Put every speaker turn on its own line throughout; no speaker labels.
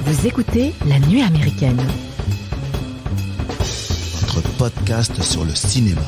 Vous écoutez La Nuit Américaine.
Votre podcast sur le cinéma.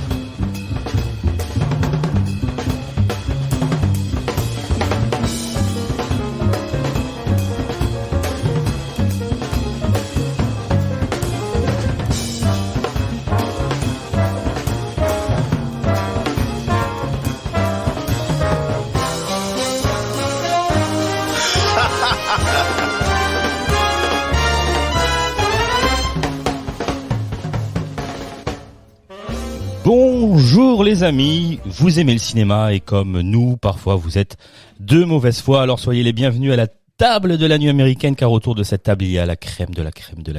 Bonjour les amis, vous aimez le cinéma et comme nous, parfois vous êtes de mauvaise foi, alors soyez les bienvenus à la table de la nuit américaine, car autour de cette table il y a la crème de la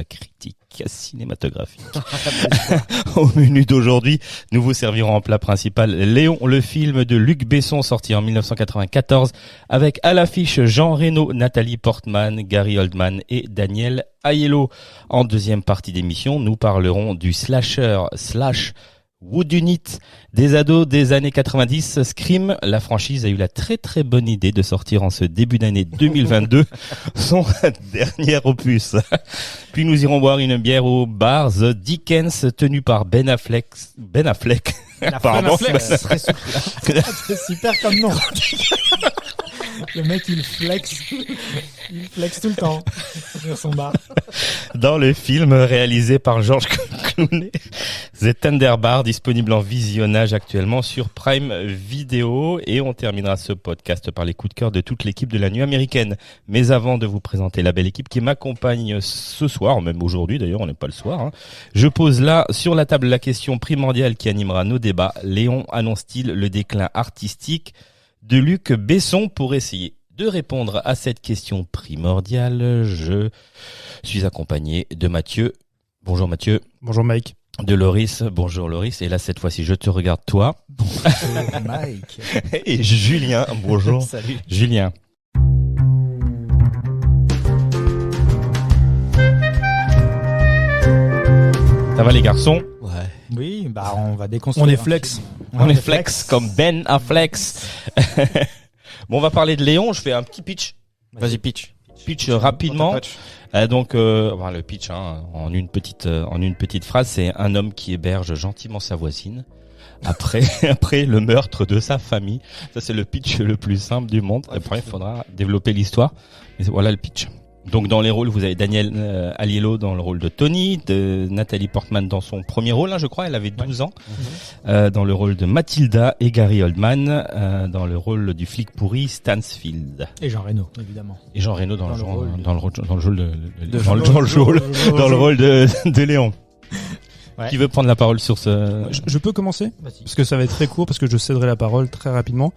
critique cinématographique. Au menu d'aujourd'hui, nous vous servirons en plat principal Léon, le film de Luc Besson sorti en 1994 avec à l'affiche Jean Reno, Nathalie Portman, Gary Oldman et Daniel Aiello. En deuxième partie d'émission, nous parlerons du slasher whodunit des ados des années 90, Scream. La franchise a eu la très très bonne idée de sortir en ce début d'année 2022 son dernier opus. Puis nous irons boire une bière au bar The Dickens tenu par Ben Affleck. Pardon.
C'est super comme nom. Le mec il flex tout le temps sur son bar.
Dans le film réalisé par George Clooney, The Tender Bar, disponible en visionnage actuellement sur Prime Video, et on terminera ce podcast par les coups de cœur de toute l'équipe de la nuit américaine. Mais avant de vous présenter la belle équipe qui m'accompagne ce soir, même aujourd'hui d'ailleurs, on n'est pas le soir, je pose là sur la table la question primordiale qui animera nos débats. Léon annonce-t-il le déclin artistique de Luc Besson? Pour essayer de répondre à cette question primordiale, je suis accompagné de Mathieu. Bonjour Mathieu.
Bonjour Mike.
De Loris. Bonjour Loris. Et là, cette fois-ci, je te regarde toi.
Bonjour Mike.
Et Julien. Bonjour.
Salut.
Julien. Ça va les garçons?
Ouais.
Oui, bah on va déconstruire.
On est flex.
On est flex comme Ben Affleck. Bon, on va parler de Léon. Je fais un petit pitch.
Vas-y, pitch.
Pitch rapidement. Le pitch, en une petite phrase, c'est un homme qui héberge gentiment sa voisine après le meurtre de sa famille. Ça, c'est le pitch le plus simple du monde. Après, il faudra développer l'histoire. Mais voilà le pitch. Donc dans les rôles, vous avez Daniel Aiello dans le rôle de Tony, de Nathalie Portman dans son premier rôle, je crois, elle avait 12 ans, dans le rôle de Mathilda, et Gary Oldman dans le rôle du flic pourri Stansfield.
Et Jean Reno, évidemment.
Et Jean Reno dans le rôle de Léon.
Ouais.
Qui veut prendre la parole sur ce...
Je peux commencer?
Vas-y.
Parce que ça va être très court, parce que je céderai la parole très rapidement.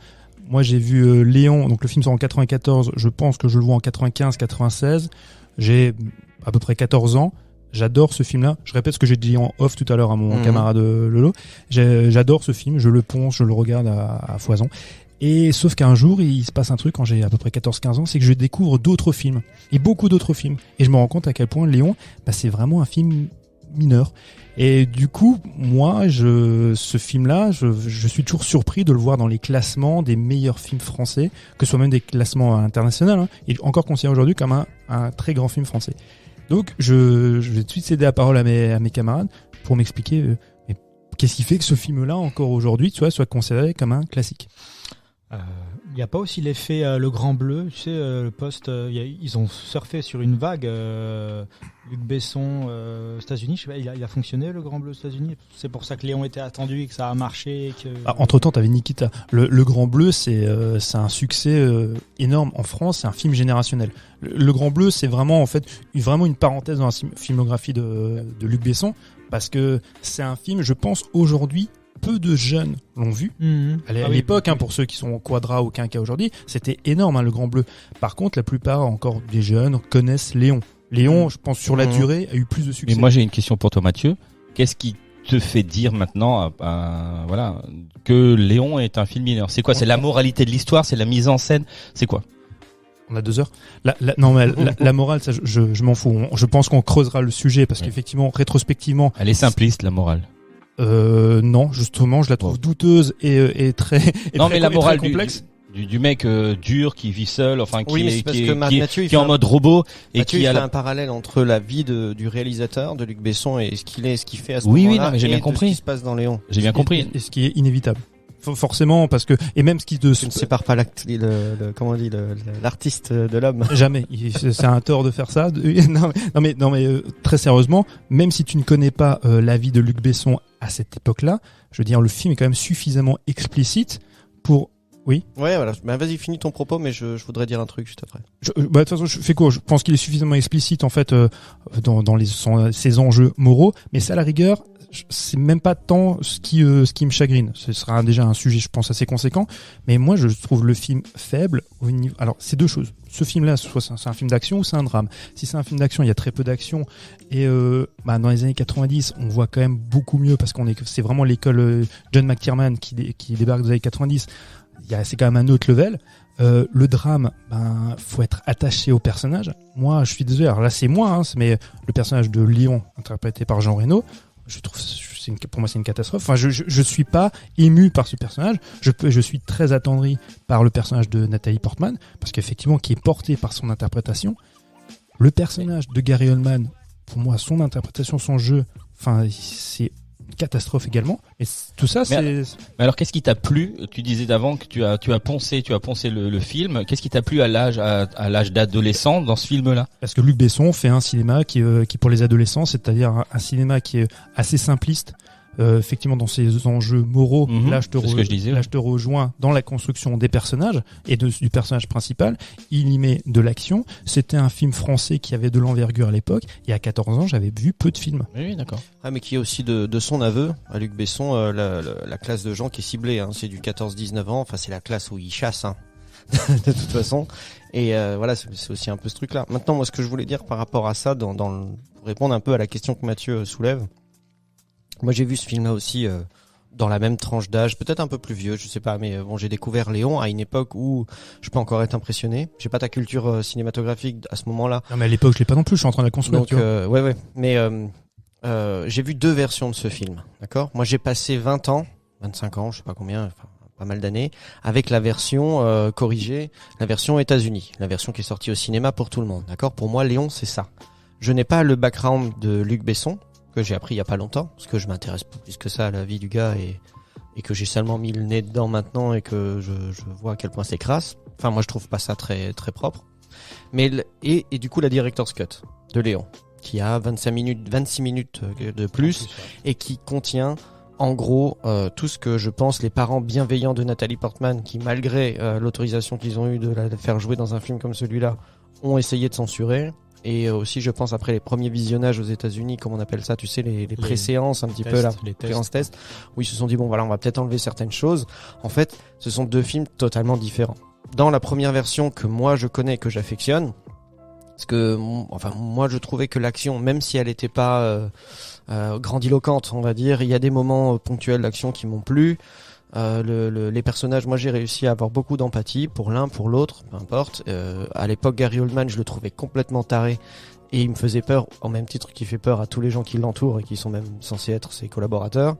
Moi, j'ai vu Léon, donc le film sort en 94, je pense que je le vois en 95-96. J'ai à peu près 14 ans. J'adore ce film-là. Je répète ce que j'ai dit en off tout à l'heure à mon camarade Lolo. J'adore ce film, je le ponce, je le regarde à foison. Et sauf qu'un jour, il se passe un truc quand j'ai à peu près 14-15 ans, c'est que je découvre d'autres films. Et beaucoup d'autres films. Et je me rends compte à quel point Léon, c'est vraiment un film mineur. Et du coup, moi, ce film-là, je suis toujours surpris de le voir dans les classements des meilleurs films français, que ce soit même des classements internationaux. Il est encore considéré aujourd'hui comme un très grand film français. Donc, je vais tout de suite céder la parole à mes camarades pour m'expliquer mais qu'est-ce qui fait que ce film-là, encore aujourd'hui, soit considéré comme un classique.
Il n'y a pas aussi l'effet Le Grand Bleu, tu sais, le poste, ils ont surfé sur une vague, Luc Besson aux États-Unis, je sais pas, il a fonctionné Le Grand Bleu aux États-Unis, c'est pour ça que Léon était attendu et que ça a marché.
Entre-temps, t'avais Nikita. Le Grand Bleu, c'est un succès énorme en France, c'est un film générationnel. Le Grand Bleu, c'est vraiment en fait vraiment une parenthèse dans la filmographie de Luc Besson, parce que c'est un film, je pense, aujourd'hui, peu de jeunes l'ont vu. À l'époque, pour ceux qui sont au Quadra ou Quinca aujourd'hui, c'était énorme, Le Grand Bleu. Par contre, la plupart encore des jeunes connaissent Léon. Léon, je pense, sur la durée, a eu plus de succès.
Mais moi, j'ai une question pour toi, Mathieu. Qu'est-ce qui te fait dire maintenant, que Léon est un film mineur? C'est quoi? C'est la moralité de l'histoire? C'est la mise en scène? C'est quoi?
On a 2 heures. La morale, ça, je m'en fous. Je pense qu'on creusera le sujet parce qu'effectivement, rétrospectivement,
elle est simpliste, la morale.
Non, justement, je la trouve douteuse et très.
Non, mais la morale
complexe.
du mec dur qui vit seul, enfin qui
Oui, mais
est
c'est parce
qui
que
est,
Ma-
qui est-
Mathieu, il
qui est en
fait
mode robot et
Mathieu,
qui
il
a
fait
la...
un parallèle entre la vie du réalisateur, de Luc Besson, et ce qu'il est, ce qu'il fait à ce
Oui,
moment-là,
non, mais j'ai
et
bien
de
compris.
ce qui se passe dans Léon.
J'ai bien compris.
Et ce qui est inévitable. Forcément, parce que et même ce qui de
Tu ne sépares pas comment on dit, l'artiste de l'homme.
jamais, c'est un tort de faire ça. Non mais très sérieusement, même si tu ne connais pas la vie de Luc Besson à cette époque-là, je veux dire, le film est quand même suffisamment explicite pour. Oui.
Ouais, voilà. Ben, vas-y, finis ton propos, mais je voudrais dire un truc juste après.
De toute façon, je fais court. Je pense qu'il est suffisamment explicite en fait dans ses enjeux moraux, mais ça, à la rigueur, c'est même pas tant ce qui me chagrine. Ce sera déjà un sujet, je pense, assez conséquent. Mais moi, je trouve le film faible au niveau. Alors, c'est deux choses. Ce film-là, soit c'est un film d'action ou c'est un drame. Si c'est un film d'action, il y a très peu d'action. Et dans les années 90, on voit quand même beaucoup mieux parce c'est vraiment l'école John McTiernan qui débarque des années 90. C'est quand même un autre level. Le drame, faut être attaché au personnage. Moi, je suis désolé. Alors là, c'est moi, mais le personnage de Léon, interprété par Jean Reno, je trouve, pour moi, c'est une catastrophe. Enfin, je suis pas ému par ce personnage. Je suis très attendri par le personnage de Nathalie Portman, parce qu'effectivement, qui est porté par son interprétation. Le personnage de Gary Oldman, pour moi, son interprétation, son jeu, c'est catastrophe également. Et tout ça,
Mais alors, qu'est-ce qui t'a plu? Tu disais d'avant que tu as poncé le film. Qu'est-ce qui t'a plu à l'âge d'adolescent dans ce film-là?
Parce que Luc Besson fait un cinéma qui pour les adolescents, c'est-à-dire un cinéma qui est assez simpliste. Effectivement, dans ses enjeux moraux, là, je te rejoins dans la construction des personnages et du personnage principal. Il y met de l'action. C'était un film français qui avait de l'envergure à l'époque. Et à 14 ans, j'avais vu peu de films.
Oui, d'accord.
Ah, mais qui est aussi de son aveu, à Luc Besson, la classe de gens qui est ciblée, c'est du 14-19 ans. Enfin, c'est la classe où il chasse, de toute façon. Et voilà, c'est aussi un peu ce truc-là. Maintenant, moi, ce que je voulais dire par rapport à ça, pour répondre un peu à la question que Mathieu soulève. Moi, j'ai vu ce film-là aussi dans la même tranche d'âge, peut-être un peu plus vieux, je sais pas, mais j'ai découvert Léon à une époque où je peux encore être impressionné. J'ai pas ta culture cinématographique à ce moment-là.
Non, mais à l'époque, je l'ai pas non plus. Je suis en train de la construire.
Donc, ouais. Mais j'ai vu deux versions de ce film, d'accord. Moi, j'ai passé 20 ans, 25 ans, je sais pas combien, enfin pas mal d'années, avec la version corrigée, la version États-Unis, la version qui est sortie au cinéma pour tout le monde, d'accord. Pour moi, Léon, c'est ça. Je n'ai pas le background de Luc Besson, que j'ai appris il y a pas longtemps, parce que je m'intéresse pas plus que ça à la vie du gars et que j'ai seulement mis le nez dedans maintenant et que je vois à quel point c'est crasse. Enfin, moi, je trouve pas ça très, très propre. Mais, et du coup, la Director's Cut de Léon, qui a 26 minutes de plus et qui contient, en gros, tout ce que je pense les parents bienveillants de Nathalie Portman, qui malgré l'autorisation qu'ils ont eue de la faire jouer dans un film comme celui-là, ont essayé de censurer. Et aussi, je pense, après les premiers visionnages aux États-Unis, comme on appelle ça, tu sais, les pré-séances, un petit peu là,
les
tests, où ils se sont dit, bon, voilà, on va peut-être enlever certaines choses. En fait, ce sont deux films totalement différents. Dans la première version que moi je connais, que j'affectionne, parce que, moi, je trouvais que l'action, même si elle n'était pas grandiloquente, on va dire, il y a des moments ponctuels d'action qui m'ont plu. Les personnages, moi j'ai réussi à avoir beaucoup d'empathie pour l'un, pour l'autre, peu importe. À l'époque, Gary Oldman, je le trouvais complètement taré et il me faisait peur, au même titre qu'il fait peur à tous les gens qui l'entourent et qui sont même censés être ses collaborateurs.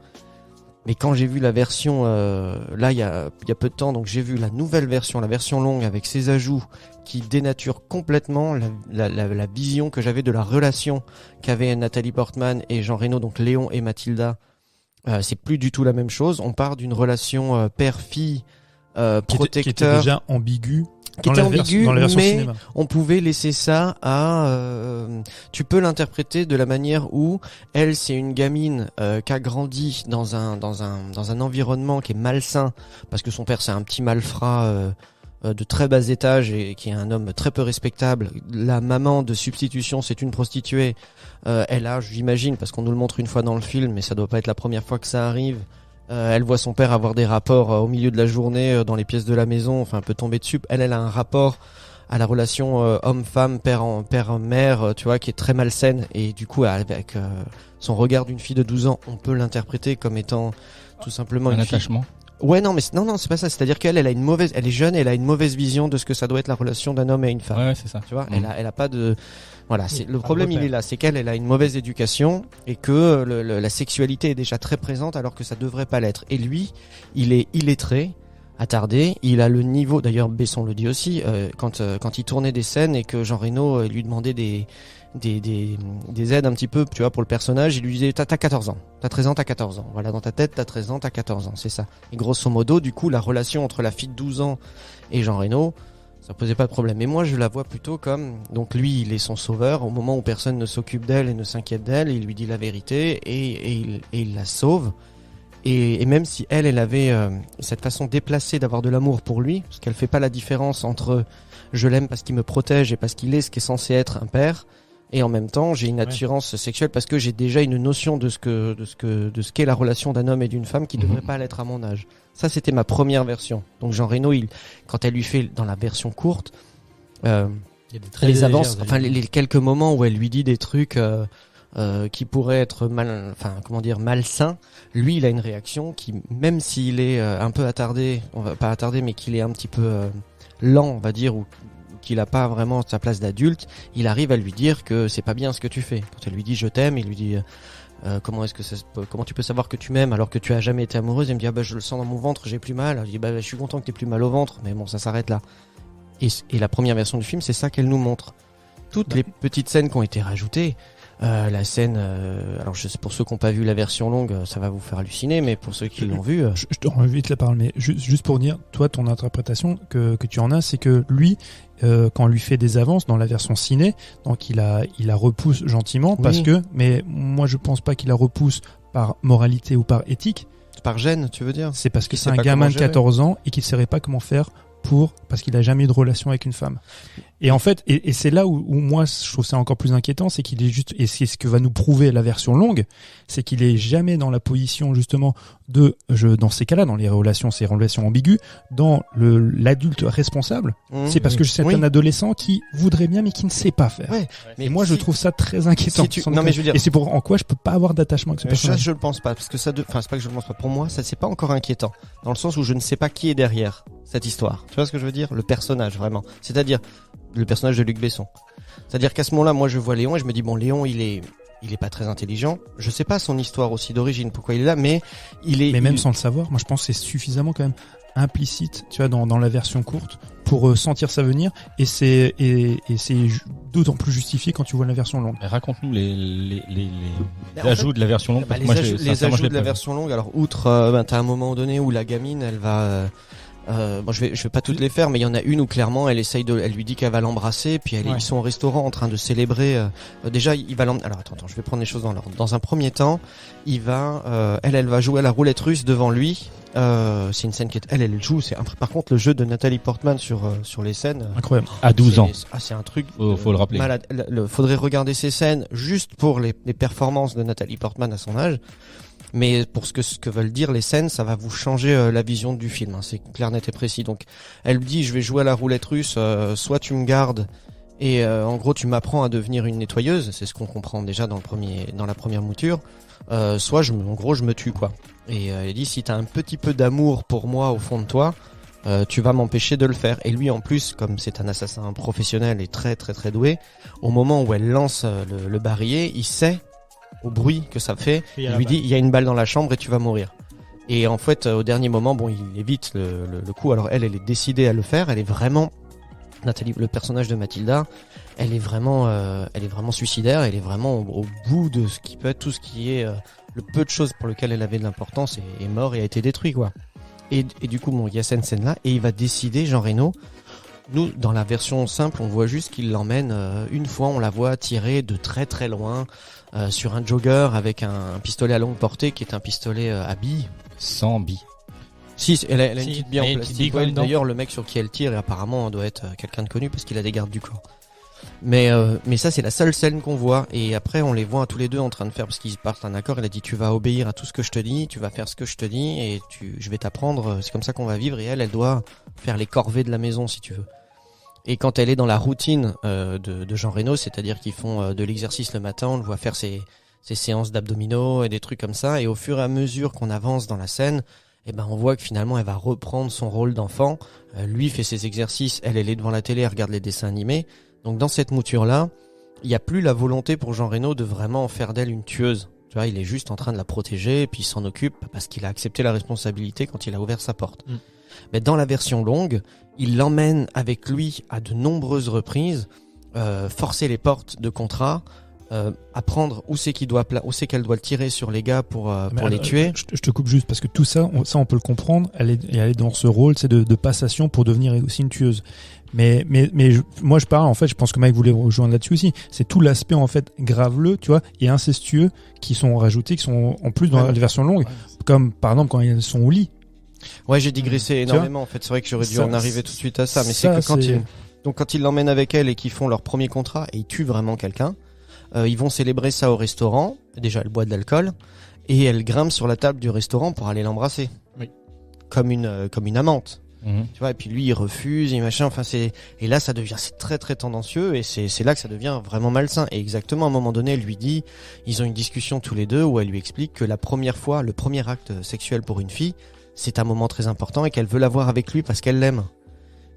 Mais quand j'ai vu la version, là il y a peu de temps, donc j'ai vu la nouvelle version, la version longue avec ses ajouts qui dénaturent complètement la vision que j'avais de la relation qu'avaient Nathalie Portman et Jean Reno, donc Léon et Mathilda. C'est plus du tout la même chose. On part d'une relation père-fille, protecteur,
qui était déjà ambiguë.
Qui était ambigu,
dans la version
mais
cinéma.
on pouvait laisser ça à... tu peux l'interpréter de la manière où elle, c'est une gamine qui a grandi dans un environnement qui est malsain, parce que son père, c'est un petit malfrat de très bas étage et qui est un homme très peu respectable. La maman de substitution, c'est une prostituée. Elle a, j'imagine, parce qu'on nous le montre une fois dans le film, mais ça doit pas être la première fois que ça arrive, elle voit son père avoir des rapports au milieu de la journée dans les pièces de la maison, enfin un peu tomber dessus. Elle a un rapport à la relation homme-femme, père-mère, tu vois, qui est très malsaine. Et du coup, avec son regard d'une fille de 12 ans, on peut l'interpréter comme étant tout simplement
un
une fille.
attachement.
Ouais, non, mais non, c'est pas ça. C'est-à-dire qu'elle, elle est jeune, elle a une mauvaise vision de ce que ça doit être la relation d'un homme et une femme.
Ouais, c'est ça.
Tu vois, elle a pas de, voilà, le problème il est là, c'est qu'elle a une mauvaise éducation et que la sexualité est déjà très présente alors que ça devrait pas l'être. Et lui, il est illettré, attardé. Il a le niveau, d'ailleurs Besson le dit aussi, quand il tournait des scènes et que Jean Reno lui demandait des aides un petit peu, tu vois, pour le personnage, il lui disait t'as 14 ans, t'as 13 ans, t'as 14 ans. Voilà, dans ta tête, t'as 13 ans, t'as 14 ans, c'est ça. Et grosso modo, du coup, la relation entre la fille de 12 ans et Jean Reno, ça posait pas de problème. Mais moi, je la vois plutôt comme, donc lui, il est son sauveur. Au moment où personne ne s'occupe d'elle et ne s'inquiète d'elle, il lui dit la vérité et il la sauve. Et même si elle avait cette façon déplacée d'avoir de l'amour pour lui, parce qu'elle fait pas la différence entre je l'aime parce qu'il me protège et parce qu'il est ce qui est censé être un père, et en même temps j'ai une attirance sexuelle parce que j'ai déjà une notion de ce qu'est la relation d'un homme et d'une femme qui devrait pas l'être à mon âge. Ça, c'était ma première version. Donc Jean Reno, quand elle lui fait dans la version courte,
Il y a des très
les
légères,
avances,
d'ailleurs.
enfin les quelques moments où elle lui dit des trucs qui pourraient être malsains, lui il a une réaction qui, même s'il est un peu attardé, on va pas attardé, mais qu'il est un petit peu lent, on va dire, ou qu'il a pas vraiment sa place d'adulte, il arrive à lui dire que c'est pas bien ce que tu fais. Quand elle lui dit je t'aime, il lui dit comment tu peux savoir que tu m'aimes alors que tu as jamais été amoureuse? Il me dit je le sens dans mon ventre, j'ai plus mal. Je dis je suis content que t'aies plus mal au ventre, mais bon, ça s'arrête là. Et la première version du film, c'est ça qu'elle nous montre. Toutes les petites scènes qui ont été rajoutées, la scène, alors pour ceux qui n'ont pas vu la version longue, ça va vous faire halluciner, mais pour ceux qui l'ont vu,
Je te rends vite la parole, mais juste pour dire, toi, ton interprétation que tu en as, c'est que lui, quand on lui fait des avances dans la version ciné, donc il la repousse gentiment parce que, mais moi je pense pas qu'il la repousse par moralité ou par éthique.
par gêne, tu veux dire?
C'est parce que
Il
c'est
sait
un
pas
gamin
comment
de
gérer.
14 ans et qu'il ne saurait pas comment faire parce qu'il a jamais eu de relation avec une femme. Et en fait, et c'est là où moi je trouve ça encore plus inquiétant, c'est qu'il est juste, et c'est ce que va nous prouver la version longue, c'est qu'il est jamais dans la position justement dans ces cas-là, dans ces relations ambiguës, dans l'adulte responsable. C'est parce que c'est un adolescent qui voudrait bien mais qui ne sait pas faire.
Ouais.
Mais moi je trouve ça très inquiétant.
Non, mais je veux dire,
et c'est en quoi je peux pas avoir d'attachement avec ce
ça,
personnage.
je le pense pas, parce que c'est pas que je le pense pas. Pour moi, ça c'est pas encore inquiétant, dans le sens où je ne sais pas qui est derrière cette histoire. Tu vois ce que je veux dire? Le personnage, vraiment. C'est-à-dire le personnage de Luc Besson. C'est-à-dire qu'à ce moment-là, moi je vois Léon et je me dis Léon, il est pas très intelligent. Je sais pas son histoire aussi d'origine, pourquoi il est là, mais
même sans le savoir, moi je pense que c'est suffisamment quand même implicite, tu vois, dans la version courte pour sentir ça venir, et c'est d'autant plus justifié quand tu vois la version longue.
Raconte-nous les ajouts de la version longue. Parce que
les ajouts de la version longue. Alors outre, t'as un moment donné où la gamine, elle va je vais pas toutes les faire, mais il y en a une où clairement elle lui dit qu'elle va l'embrasser, puis ils sont au restaurant en train de célébrer. Déjà, il va alors attends, je vais prendre les choses dans l'ordre. Dans un premier temps, elle va jouer à la roulette russe devant lui. C'est une scène elle joue. Par contre, le jeu de Nathalie Portman sur les scènes.
Incroyable.
À 12 ans.
C'est un truc.
Faut le rappeler.
Malade. Faudrait regarder ces scènes juste pour les performances de Nathalie Portman à son âge. Mais pour ce que veulent dire les scènes, ça va vous changer la vision du film, hein, c'est clair, net et précis. Donc elle dit je vais jouer à la roulette russe, soit tu me gardes et en gros tu m'apprends à devenir une nettoyeuse, c'est ce qu'on comprend déjà dans la première mouture, soit je me tue quoi. Et elle dit si t'as un petit peu d'amour pour moi au fond de toi, tu vas m'empêcher de le faire. Et lui en plus, comme c'est un assassin professionnel et très très très doué, au moment où elle lance le barillet, il sait au bruit que ça fait, il lui dit il y a une balle dans la chambre et tu vas mourir. Et en fait au dernier moment, il évite le coup. Alors elle est décidée à le faire, elle est vraiment Nathalie, le personnage de Mathilda, elle est vraiment suicidaire, elle est vraiment au bout de ce qui peut être tout ce qui est le peu de choses pour lequel elle avait de l'importance est mort et a été détruit quoi. Et du coup il y a cette scène là et il va décider, Jean Reno. Nous, dans la version simple, on voit juste qu'il l'emmène une fois, on la voit tirer de très très loin sur un jogger avec un pistolet à longue portée qui est un pistolet à billes.
Sans billes.
Si, elle a une petite bille en
une
plastique.
petite bille
D'ailleurs, le mec sur qui elle tire, apparemment, doit être quelqu'un de connu parce qu'il a des gardes du corps. Mais ça, c'est la seule scène qu'on voit. Et après, on les voit tous les deux en train de faire, parce qu'ils partent un accord. Elle a dit, tu vas obéir à tout ce que je te dis, tu vas faire ce que je te dis, et je vais t'apprendre. C'est comme ça qu'on va vivre. Et elle doit faire les corvées de la maison, si tu veux. Et quand elle est dans la routine de Jean Reno, c'est-à-dire qu'ils font de l'exercice le matin, on le voit faire ses séances d'abdominaux et des trucs comme ça. Et au fur et à mesure qu'on avance dans la scène, on voit que finalement elle va reprendre son rôle d'enfant. Lui fait ses exercices, elle est devant la télé, elle regarde les dessins animés. Donc dans cette mouture-là, il n'y a plus la volonté pour Jean Reno de vraiment faire d'elle une tueuse. Tu vois, il est juste en train de la protéger et puis il s'en occupe parce qu'il a accepté la responsabilité quand il a ouvert sa porte. Mais dans la version longue, il l'emmène avec lui à de nombreuses reprises, forcer les portes de contrat, apprendre où c'est qu'elle doit le tirer sur les gars pour les tuer.
Je te coupe juste parce que tout ça, on peut le comprendre. Elle est dans ce rôle, c'est de passation pour devenir aussi une tueuse. Mais moi je parle, en fait, je pense que Mike voulait rejoindre là-dessus aussi. C'est tout l'aspect en fait graveleux, tu vois, et incestueux qui sont rajoutés, qui sont en plus dans la version longue, comme par exemple quand ils sont au lit.
Ouais, j'ai digressé énormément. En fait, c'est vrai que j'aurais dû en arriver tout de suite à ça, mais c'est que quand ils l'emmènent avec elle et qu'ils font leur premier contrat et ils tuent vraiment quelqu'un, ils vont célébrer ça au restaurant. Déjà, elle boit de l'alcool et elle grimpe sur la table du restaurant pour aller l'embrasser, comme une amante. Tu vois, et puis lui il refuse et machin, enfin c'est là c'est très très tendancieux et c'est là que ça devient vraiment malsain. Et exactement à un moment donné elle lui dit, ils ont une discussion tous les deux où elle lui explique que la première fois, le premier acte sexuel pour une fille, c'est un moment très important et qu'elle veut l'avoir avec lui parce qu'elle l'aime.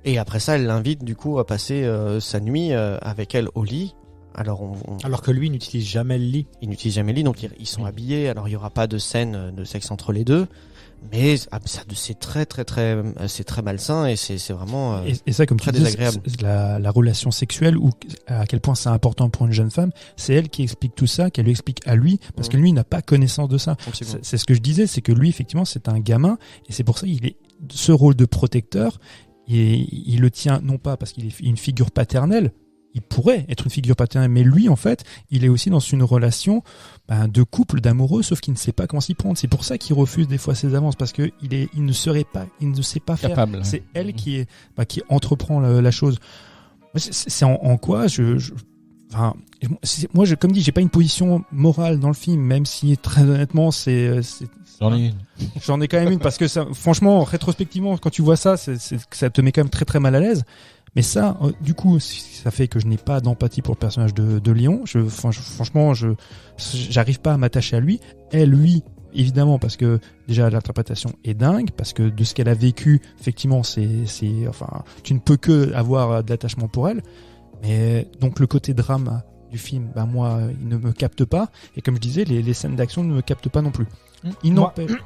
Et après ça elle l'invite du coup à passer sa nuit avec elle au lit. Alors
que lui n'utilise jamais le lit.
Il n'utilise jamais le lit, donc ils sont habillés. Alors il y aura pas de scène de sexe entre les deux. Mais c'est très très très c'est très malsain et c'est vraiment
et ça comme
très
tu dis,
désagréable.
La relation sexuelle ou à quel point c'est important pour une jeune femme, c'est elle qui explique tout ça, qu'elle lui explique à lui parce que lui il n'a pas connaissance de ça. C'est ce que je disais, c'est que lui effectivement c'est un gamin et c'est pour ça qu'il est ce rôle de protecteur et il le tient non pas parce qu'il est une figure paternelle. Il pourrait être une figure paternelle, mais lui, en fait, il est aussi dans une relation de couple, d'amoureux, sauf qu'il ne sait pas comment s'y prendre. C'est pour ça qu'il refuse des fois ses avances, parce que il ne sait pas faire.
Capable.
C'est elle qui entreprend la chose. C'est en quoi moi, comme dit, j'ai pas une position morale dans le film, même si très honnêtement, j'en ai quand même une, parce que ça, franchement, rétrospectivement, quand tu vois ça, ça te met quand même très très mal à l'aise. Mais ça, du coup, ça fait que je n'ai pas d'empathie pour le personnage de Léon. Franchement, j'arrive pas à m'attacher à lui. Elle, lui, évidemment, parce que déjà l'interprétation est dingue, parce que de ce qu'elle a vécu, effectivement, tu ne peux que avoir de l'attachement pour elle. Mais donc le côté drame du film, moi, il ne me capte pas. Et comme je disais, les scènes d'action ne me captent pas non plus.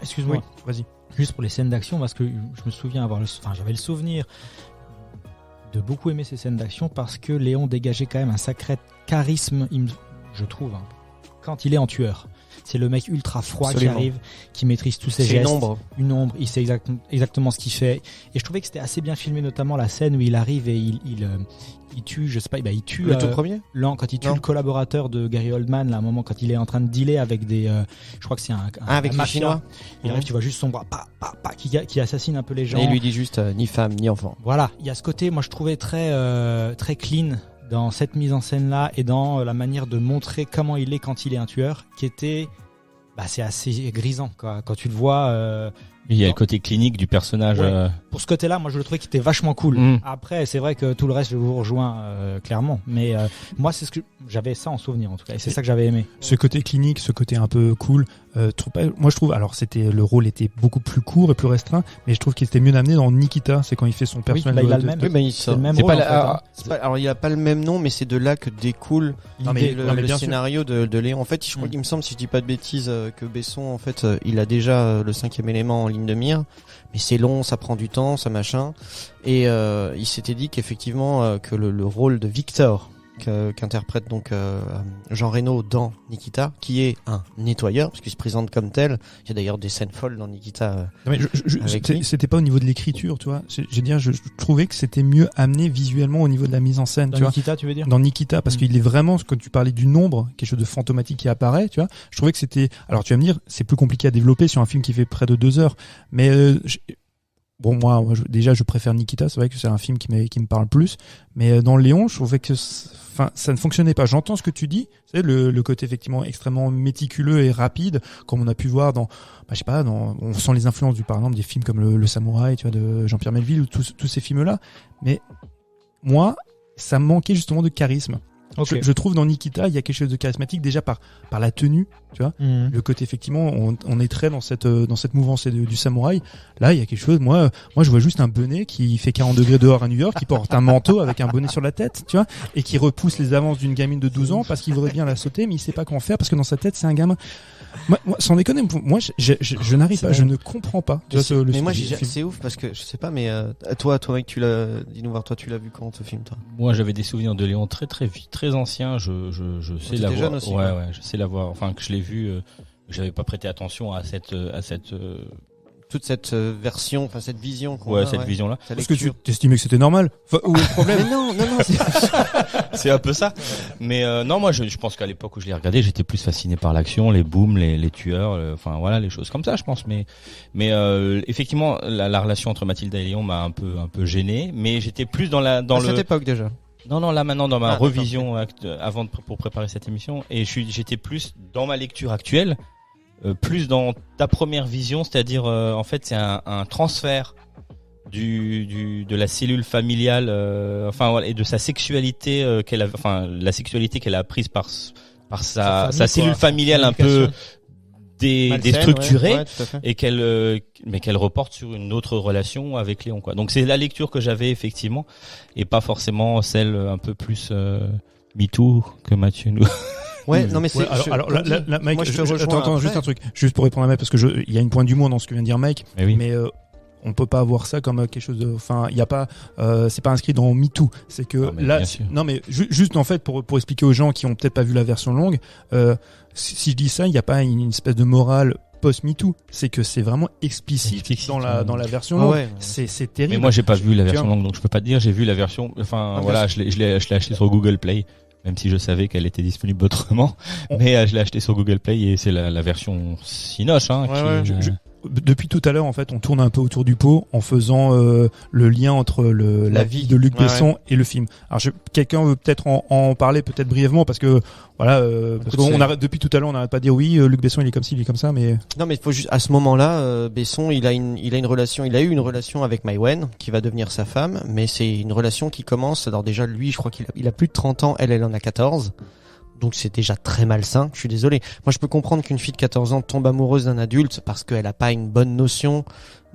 Excuse-moi.
Oui, vas-y.
Juste pour les scènes d'action, parce que je me souviens j'avais le souvenir de beaucoup aimer ces scènes d'action parce que Léon dégageait quand même un sacré charisme, je trouve, quand il est en tueur. C'est le mec ultra froid qui arrive, qui maîtrise tous ses gestes. Une ombre, il sait exactement ce qu'il fait. Et je trouvais que c'était assez bien filmé, notamment la scène où il arrive et il tue, je sais pas, il tue
le tout premier.
Quand il tue le collaborateur de Gary Oldman, là, à un moment, quand il est en train de dealer avec des, je crois que c'est
avec les Chinois.
Il arrive, tu vois juste son bras, qui assassine un peu les gens.
Et il lui dit juste ni femme ni enfant.
Voilà, il y a ce côté, moi je trouvais très très clean dans cette mise en scène là et dans la manière de montrer comment il est quand il est un tueur, qui était, c'est assez grisant quoi. Quand tu le vois.
Il y a le côté clinique du personnage.
Ouais. Pour ce côté-là, moi je le trouvais qu'il était vachement cool. Après, c'est vrai que tout le reste, je vous rejoins clairement. Mais moi, c'est ce que j'avais ça en souvenir en tout cas. Et c'est ça que j'avais aimé.
Ce côté clinique, ce côté un peu cool. Moi, je trouve. Alors, le rôle était beaucoup plus court et plus restreint, mais je trouve qu'il était mieux amené dans Nikita. C'est quand il fait son personnage.
Il a le même.
C'est
le même rôle.
Alors, il a pas le même nom, mais c'est de là que découle le scénario de Léon. En fait, il me semble, si je dis pas de bêtises, que Besson, en fait, il a déjà le 5e élément en ligne de mire. Mais c'est long, ça prend du temps, ça machin. Et il s'était dit qu'effectivement que le rôle de Victor qu'interprète donc Jean Reno dans Nikita, qui est un nettoyeur parce qu'il se présente comme tel. Il y a d'ailleurs des scènes folles dans Nikita.
C'était pas au niveau de l'écriture, tu vois. Je trouvais que c'était mieux amené visuellement au niveau de la mise en scène.
Dans Nikita, tu veux dire ?
Dans Nikita, parce qu'il est vraiment, quand tu parlais du nombre, quelque chose de fantomatique qui apparaît, tu vois. Je trouvais que c'était. Alors tu vas me dire, c'est plus compliqué à développer sur un film qui fait près de 2 heures, mais bon, moi, je préfère Nikita. C'est vrai que c'est un film qui me parle plus. Mais dans Léon, je trouvais que, ça ne fonctionnait pas. J'entends ce que tu dis. C'est le côté effectivement extrêmement méticuleux et rapide, comme on a pu voir dans, on sent les influences par exemple des films comme le Samouraï, tu vois, de Jean-Pierre Melville ou tous ces films-là. Mais moi, ça me manquait justement de charisme.
Ok.
Je trouve dans Nikita, il y a quelque chose de charismatique déjà par la tenue, tu vois.
Mhm.
Le côté, effectivement, on est très dans cette mouvance du samouraï. Là, il y a quelque chose, moi, je vois juste un bonnet qui fait 40 degrés dehors à New York, qui porte un manteau avec un bonnet sur la tête, tu vois, et qui repousse les avances d'une gamine de 12 ans parce qu'il voudrait bien la sauter, mais il sait pas comment faire parce que dans sa tête, c'est un gamin. Moi, sans déconner, moi, je n'arrive pas, je ne comprends pas. Tu vois,
Mais moi,
film.
c'est ouf parce que je sais pas, mais toi, mec, dis-nous voir, toi, tu l'as vu quand ce film, toi?
Moi, j'avais des souvenirs de Léon très ancien. Je sais
t'étais
l'avoir.
jeune aussi,
Ouais,
quoi.
ouais, je sais l'avoir. Enfin, que je l'ai vu. J'avais pas prêté attention à cette.
Toute cette version, enfin cette vision qu'on
Ouais,
a,
cette vision-là.
sa
Parce que tu
lecture.
t'estimais que c'était normal. Enfin, où est le problème?
Mais non,
C'est un peu ça. Mais non, moi, je pense qu'à l'époque où je l'ai regardé, j'étais plus fasciné par l'action, les booms, les tueurs, enfin voilà, les choses comme ça, je pense. Mais effectivement, la relation entre Mathilda et Léon m'a un peu gêné. Mais j'étais plus dans
à cette époque déjà.
Non, là maintenant dans ma
Ah,
revision pour préparer cette émission, et j'étais plus dans ma lecture actuelle, plus dans ta première vision, c'est-à-dire en fait c'est un transfert de la cellule familiale, enfin voilà, et de sa sexualité la sexualité qu'elle a apprise par sa
famille,
cellule
quoi.
familiale un peu déstructurée.
Ouais, tout à fait.
Et qu'elle reporte sur une autre relation avec Léon, quoi. Donc c'est la lecture que j'avais effectivement, et pas forcément celle un peu plus MeToo que Mathieu nous.
Ouais, non mais c'est.
Ouais, alors là, Mike,
moi, je te rejoins
attends,
après.
juste un truc, juste pour répondre à Mike, parce que il y a une pointe d'humour dans ce que vient de dire Mike,
Mais oui.
mais on peut pas voir ça comme quelque chose de, enfin, il y a pas, c'est pas inscrit dans MeToo, c'est que
Non, mais
là,
bien sûr.
non mais juste en fait pour expliquer aux gens qui ont peut-être pas vu la version longue, si je dis ça, il y a pas une espèce de morale post-MeToo, c'est que c'est vraiment explicite
Explicite,
dans la version
Ah
longue.
ouais.
C'est terrible.
Mais moi j'ai pas vu la
Tu
version
vois.
longue, donc je peux pas te dire. J'ai vu la version. Enfin
Ah,
voilà, je l'ai acheté sur Google Play, même si je savais qu'elle était disponible autrement. Mais je l'ai acheté sur Google Play et c'est la version Cinoche. Hein,
Ouais,
qui,
ouais.
Depuis tout à l'heure, en fait, on tourne un peu autour du pot en faisant le lien entre la vie de Luc
Ouais,
Besson et le film. Alors, quelqu'un veut peut-être en parler, peut-être brièvement, parce que voilà, parce
Écoute,
qu'on arrête depuis tout à l'heure, on n'arrête pas de dire oui, Luc Besson, il est comme ci, il est comme ça, mais
Non mais il faut juste à ce moment-là, Besson, il a eu une relation avec Mai Wen qui va devenir sa femme, mais c'est une relation qui commence. Alors déjà lui, je crois qu'il a plus de 30 ans, elle en a 14. Donc c'est déjà très malsain, je suis désolé. Moi je peux comprendre qu'une fille de 14 ans tombe amoureuse d'un adulte parce qu'elle a pas une bonne notion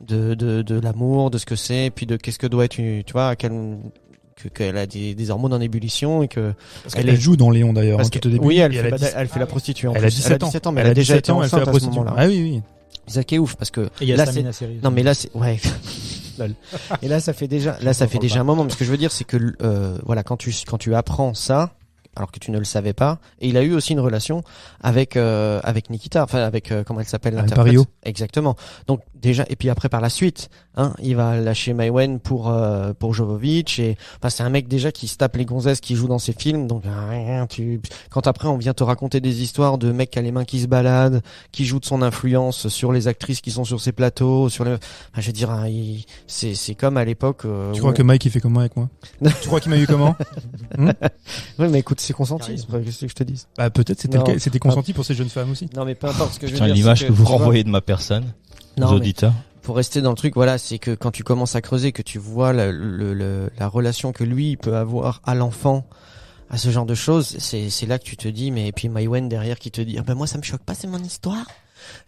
de l'amour, de ce que c'est, et puis de qu'est-ce que doit être tu vois, qu'elle a des hormones en ébullition et que
elle joue dans Léon d'ailleurs,
parce
tout
que-
au début.
oui,
Et
elle fait la prostituée en
elle
plus.
a 17 ans.
Mais elle a déjà été
elle fait
enceinte
la
à ce
prostitution.
moment-là.
Ah oui.
C'est ça qui est ouf parce que
Et il y a
là
Samina Seri.
non mais là c'est ouais. Lol. Et là ça fait déjà un moment. Mais ce que je veux dire c'est que voilà quand tu apprends ça alors que tu ne le savais pas, et il a eu aussi une relation avec Nikita, enfin avec comment elle s'appelle
Anne
l'interprète.
Parillo.
Exactement. Donc déjà et puis après par la suite, hein, il va lâcher Mai Wen pour Jovovich et enfin c'est un mec déjà qui se tape les gonzesses qui joue dans ses films. Donc rien, quand après on vient te raconter des histoires de mecs qui a les mains qui se baladent, qui jouent de son influence sur les actrices qui sont sur ses plateaux, sur les enfin, je veux dire hein, c'est comme à l'époque
Tu crois que Mike il fait comment avec moi? Tu crois qu'il m'a eu comment?
oui mais écoute c'est consenti, qu'est-ce que je te dis.
Bah peut-être
Non.
c'était consenti pour ces jeunes femmes aussi.
Non mais peu importe ce que je veux
Putain,
dire.
l'image
c'est
que vous
tu vois,
renvoyez de ma personne aux
Non, mais
auditeurs.
pour rester dans le truc, voilà, c'est que quand tu commences à creuser, que tu vois la relation que lui peut avoir à l'enfant, à ce genre de choses, c'est là que tu te dis, mais et puis Mai Wen derrière qui te dit, ah ben moi ça me choque pas, c'est mon histoire.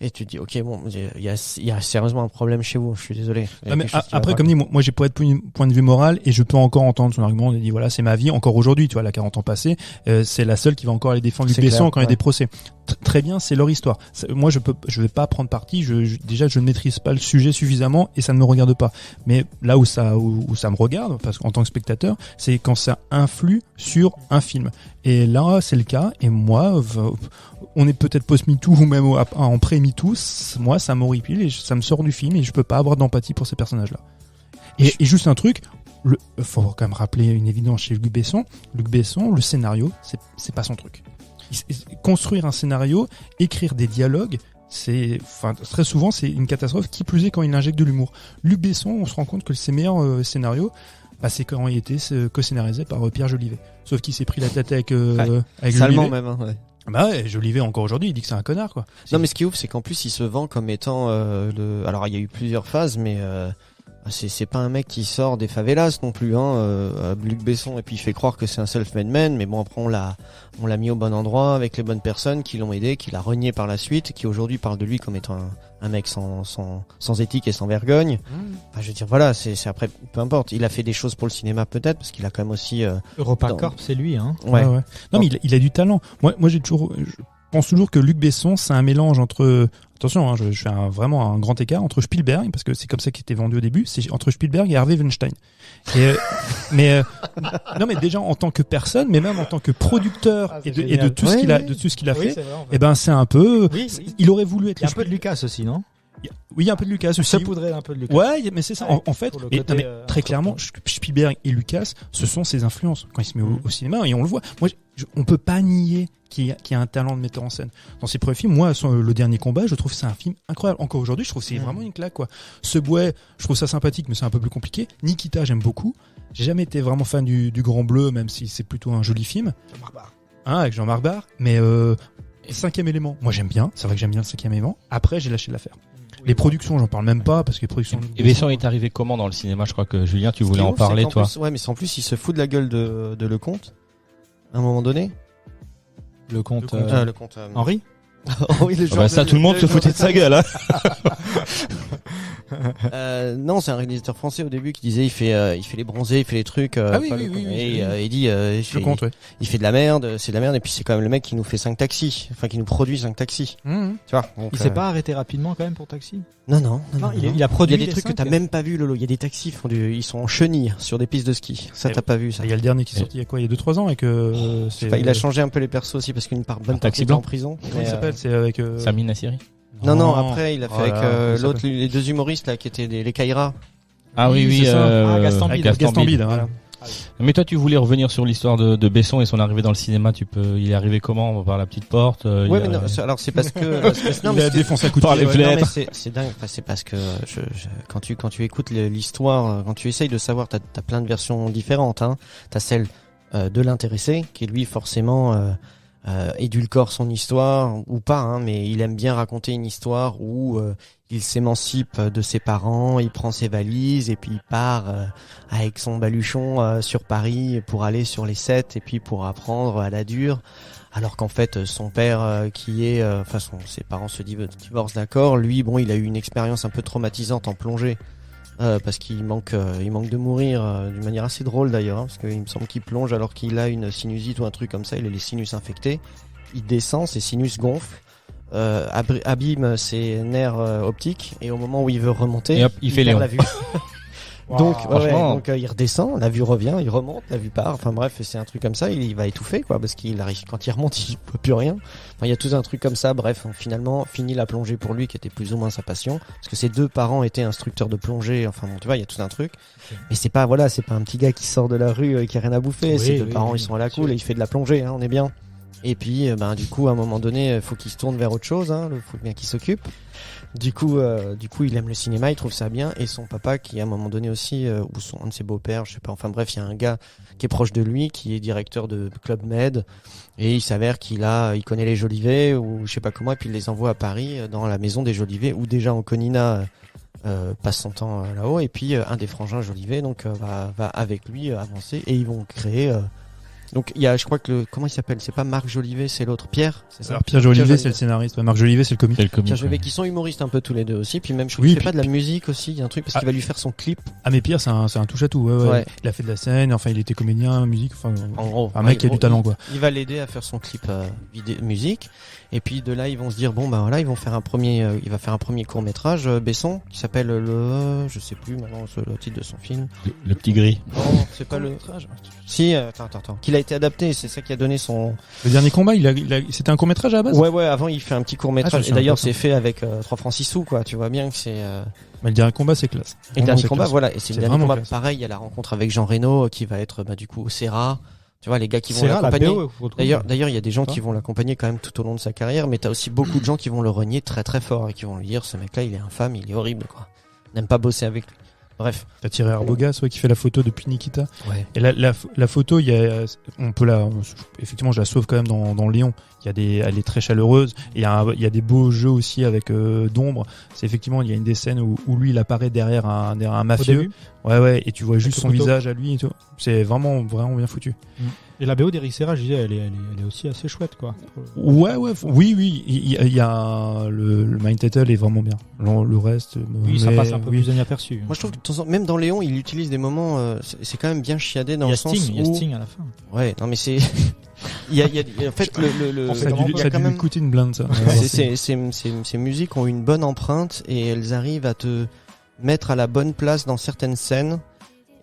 Et tu te dis, ok, bon, il y a sérieusement un problème chez vous, je suis désolé. Il y a
Ah, mais
quelque chose qui va
après,
pas,
comme
quoi.
dit, moi j'ai pas de point de vue moral et je peux encore entendre son argument. Il dit voilà, c'est ma vie. Encore aujourd'hui, tu vois, elle a 40 ans passés, c'est la seule qui va encore aller défendre Luc
C'est
Besson
clair,
quand il y a
ouais.
des procès. Très bien, c'est leur histoire. Moi, je vais pas prendre parti. Déjà, je ne maîtrise pas le sujet suffisamment et ça ne me regarde pas. Mais là où ça me regarde, parce qu'en tant que spectateur, c'est quand ça influe sur un film. Et là, c'est le cas. Et moi, on est peut-être post-MeToo ou même en pré-MeToo. Moi, ça m'horripile et ça me sort du film et je peux pas avoir d'empathie pour ces personnages-là. Et juste un truc, faut quand même rappeler une évidence chez Luc Besson. Luc Besson, le scénario, c'est pas son truc. Construire un scénario, écrire des dialogues, très souvent c'est une catastrophe. Qui plus est quand il injecte de l'humour. Luc Besson, on se rend compte que ses meilleurs scénarios, c'est quand il était co-scénarisé par Pierre Jolivet. Sauf qu'il s'est pris la tête avec
Salement
Jolivet.
même, hein, ouais.
Bah ouais, Jolivet encore aujourd'hui, il dit que c'est un connard quoi.
Non mais ce qui est ouf, c'est qu'en plus il se vend comme étant alors il y a eu plusieurs phases, mais c'est pas un mec qui sort des favelas non plus, Luc Besson, et puis il fait croire que c'est un self-made man, mais bon, après on l'a mis au bon endroit avec les bonnes personnes qui l'ont aidé, qui l'a renié par la suite, qui aujourd'hui parle de lui comme étant un mec sans éthique et sans vergogne. Enfin, je veux dire, voilà, c'est après, peu importe. Il a fait des choses pour le cinéma peut-être, parce qu'il a quand même aussi
EuropaCorp, c'est lui, hein.
Ouais.
Non, mais il a du talent. Moi, je pense toujours que Luc Besson, c'est un mélange entre, attention, hein, je fais vraiment un grand écart entre Spielberg, parce que c'est comme ça qu'il était vendu au début, c'est entre Spielberg et Harvey Weinstein. Non, mais déjà en tant que personne, mais même en tant que producteur et de tout ce qu'il a fait,
c'est vrai, en fait.
eh ben c'est un peu,
Oui.
il aurait voulu être
Il y a un peu de Lucas aussi, non?
Oui, il y a un peu de Lucas aussi.
Saupoudrer un peu de Lucas.
Ouais, mais c'est ça.
Ouais,
En fait,
pour le
mais,
côté,
non, mais très clairement, Spielberg et Lucas, ce sont ses influences quand il se met au cinéma, et on le voit. Moi, on peut pas nier qu'il y a un talent de metteur en scène. Dans ses premiers films, moi, Le Dernier Combat, je trouve que c'est un film incroyable. Encore aujourd'hui, je trouve que c'est vraiment une claque, quoi. Subway, je trouve ça sympathique, mais c'est un peu plus compliqué. Nikita, j'aime beaucoup. J'ai jamais été vraiment fan du Grand Bleu, même si c'est plutôt un joli film.
Jean-Marc Barr.
Avec Jean-Marc Barr. Mais Cinquième élément, moi j'aime bien. C'est vrai que j'aime bien le Cinquième élément. Après, j'ai lâché l'affaire. Les productions, j'en parle même pas parce que les productions.
Et Besson est arrivé comment dans le cinéma? Je crois que Julien, tu voulais en parler, toi.
Ouais, mais en plus, il se fout de la gueule de Lecomte à un moment donné.
Le comte
Le Comte.
Henri.
Oui, le
Ça, tout le monde se foutait de sa gueule, hein.
Non, c'est un réalisateur français au début qui disait il fait les bronzés, il fait les trucs. Il dit
Le compte, ouais.
il fait de la merde, c'est de la merde, et puis c'est quand même le mec qui nous fait 5 taxis, enfin qui nous produit 5 taxis. Tu vois. Donc,
Il s'est pas arrêté rapidement quand même pour Taxi.
Non.
Il a produit.
Il y a des trucs que t'as même pas vu, Lolo. Il y a des taxis ils sont en chenille sur des pistes de ski. Ça, t'as pas vu ça.
Il y a le dernier qui est sorti il y a quoi? Il y a 2-3 ans et que
il a changé un peu les persos aussi parce qu'une bonne
Taxi
partie
blanc.
en prison.
Comment il s'appelle? C'est avec
Sami Nassiri.
Non, après il a fait
Oh là là,
avec
ça
l'autre, les deux humoristes là qui étaient les Kaira.
Ah oui,
c'est ça.
Gaston Bide.
Gaston Bide, voilà.
Mais toi, tu voulais revenir sur l'histoire de Besson et son arrivée dans le cinéma. Il est arrivé comment? Par la petite porte?
Ouais, mais non, alors c'est parce que non,
Il a défoncé un coup de
par
pied.
les
non, mais
fenêtres.
c'est dingue. Enfin, c'est parce que quand tu écoutes l'histoire, quand tu essayes de savoir, t'as plein de versions différentes. Hein. T'as celle de l'intéressé qui lui forcément édulcore son histoire ou pas, hein, mais il aime bien raconter une histoire où il s'émancipe de ses parents, il prend ses valises et puis il part avec son baluchon sur Paris pour aller sur les 7 et puis pour apprendre à la dure. Alors qu'en fait, son père, ses parents se divorcent, d'accord. Lui, bon, il a eu une expérience un peu traumatisante en plongée. Parce qu'il manque de mourir d'une manière assez drôle d'ailleurs, hein, parce qu'il me semble qu'il plonge alors qu'il a une sinusite ou un truc comme ça, il a les sinus infectés, il descend, ses sinus gonflent, abîme ses nerfs optiques, et au moment où il veut remonter,
Et hop, il fait
perd
Léon.
la vue. Donc,
franchement.
donc il redescend, la vue revient, il remonte, la vue part. Enfin bref, c'est un truc comme ça. Il va étouffer quoi, parce qu'il arrive quand il remonte, il voit plus rien. Enfin, il y a tout un truc comme ça. Bref, finalement, fini la plongée pour lui, qui était plus ou moins sa passion, parce que ses deux parents étaient instructeurs de plongée. Enfin bon, tu vois, il y a tout un truc. Mais c'est pas un petit gars qui sort de la rue et qui a rien à bouffer. Ses deux parents, ils sont à la cool et il fait de la plongée. Hein, on est bien. Et puis, du coup, à un moment donné, faut qu'il se tourne vers autre chose. Hein, faut bien qu'il s'occupe. Du coup, il aime le cinéma, il trouve ça bien, et son papa, qui à un moment donné aussi, ou un de ses beaux-pères, je sais pas. Enfin bref, il y a un gars qui est proche de lui, qui est directeur de Club Med, et il s'avère il connaît les Jolivet ou je sais pas comment, et puis il les envoie à Paris dans la maison des Jolivet, où déjà Anconina passe son temps là-haut, et puis un des frangins Jolivet donc va avec lui avancer, et ils vont créer. Donc il y a, je crois que comment il s'appelle, c'est pas Marc Jolivet, c'est l'autre Pierre, c'est ça.
Alors Pierre Jolivet, c'est le scénariste. Marc Jolivet, c'est le comique.
Pierre Jolivet, qui sont humoristes un peu tous les deux aussi, puis même je crois qu'il fait pas de la musique aussi, il y a un truc parce qu'il va lui faire son clip.
Ah mais Pierre, c'est un touche à tout. Ouais. Il a fait de la scène, enfin il était comédien, musique, enfin
en gros,
un mec qui a du talent quoi.
Il va l'aider à faire son clip musique, et puis de là ils vont se dire bon bah voilà, il va faire un premier court-métrage Besson qui s'appelle je sais plus maintenant le titre de son film.
Le petit gris.
Non, c'est pas le Si, attends. Qu'il a été adapté, c'est ça qui a donné son.
Le dernier combat, c'était un court métrage à la base.
Ouais. Avant, il fait un petit court métrage. Et d'ailleurs,
c'est
c'est fait avec 3 francs 6 sous, quoi. Tu vois bien que c'est.
Mais le dernier combat, c'est classe.
Et le dernier combat,
classe.
voilà. Et c'est le dernier combat.
Classe.
Pareil, il y a la rencontre avec Jean Reno qui va être du coup au Serra. Tu vois, les gars qui vont
Serra,
l'accompagner.
D'ailleurs,
D'ailleurs, il y a des gens qui vont l'accompagner quand même tout au long de sa carrière, mais t'as aussi beaucoup de gens qui vont le renier très très fort et qui vont lui dire ce mec-là, il est infâme, il est horrible, quoi. N'aime pas bosser avec lui. Bref.
T'as tiré Arbogast, qui fait la photo depuis Nikita.
Ouais.
Et la photo, effectivement, je la sauve quand même dans Léon. Elle est très chaleureuse. Et il y a des beaux jeux aussi avec d'ombre. C'est effectivement, il y a une des scènes où lui, il apparaît derrière un mafieux. Ouais, et tu vois juste son visage à lui et tout. C'est vraiment, vraiment bien foutu.
Et la BO d'Eric Serra, je disais, elle est aussi assez chouette, quoi.
Oui. Il y a le Mind Title est vraiment bien. Le reste.
Oui, ça passe un peu plus inaperçu.
Moi, je trouve que même dans Léon, il utilise des moments, c'est quand même bien chiadé dans le sens où.
Il y a Sting à la fin.
Ouais, non mais c'est. Il y a en fait
ça a dû lui coûter une blinde, ça.
Ces musiques ont une bonne empreinte et elles arrivent à te mettre à la bonne place dans certaines scènes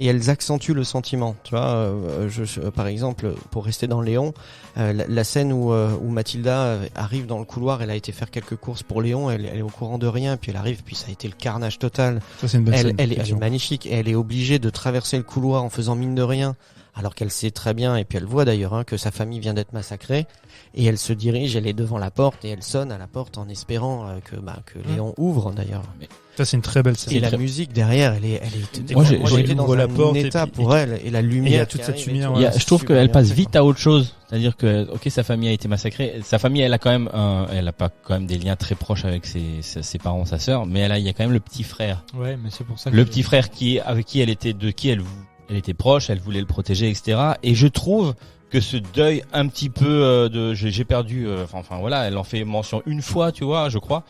et elles accentuent le sentiment. Tu vois, par exemple, pour rester dans Léon, la scène où Mathilda arrive dans le couloir, elle a été faire quelques courses pour Léon, elle est au courant de rien, puis elle arrive, puis ça a été le carnage total.
Ça, c'est une belle scène.
Elle est magnifique et elle est obligée de traverser le couloir en faisant mine de rien. Alors qu'elle sait très bien, et puis elle voit d'ailleurs que sa famille vient d'être massacrée, et elle se dirige, elle est devant la porte, et elle sonne à la porte en espérant que Léon ouvre d'ailleurs.
Ça, c'est une très belle scène.
Et la musique derrière, elle est
moi, j'ai
été dans
la
un
porte
état pour elle, et la lumière.
Il y a toute cette lumière.
Je trouve qu'elle passe vite à autre chose. C'est-à-dire que, sa famille a été massacrée. Sa famille, elle a quand même elle a pas quand même des liens très proches avec ses parents, sa sœur, mais il y a quand même le petit frère.
Ouais, mais c'est pour ça que
le petit frère avec qui elle était proche, elle voulait le protéger, etc. Et je trouve que ce deuil un petit peu j'ai perdu, elle en fait mention une fois, tu vois, je crois.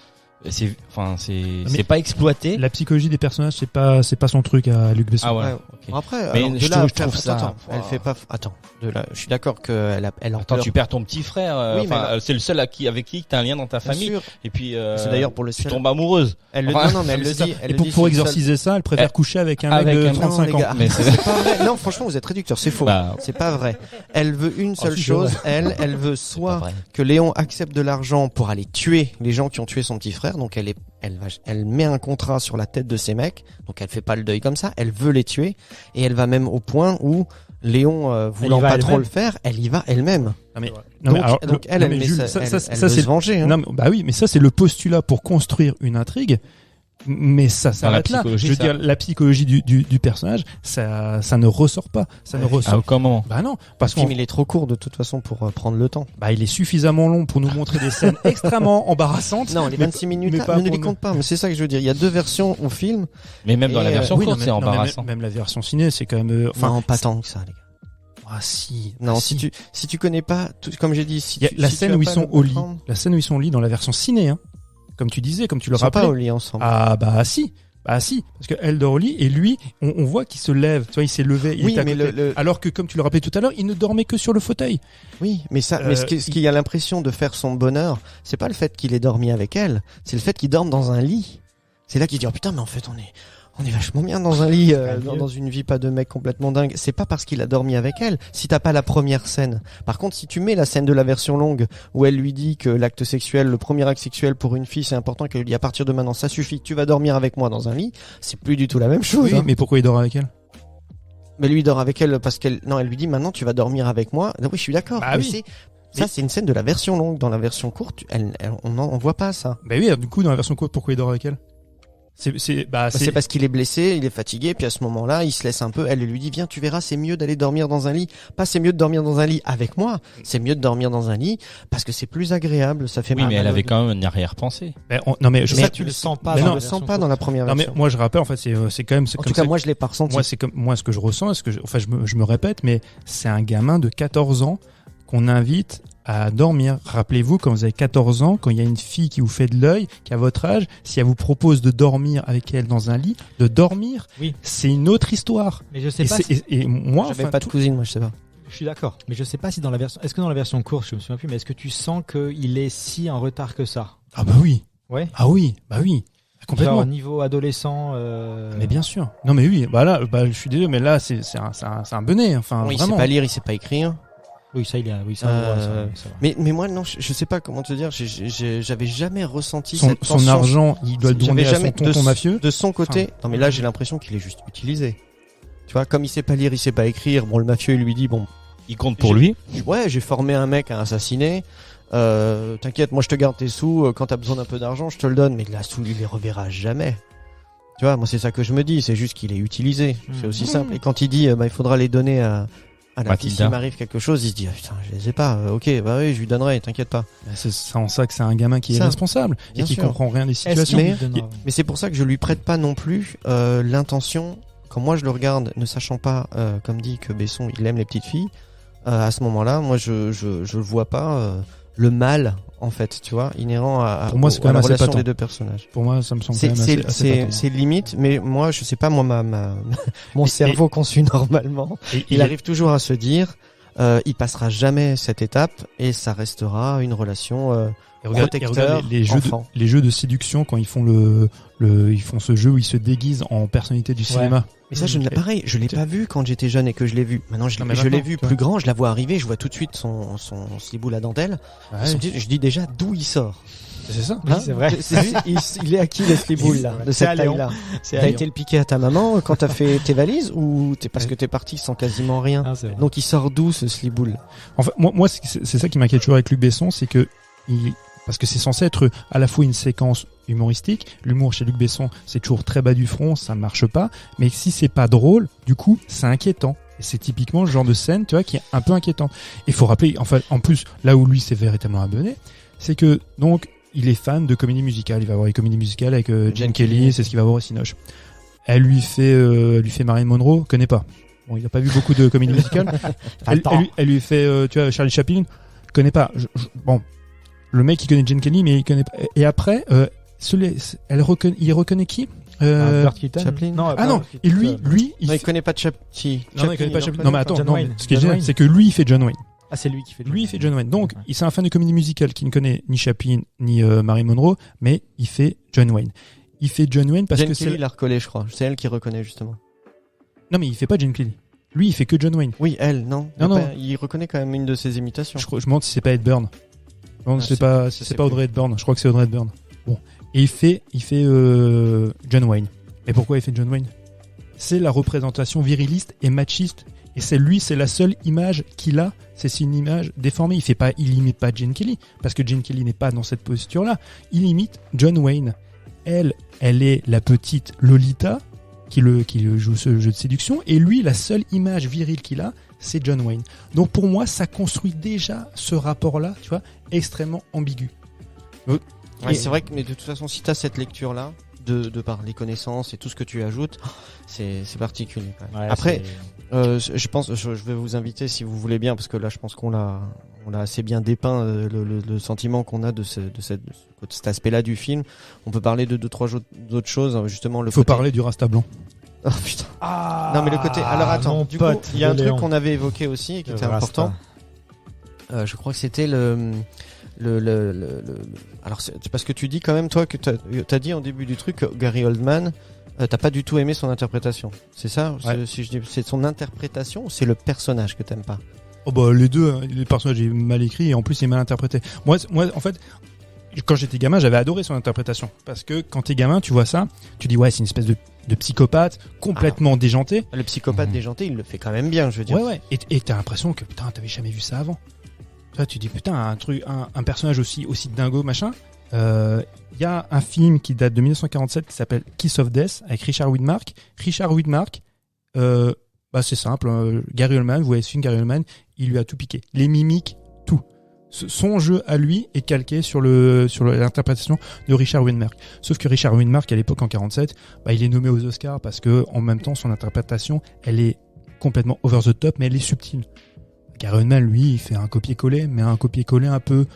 C'est pas exploité.
La psychologie des personnages, c'est pas son truc à Luc Besson.
Ah ouais.
Okay. Après,
mais je trouve ça.
Elle fait pas. Attends. Je suis d'accord que elle en
tu perds ton petit frère. C'est le seul avec qui t'as un lien dans ta famille.
Sûr.
Et puis
c'est d'ailleurs pour le
tu tombes amoureuse.
Elle le dit. Non, mais elle le dit.
Et pour exorciser ça, elle préfère coucher avec un mec de 35 ans.
Mais c'est pas vrai. Non, franchement, vous êtes réducteur. C'est faux. C'est pas vrai. Elle veut une seule chose. Elle veut soit que Léon accepte de l'argent pour aller tuer les gens qui ont tué son petit frère. Donc elle met un contrat sur la tête de ces mecs, donc elle fait pas le deuil comme ça, elle veut les tuer, et elle va même au point où Léon, voulant pas trop le faire, elle y va elle-même. Donc elle veut se venger.
Non, mais ça c'est le postulat pour construire une intrigue. Mais ça s'arrête là. Je veux dire, la psychologie du personnage, ça ne ressort pas. Ça ne ressort.
Comment ?
Bah non, parce
que il est trop court de toute façon pour prendre le temps.
Bah il est suffisamment long pour nous montrer des scènes extrêmement embarrassantes.
Non, les 26 minutes, ne les compte pas. Mais c'est ça que je veux dire. Il y a deux versions au film.
Mais même dans la version courte, c'est embarrassant.
Même la version ciné, c'est quand même.
Non, pas tant que ça, les gars.
Ah si.
Non, si tu connais pas, comme j'ai dit,
la scène où ils sont au lit. La scène où ils sont au lit dans la version ciné, comme tu disais, comme tu le rappelais.
Ils sont pas au lit ensemble.
Ah bah si, parce que elle dort au lit et lui, on voit qu'il se lève. Tu vois, il s'est levé. Alors que comme tu le rappelais tout à l'heure, il ne dormait que sur le fauteuil.
Oui, mais ce qui a l'impression de faire son bonheur, c'est pas le fait qu'il ait dormi avec elle, c'est le fait qu'il dorme dans un lit. C'est là qu'il dit putain, mais en fait on est vachement bien dans un lit, dans une vie pas de mec complètement dingue. C'est pas parce qu'il a dormi avec elle, si t'as pas la première scène. Par contre, si tu mets la scène de la version longue, où elle lui dit que l'acte sexuel, le premier acte sexuel pour une fille, c'est important, qu'elle lui dit à partir de maintenant, ça suffit, tu vas dormir avec moi dans un lit, c'est plus du tout la même chose.
Oui, mais pourquoi il dort avec elle ?
Mais lui, il dort avec elle parce elle lui dit maintenant, tu vas dormir avec moi. Oui, je suis d'accord.
Bah oui.
Ça, c'est une scène de la version longue. Dans la version courte, on voit pas ça.
Bah oui, du coup, dans la version courte, pourquoi il dort avec elle ? C'est
parce qu'il est blessé, il est fatigué, puis à ce moment-là, il se laisse un peu. Elle lui dit, viens, tu verras, c'est mieux d'aller dormir dans un lit. Pas c'est mieux de dormir dans un lit avec moi, c'est mieux de dormir dans un lit parce que c'est plus agréable. Ça fait.
Oui, mais elle avait quand même une arrière-pensée.
Mais tu le sens pas. Je le sens pas dans la première version.
Non mais moi je rappelle en fait c'est quand même.
En tout cas, moi je l'ai pas ressenti.
Moi c'est comme moi ce que je ressens, je me répète, mais c'est un gamin de 14 ans qu'on invite à dormir. Rappelez-vous, quand vous avez 14 ans, quand il y a une fille qui vous fait de l'œil, qui a votre âge, si elle vous propose de dormir avec elle dans un lit, de dormir, c'est une autre histoire.
Mais je sais pas.
Et moi,
j'avais pas de cousine, moi je sais pas.
Je suis d'accord, mais je sais pas si dans la version, est-ce que dans la version courte, je me souviens plus, mais est-ce que tu sens qu'il est si en retard que ça ?
Ah bah oui.
Ouais.
Ah oui, bah oui. Complètement.
Genre niveau adolescent.
Mais bien sûr. Non mais oui, bah là, je suis désolé, mais là c'est un benet, enfin
oui,
vraiment.
Il sait pas lire, il sait pas écrire.
Oui, ça il a, oui, ça va.
Mais moi non, je sais pas comment te dire, j'avais jamais ressenti cette
son argent, il doit le donner à son tonton mafieux.
De son côté, non mais là j'ai l'impression qu'il est juste utilisé. Tu vois, comme il sait pas lire, il sait pas écrire, bon le mafieux il lui dit bon,
il compte pour lui.
Ouais, j'ai formé un mec à assassiner. T'inquiète, moi je te garde tes sous, quand t'as besoin d'un peu d'argent, je te le donne, mais la sous il les reverra jamais. Tu vois, moi c'est ça que je me dis, c'est juste qu'il est utilisé, c'est aussi simple. Et quand il dit il faudra les donner à la fille, s'il m'arrive quelque chose, il se dit putain, je les ai pas. OK, bah oui, je lui donnerai, t'inquiète pas.
C'est en ça que c'est un gamin qui est responsable et qui comprend rien des situations.
Mais c'est pour ça que je lui prête pas non plus l'intention. Quand moi je le regarde, ne sachant pas, comme dit que Besson, il aime les petites filles, à ce moment-là, moi je vois pas le mal, en fait, tu vois, inhérent à
pour moi, c'est quand
à la
même assez
relation
patent.
des deux personnages.
Pour moi, ça me semble quand même assez patent.
C'est limite, mais moi, je sais pas, mon cerveau conçu normalement, il arrive toujours à se dire, il passera jamais cette étape et ça restera une relation protecteur enfant.
Les jeux de séduction quand ils font ils font ce jeu où ils se déguisent en personnalité du cinéma.
Mais ça, pareil, je l'ai pas vu quand j'étais jeune et que je l'ai vu. Maintenant, je l'ai vu plus grand, je la vois arriver, je vois tout de suite son slibou la dentelle.
Ouais.
Je dis déjà d'où il sort.
C'est ça.
Oui, c'est vrai.
Il est à qui le slibou là, de cette taille-là? T'as été le piquer à ta maman quand t'as fait tes valises ou parce que t'es parti sans quasiment rien? Donc il sort d'où ce sliboule?
Enfin, moi, c'est ça qui m'inquiète toujours avec Luc Besson, c'est que parce que c'est censé être à la fois une séquence humoristique. L'humour chez Luc Besson, c'est toujours très bas du front, ça marche pas. Mais si c'est pas drôle, du coup, c'est inquiétant. Et c'est typiquement le genre de scène, tu vois, qui est un peu inquiétant. Il faut rappeler, enfin, en plus, là où lui s'est véritablement abonné, c'est que, donc, il est fan de comédie musicale. Il va avoir une comédie musicale avec Gene Kelly, c'est ce qu'il va voir au Cinoche. Elle lui fait Marilyn Monroe, connaît pas. Bon, il a pas vu beaucoup de comédie musicale. elle lui fait, tu vois, Charlie Chaplin, connaît pas. Bon. Le mec, il connaît Gene Kelly, mais il connaît pas. Et après, il reconnaît qui?
Burt Keaton.
Chaplin.
Non,
il connaît pas Chaplin.
Non, il connaît pas Chaplin. Non, mais attends, ce qui est génial, c'est que lui, il fait John Wayne.
Ah, c'est lui qui fait.
Lui, il fait John Wayne. Donc, c'est un fan de comédie musicale qui ne connaît ni Chaplin, ni Marilyn Monroe, mais il fait John Wayne. Il fait John Wayne parce que
Kelly l'a recollé, je crois. C'est elle qui reconnaît, justement.
Non, mais il fait pas Gene Kelly. Lui, il fait que John Wayne.
Oui, elle, non.
Non.
Il reconnaît quand même une de ses imitations.
Je me demande si c'est pas Ed Byrne. Non, c'est pas Audrey Hepburn. Je crois que c'est Audrey Hepburn. Bon. Et il fait John Wayne. Et pourquoi il fait John Wayne? C'est la représentation viriliste et machiste. Et c'est la seule image qu'il a. C'est une image déformée. Il imite pas Gene Kelly. Parce que Gene Kelly n'est pas dans cette posture-là. Il imite John Wayne. Elle est la petite Lolita qui joue ce jeu de séduction. Et lui, la seule image virile qu'il a, c'est John Wayne. Donc pour moi, ça construit déjà ce rapport-là, tu vois, extrêmement ambigu.
Ouais, c'est vrai que, mais de toute façon, si t'as cette lecture-là, de par les connaissances et tout ce que tu ajoutes, c'est particulier. Quand même. Ouais, après, je pense, je vais vous inviter si vous voulez bien, parce que là, je pense qu'on l'a assez bien dépeint le sentiment qu'on a de cet aspect-là du film. On peut parler de 2-3 autres choses, justement.
Il faut parler du Rasta blanc.
Oh putain. Non mais le côté. Alors attends, du coup, il y a un truc qu'on avait évoqué aussi et qui était important. Je crois que c'était alors c'est parce que tu dis quand même toi que t'as dit en début du truc que Gary Oldman, t'as pas du tout aimé son interprétation. C'est ça?
Ouais.
Si je dis, c'est son interprétation ou c'est le personnage que t'aimes pas?
Oh bah les deux. Hein. Le personnage est mal écrit et en plus il est mal interprété. Moi en fait. Quand j'étais gamin, j'avais adoré son interprétation. Parce que quand t'es gamin, tu vois ça, tu dis ouais, c'est une espèce de psychopathe complètement déjanté.
Le psychopathe déjanté, il le fait quand même bien, je veux dire.
Ouais. Et t'as l'impression que putain, t'avais jamais vu ça avant. Toi, tu dis putain, un personnage aussi dingo, machin. Y a un film qui date de 1947 qui s'appelle Kiss of Death avec Richard Widmark. Richard Widmark, c'est simple. Gary Oldman, vous voyez ce film, Gary Oldman, il lui a tout piqué. Les mimiques, tout. Son jeu à lui est calqué sur l'interprétation de Richard Widmark. Sauf que Richard Widmark, à l'époque en 47, il est nommé aux Oscars parce que en même temps son interprétation, elle est complètement over the top, mais elle est subtile. Gary Oldman, lui, il fait un copier-coller, mais un copier-coller un peu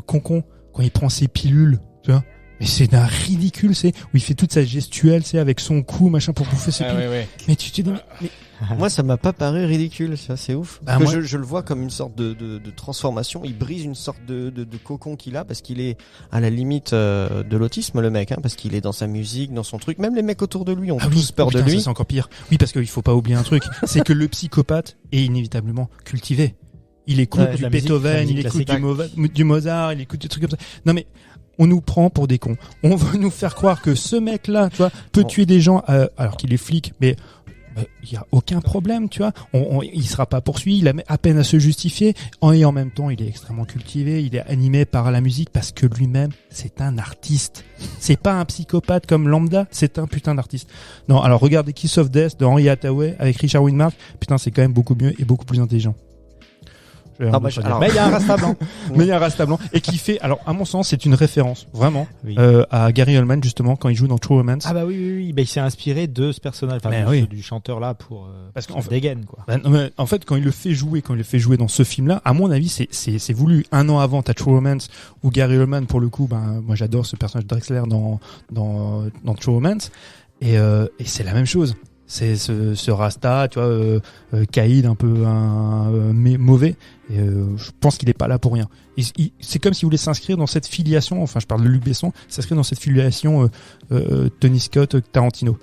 concon quand il prend ses pilules, tu vois. Mais c'est d'un ridicule, où il fait toute sa gestuelle, avec son cou, machin, pour bouffer ses pilules.
Ouais.
Mais tu te dis, mais
moi, ça m'a pas paru ridicule, ça, c'est ouf. Parce que je le vois comme une sorte de transformation. Il brise une sorte de cocon qu'il a parce qu'il est à la limite de l'autisme, le mec, hein, parce qu'il est dans sa musique, dans son truc. Même les mecs autour de lui ont tous peur de lui.
Ça, c'est encore pire. Oui, parce qu'il faut pas oublier un truc, c'est que le psychopathe est inévitablement cultivé. Il écoute du Beethoven, il écoute du Mozart, il écoute des trucs comme ça. Non mais on nous prend pour des cons. On veut nous faire croire que ce mec-là, tu vois, peut tuer des gens alors qu'il est flic, mais il y a aucun problème, tu vois. Il sera pas poursuivi, il a à peine à se justifier, et en même temps, il est extrêmement cultivé, il est animé par la musique parce que lui-même, c'est un artiste. C'est pas un psychopathe comme lambda, c'est un putain d'artiste. Non, alors regardez Kiss of Death de Henry Hathaway avec Richard Widmark, putain, c'est quand même beaucoup mieux et beaucoup plus intelligent. Mais
il y a un rasta blanc.
Mais il y a un rasta blanc et qui fait, alors à mon sens, c'est une référence vraiment
Oui.
à Gary Oldman justement quand il joue dans True Romance.
Ah bah oui. Bah, il s'est inspiré de ce personnage,
Mais oui.
du chanteur là pour
Parce qu'en
pour
fait-
dégaine quoi.
Non, mais en fait, quand il le fait jouer dans ce film-là, à mon avis, c'est voulu. Un an avant, t'as True Romance où Gary Oldman, pour le coup, moi j'adore ce personnage de Drexler dans True Romance, et c'est la même chose. C'est ce Rasta, tu vois, caïd un peu mauvais. Et je pense qu'il est pas là pour rien. C'est comme s'il voulait s'inscrire dans cette filiation. Enfin, je parle de Luc Besson, s'inscrire dans cette filiation Tony Scott, Tarantino.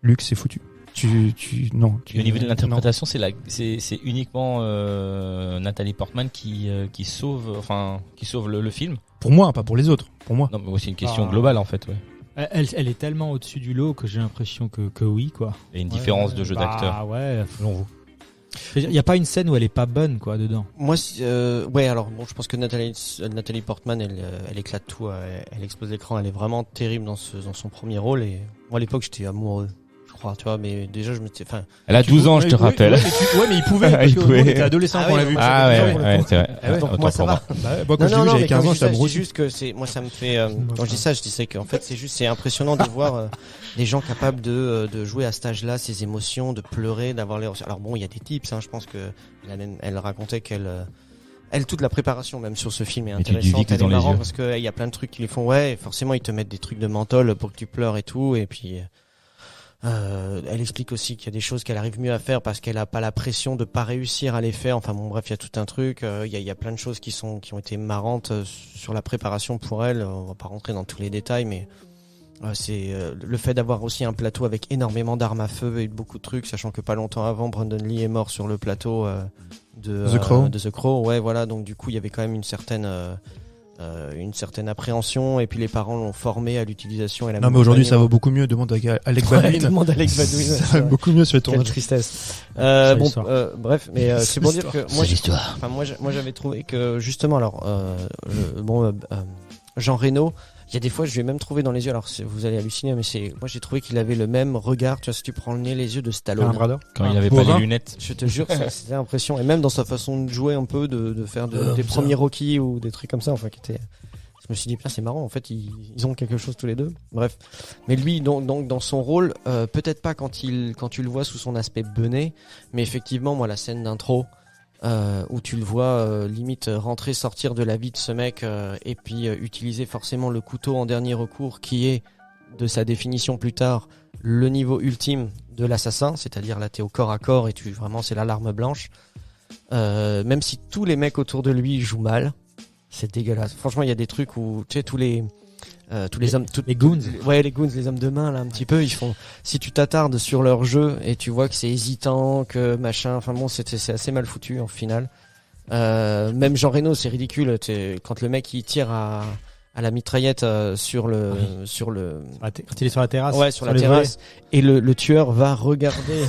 Luc, c'est foutu. Non.
Et au niveau de l'interprétation, c'est uniquement Nathalie Portman qui sauve le film.
Pour moi, pas pour les autres. Pour moi.
Non, mais c'est une question globale en fait. Ouais.
Elle est tellement au-dessus du lot que j'ai l'impression que oui quoi.
Il y a une différence de jeu d'acteur.
Ah ouais, selon vous. Il y a pas une scène où elle est pas bonne quoi dedans.
Moi, alors bon, je pense que Nathalie Portman, elle éclate tout, elle explose l'écran, elle est vraiment terrible dans son premier rôle. Et moi, à l'époque, j'étais amoureux, je crois, tu vois. Mais déjà,
Elle a 12 ans, je te rappelle.
Mais il pouvait. Parce
Il
que
pouvait.
on était adolescent
Ah
quand on l'a
oui,
vu.
Ah ouais, c'est vrai.
Ah ouais,
donc
Autant
moi, ça
pour
va.
Moi, quand je l'ai vu, j'avais 15 ans, j'étais
je
amoureux.
dis juste que moi, ça me fait, quand je dis ça, je disais qu'en fait, c'est impressionnant de voir les gens capables de jouer à cet âge-là, ces émotions, de pleurer, d'avoir les. Alors bon, il y a des tips, hein, je pense que elle racontait elle, toute la préparation même sur ce film est
Mais tu dis
intéressante,
que
elle
dans
est
les
marrante
yeux.
parce que il y a plein de trucs qui les font, ouais, forcément ils te mettent des trucs de menthol pour que tu pleures et tout, et puis elle explique aussi qu'il y a des choses qu'elle arrive mieux à faire parce qu'elle a pas la pression de pas réussir à les faire. Enfin bon, bref, il y a tout un truc. Il y a plein de choses qui ont été marrantes sur la préparation pour elle. On va pas rentrer dans tous les détails, mais c'est le fait d'avoir aussi un plateau avec énormément d'armes à feu et beaucoup de trucs, sachant que pas longtemps avant, Brandon Lee est mort sur le plateau de The Crow. Ouais, voilà. Donc du coup, il y avait quand même une certaine appréhension, et puis les parents l'ont formé à l'utilisation et la.
Non, mais aujourd'hui, ça va beaucoup mieux. Demande à Alex Baldwin.
Demande à Alex Baldwin.
Ça va beaucoup mieux sur les
Quelle
tournages.
tristesse.
Sale
Bon,
histoire.
bref, mais c'est pour dire que moi,
l'histoire.
moi, j'avais trouvé que justement, alors, Jean Reno, il y a des fois, je l'ai même trouvé dans les yeux. Alors, vous allez halluciner, mais moi, j'ai trouvé qu'il avait le même regard. Tu vois, si tu prends le nez, les yeux de Stallone.
Un bras d'or.
Quand il avait
Pour
pas
un.
les lunettes.
Je te jure, c'était l'impression, et même dans sa façon de jouer un peu, de faire des premiers Rocky ou des trucs comme ça, enfin, qui étaient. Je me suis dit, putain, c'est marrant, en fait, ils ont quelque chose tous les deux. Bref. Mais lui, donc dans son rôle, peut-être pas quand tu le vois sous son aspect bené, mais effectivement, moi, la scène d'intro, où tu le vois limite rentrer, sortir de la vie de ce mec, et puis utiliser forcément le couteau en dernier recours, qui est, de sa définition plus tard, le niveau ultime de l'assassin, c'est-à-dire là, t'es au corps à corps, et vraiment, c'est l'alarme blanche. Même si tous les mecs autour de lui jouent mal, c'est dégueulasse. Franchement, il y a des trucs où, tu sais, tous les hommes,
Les goons.
ouais, les goons, les hommes de main, là, un petit peu, ils font, si tu t'attardes sur leur jeu et tu vois que c'est hésitant, que machin, enfin bon, c'est assez mal foutu, en final. Même Jean Reno, c'est ridicule, quand le mec, il tire à la mitraillette, sur le,
Quand il est sur la terrasse.
ouais, sur la
les
terrasse, et le tueur va regarder,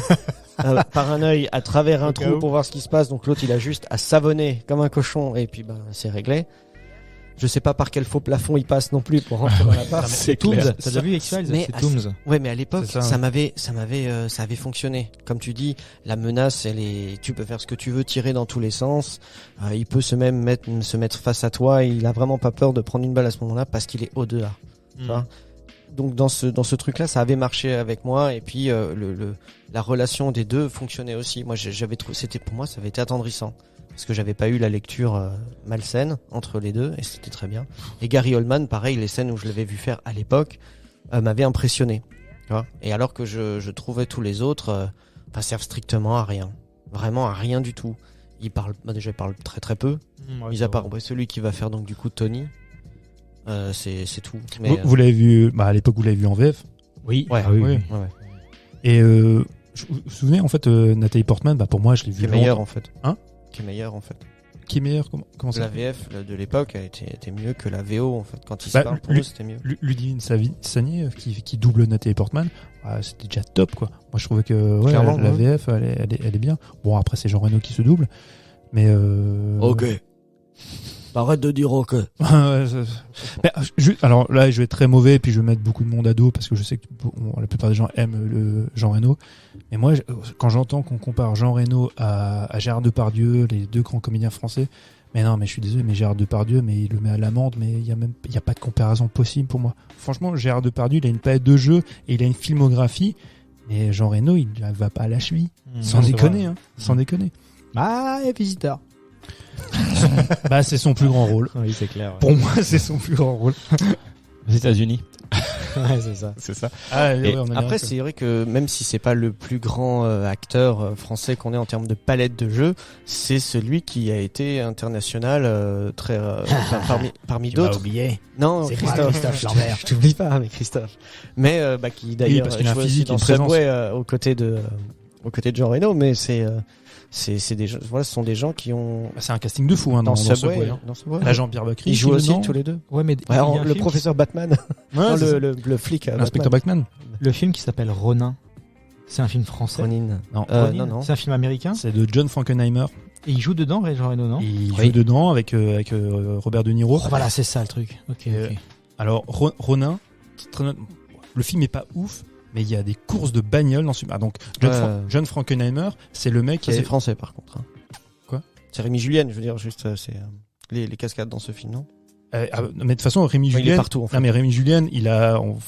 par un œil à travers un
Au
trou
cas où.
pour voir ce qui se passe, donc l'autre il a juste à savonner comme un cochon, et puis c'est réglé. Je sais pas par quel faux plafond il passe non plus pour rentrer dans l'appart.
C'est Tooms. T'as déjà vu X-Files?
Mais
C'est
à-
Tooms.
Ouais, mais à l'époque,
C'est ça,
ça avait fonctionné. Comme tu dis, la menace, tu peux faire ce que tu veux, tirer dans tous les sens. Il peut se mettre face à toi, et il a vraiment pas peur de prendre une balle à ce moment-là parce qu'il est au-delà. Tu vois. Donc dans ce truc-là, ça avait marché avec moi, et puis la relation des deux fonctionnait aussi. Moi, j'avais trouvé, pour moi, ça avait été attendrissant parce que j'avais pas eu la lecture malsaine entre les deux, et c'était très bien. Et Gary Oldman, pareil, les scènes où je l'avais vu faire à l'époque m'avaient impressionné. Tu vois. Et alors que je trouvais tous les autres servent strictement à rien, vraiment à rien du tout. Ils parlent très très peu, mis à part celui qui va faire donc du coup Tony. C'est tout. Mais,
Vous l'avez vu, à l'époque, vous l'avez vu en VF.
Oui.
ouais,
Ah oui.
oui.
ouais.
Et vous vous souvenez, en fait, Nathalie Portman, pour moi, je l'ai vu.
Qui est meilleur en fait.
Hein
Qui est meilleur en fait.
qui est meilleur. Comment ça
La VF de l'époque était mieux que la VO en fait. Quand il se
Bah,
parle, pour eux, c'était mieux.
Ludivine Sagnier qui double Nathalie Portman, c'était déjà top quoi. Moi je trouvais que
Clairement,
la
ouais.
VF elle est bien. Bon après c'est Jean Reno qui se double, mais
Arrête de dire ok.
Ouais, mais, alors là je vais être très mauvais puis je vais mettre beaucoup de monde à dos parce que je sais que la plupart des gens aiment le Jean Reno. Mais moi quand j'entends qu'on compare Jean Reno à Gérard Depardieu, les deux grands comédiens français, mais non, mais je suis désolé, mais Gérard Depardieu, mais il le met à l'amende, mais il y a pas de comparaison possible pour moi. Franchement, Gérard Depardieu, il a une palette de jeux et il a une filmographie, mais Jean Reno, il va pas à la cheville. Sans
c'est
déconner,
vrai.
hein. Sans déconner.
Ah, et Visiteur.
Bah, c'est son plus grand rôle.
Oui, c'est clair.
Pour moi, c'est son plus grand rôle.
Aux États-Unis.
Ouais, c'est ça.
C'est ça.
Ah,
Et
on a
Après,
bien
c'est vrai que même si c'est pas le plus grand acteur français qu'on ait en termes de palette de jeu, c'est celui qui a été international très parmi
Tu m'as
d'autres.
oublié.
Non,
C'est
Christophe,
moi, Christophe Lambert.
Je t'oublie pas, mais Christophe. Mais qui d'ailleurs
parce qu'il a un
joue aussi
physique et
dans
une présence.
Subway aux côtés de Jean Reno, mais c'est des gens, voilà, ce sont des gens qui ont
C'est un casting de fou, hein, dans
Subway,
Subway, hein.
dans Subway.
Là, Jean-Pierre Bacri.
Ils jouent
qui
aussi
dedans.
tous les deux.
Ouais, mais
Ouais,
il y a un
le
film
professeur Batman,
Ouais,
non,
c'est ça.
le flic.
L'inspecteur Batman.
le film qui s'appelle Ronin. C'est un film français.
Ronin.
Non.
Ronin.
Non.
C'est un film américain.
C'est de John Frankenheimer.
Et il joue dedans, Jean Reno, non?
Il
Oui.
joue dedans avec Robert De Niro.
Oh, voilà, c'est ça le truc. Ok.
Alors, Ronin, le film est pas ouf, mais il y a des courses de bagnoles dans ce film. Ah, donc, John Frankenheimer, c'est le mec qui
Ça, c'est
est...
français par contre. Hein.
Quoi?
C'est Rémi Julienne, je veux dire, juste, c'est les cascades dans ce film, non?
mais de toute façon, Rémi
Il est
Julien...
partout, en fait.
Non, mais Rémi Julien,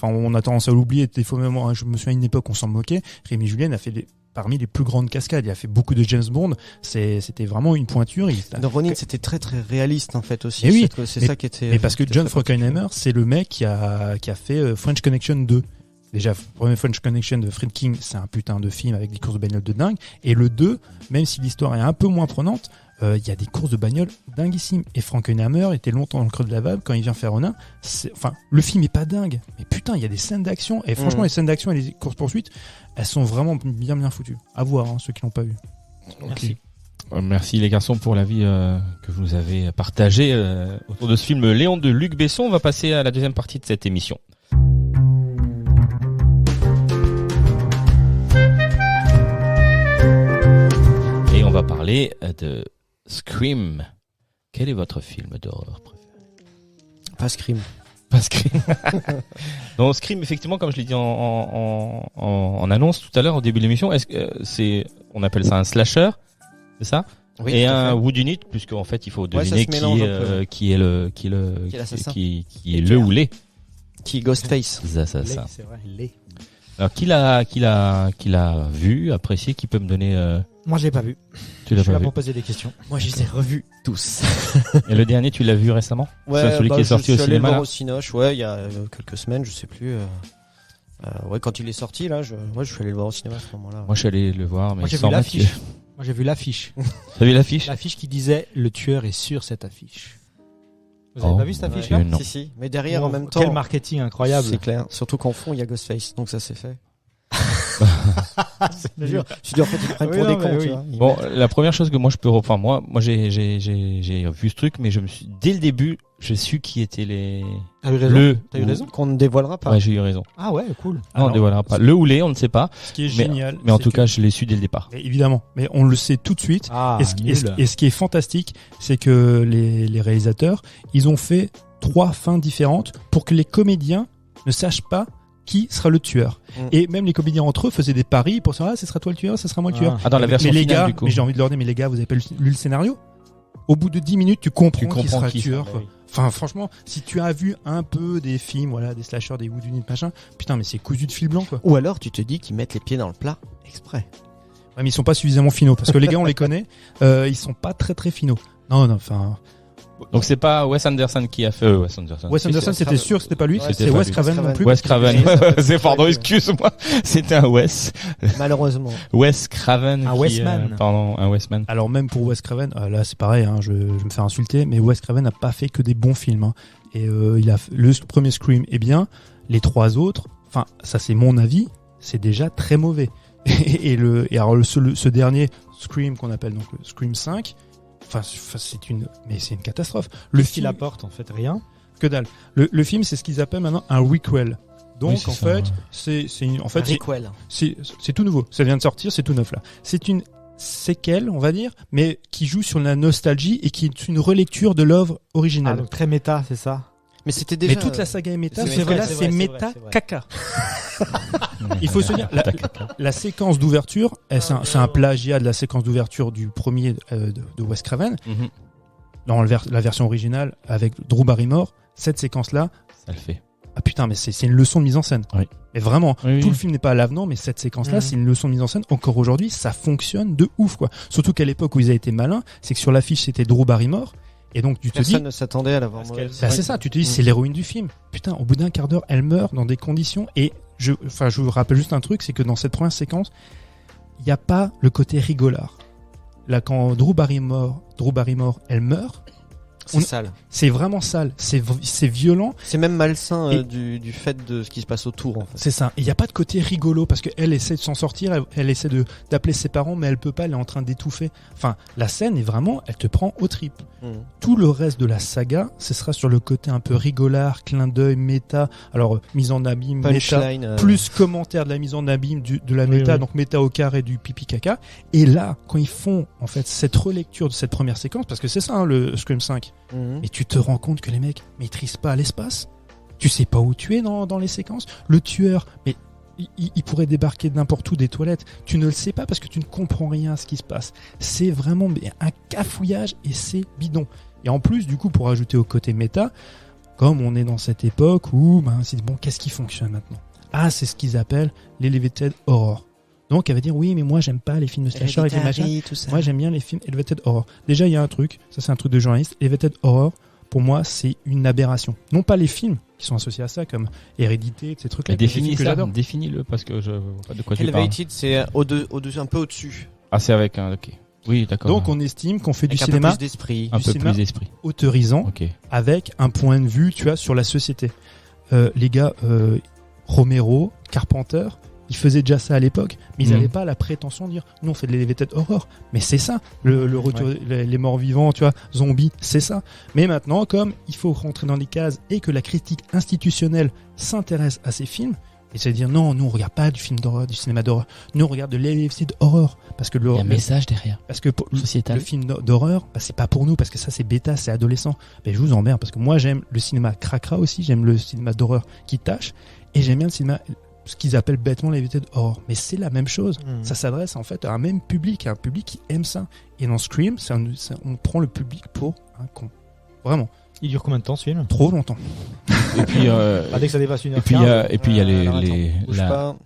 on a tendance à l'oublier. Des fois, même, je me souviens d'une époque, on s'en moquait. Rémi Julien a fait parmi les plus grandes cascades. Il a fait beaucoup de James Bond. C'était vraiment une pointure.
Dans Ronin, c'était très très réaliste en fait aussi.
Et oui,
c'est
mais-
ça qui était.
Mais parce que
qui était
John
très particulier.
Frankenheimer, c'est le mec qui a fait French Connection 2. Déjà, premier French Connection de Fred King, c'est un putain de film avec des courses de bagnoles de dingue. Et le 2, même si l'histoire est un peu moins prenante, il y a des courses de bagnoles dinguissimes. Et Frankenheimer était longtemps dans le creux de la vague quand il vient faire Ronin. Enfin, le film est pas dingue, mais putain, il y a des scènes d'action. Et franchement, les scènes d'action et les courses poursuites, elles sont vraiment bien foutues. À voir, hein, ceux qui l'ont pas vu.
Merci.
Merci les garçons pour l'avis que vous nous avez partagé autour de ce film Léon de Luc Besson. On va passer à la deuxième partie de cette émission. Et on va parler de Scream. Quel est votre film d'horreur préféré?
Pas Scream.
Pas Scream. Non, Scream, effectivement, comme je l'ai dit en annonce tout à l'heure au début de l'émission, est-ce que on appelle ça un slasher, c'est ça?
Oui,
Et
tout à
un
fait.
whodunit, puisqu'en fait il faut
Ouais, ça
deviner
se mélange un peu.
qui est
l'assassin.
qui est le ou les.
Qui est Ghostface.
Ça.
C'est vrai, les.
Alors qui l'a vu, apprécié, qui peut me donner
Moi, je l'ai pas vu.
tu
Je
l'as
suis
pas
là
vu.
pour poser des questions.
Moi, je les ai revus tous.
Et le dernier, tu l'as vu récemment? C'est celui qui est sorti au
je suis allé le
cinéma
voir
là
au Cinoche, ouais, il y a quelques semaines, je sais plus. Ouais, quand il est sorti là, je suis allé le voir au cinéma à ce moment-là.
Moi je suis allé le voir, mais
Moi, j'ai
sans
vu
Mathieu.
l'affiche. Moi, j'ai vu l'affiche.
T'as vu l'affiche?
L'affiche qui disait le tueur est sur cette affiche. Vous avez
Oh,
pas vu cette
Mathieu,
affiche-là?
non.
Si, mais derrière
Oh,
en même temps.
Quel marketing incroyable.
C'est clair. Surtout qu'en fond, il y a Ghostface, donc ça c'est fait.
C'est
Je te jure. Je dis en fait, ils prennent
Oui,
pour
non,
des
mais
cons,
oui.
tu vois. Ils
Bon,
mettent-
la première chose que moi je peux reprendre, moi j'ai vu ce truc, mais dès le début, j'ai su qui étaient les
T'as eu raison.
le.
T'as eu raison.
Qu'on ne dévoilera pas.
Ouais, j'ai eu raison.
Ah ouais, cool.
Non, on
Alors,
ne dévoilera pas. Le ou les, on ne sait pas.
Ce qui est
Mais-
génial.
Mais en
c'est
tout
que-
cas, je l'ai su dès le départ.
Et évidemment, mais on le sait tout de suite.
Ah,
Et ce qui est fantastique, c'est que les réalisateurs, ils ont fait 3 fins différentes pour que les comédiens ne sachent pas qui sera le tueur. Et même les comédiens entre eux faisaient des paris pour savoir, ce sera toi le tueur, ce sera moi le tueur.
Ah, dans la version
mais les
finale,
gars,
du coup.
mais j'ai envie de leur dire, mais les gars, vous avez pas lu le scénario? Au bout de 10 minutes, tu comprends qui sera le
qui
tueur.
sera,
quoi.
bah oui.
Enfin, franchement, si tu as vu un peu des films, voilà, des slashers, des whodunits, machin, putain, mais c'est cousu de fil blanc, quoi.
Ou alors tu te dis qu'ils mettent les pieds dans le plat exprès.
Ouais, mais ils sont pas suffisamment finaux, parce que les gars, on les connaît, ils sont pas très très finaux. Non, enfin,
Donc c'est pas Wes Anderson qui a fait Wes Anderson.
Wes Anderson,
c'est
c'était
Craven.
sûr que c'était pas lui.
Ouais,
C'est
pas
Wes
lui.
Craven non plus.
Wes Craven.
Ouais,
C'est pardon,
ouais.
excuse-moi. C'était un Wes.
Malheureusement.
Wes Craven.
Un
qui,
Westman.
Pardon, un Westman.
Alors même pour Wes Craven, là c'est pareil, hein, je vais me faire insulter, mais Wes Craven n'a pas fait que des bons films. Hein. Et il a le premier Scream est bien, les 3 autres, enfin ça c'est mon avis, c'est déjà très mauvais. Et alors ce dernier Scream qu'on appelle donc le Scream 5, Enfin, c'est une catastrophe. Le
Qu'est-ce qu'il
film,
apporte en fait rien.
que dalle. Le film, c'est ce qu'ils appellent maintenant un requel. Donc,
Oui, c'est
en
ça,
fait,
ouais.
c'est tout nouveau. Ça vient de sortir, c'est tout neuf là. C'est une séquelle, on va dire, mais qui joue sur la nostalgie et qui est une relecture de l'œuvre
Ah,
originale.
donc très méta, c'est ça.
Mais c'était déjà.
Mais toute la saga est méta,
c'est
sauf que
vrai,
là,
c'est
c'est
vrai,
méta
c'est vrai.
caca. Il faut se dire, la séquence d'ouverture, c'est un plagiat de la séquence d'ouverture du premier de Wes Craven.
Mhm.
Dans la version originale, avec Drew Barrymore, cette séquence-là,
Ça le fait.
ah putain, mais c'est une leçon de mise en scène.
Oui.
Mais vraiment,
Oui,
tout
oui.
le film n'est pas à l'avenant, mais cette séquence-là,
Mhm.
c'est une leçon de mise en scène. Encore aujourd'hui, ça fonctionne de ouf, quoi. Surtout qu'à l'époque où ils avaient été malins, c'est que sur l'affiche, c'était Drew Barrymore. Et donc, tu te dis,
Personne ne s'attendait à la voir
Parce
mauvaise.
bah, c'est ça, tu te dis, c'est l'héroïne du film. Putain, au bout d'un quart d'heure, elle meurt dans des conditions. Et je vous rappelle juste un truc, c'est que dans cette première séquence, il n'y a pas le côté rigolard. Là, quand Drew Barrymore, elle meurt,
C'est
on-
sale.
c'est vraiment sale, c'est violent.
C'est même malsain
Et-
du fait de ce qui se passe autour, en fait.
C'est ça. Et il n'y a pas de côté rigolo parce qu'elle essaie de s'en sortir, elle essaie d'appeler ses parents, mais elle peut pas, elle est en train d'étouffer. Enfin, la scène est vraiment, elle te prend aux tripes. Tout le reste de la saga, ce sera sur le côté un peu rigolard, clin d'œil, méta. Alors, mise en abîme, méta.
Punchline.
Plus commentaire de la mise en abîme de la
Oui,
méta,
oui.
donc méta au carré du pipi caca. Et là, quand ils font en fait cette relecture de cette première séquence, parce que c'est ça hein, le Scream 5, et tu te rends compte que les mecs maîtrisent pas l'espace. Tu sais pas où tu es dans les séquences. Le tueur, mais il pourrait débarquer de n'importe où des toilettes. Tu ne le sais pas parce que tu ne comprends rien à ce qui se passe. C'est vraiment un cafouillage et c'est bidon. Et en plus, du coup, pour ajouter au côté méta, comme on est dans cette époque où, c'est bon, qu'est-ce qui fonctionne maintenant? Ah, c'est ce qu'ils appellent l'elevated horror. Donc, elle va dire, oui, mais moi, j'aime pas les films de slasher et des machins.
tout ça.
Moi, j'aime bien les films elevated horror. Déjà, il y a un truc, ça c'est un truc de journaliste. Elevated horror, pour moi, c'est une aberration. Non pas les films qui sont associés à ça, comme Hérédité, ces trucs-là.
Mais définis
que
ça,
j'adore.
définis-le parce que je vois pas de quoi tu parles.
Elevated, c'est au-dessus, un peu au-dessus.
Ah, c'est avec un. Ok. Oui, d'accord.
Donc, on estime qu'on fait du
Avec un peu
cinéma
plus d'esprit.
un
du
peu
cinéma.
plus d'esprit.
autorisant
Ok.
avec un point de vue, tu vois, sur la société. Les gars, Romero, Carpenter, ils faisaient déjà ça à l'époque, mais ils
Mhm.
n'avaient pas la prétention de dire nous on fait de l'elevated horror. Mais c'est ça, le retour, les morts vivants, tu vois, zombies, c'est ça. Mais maintenant, comme il faut rentrer dans les cases et que la critique institutionnelle s'intéresse à ces films, et c'est dire non, nous on regarde pas du film d'horreur, du cinéma d'horreur, nous on regarde de l'elevated horror parce que
Il y a un message derrière.
parce que pour-
Sociétal.
le film d'horreur, c'est pas pour nous parce que ça c'est bêta, c'est adolescent. Mais je vous emmerde parce que moi j'aime le cinéma cracra aussi, j'aime le cinéma d'horreur qui tâche et j'aime bien le cinéma ce qu'ils appellent bêtement l'elevated horror. Mais c'est la même chose. Ça s'adresse en fait à un même public, à un public qui aime ça. Et dans Scream, on prend le public pour un con. Vraiment.
Il dure combien de temps ce film?
Trop longtemps.
Et puis,
Dès que ça dépasse une heure.
et puis il y a
Bouge pas.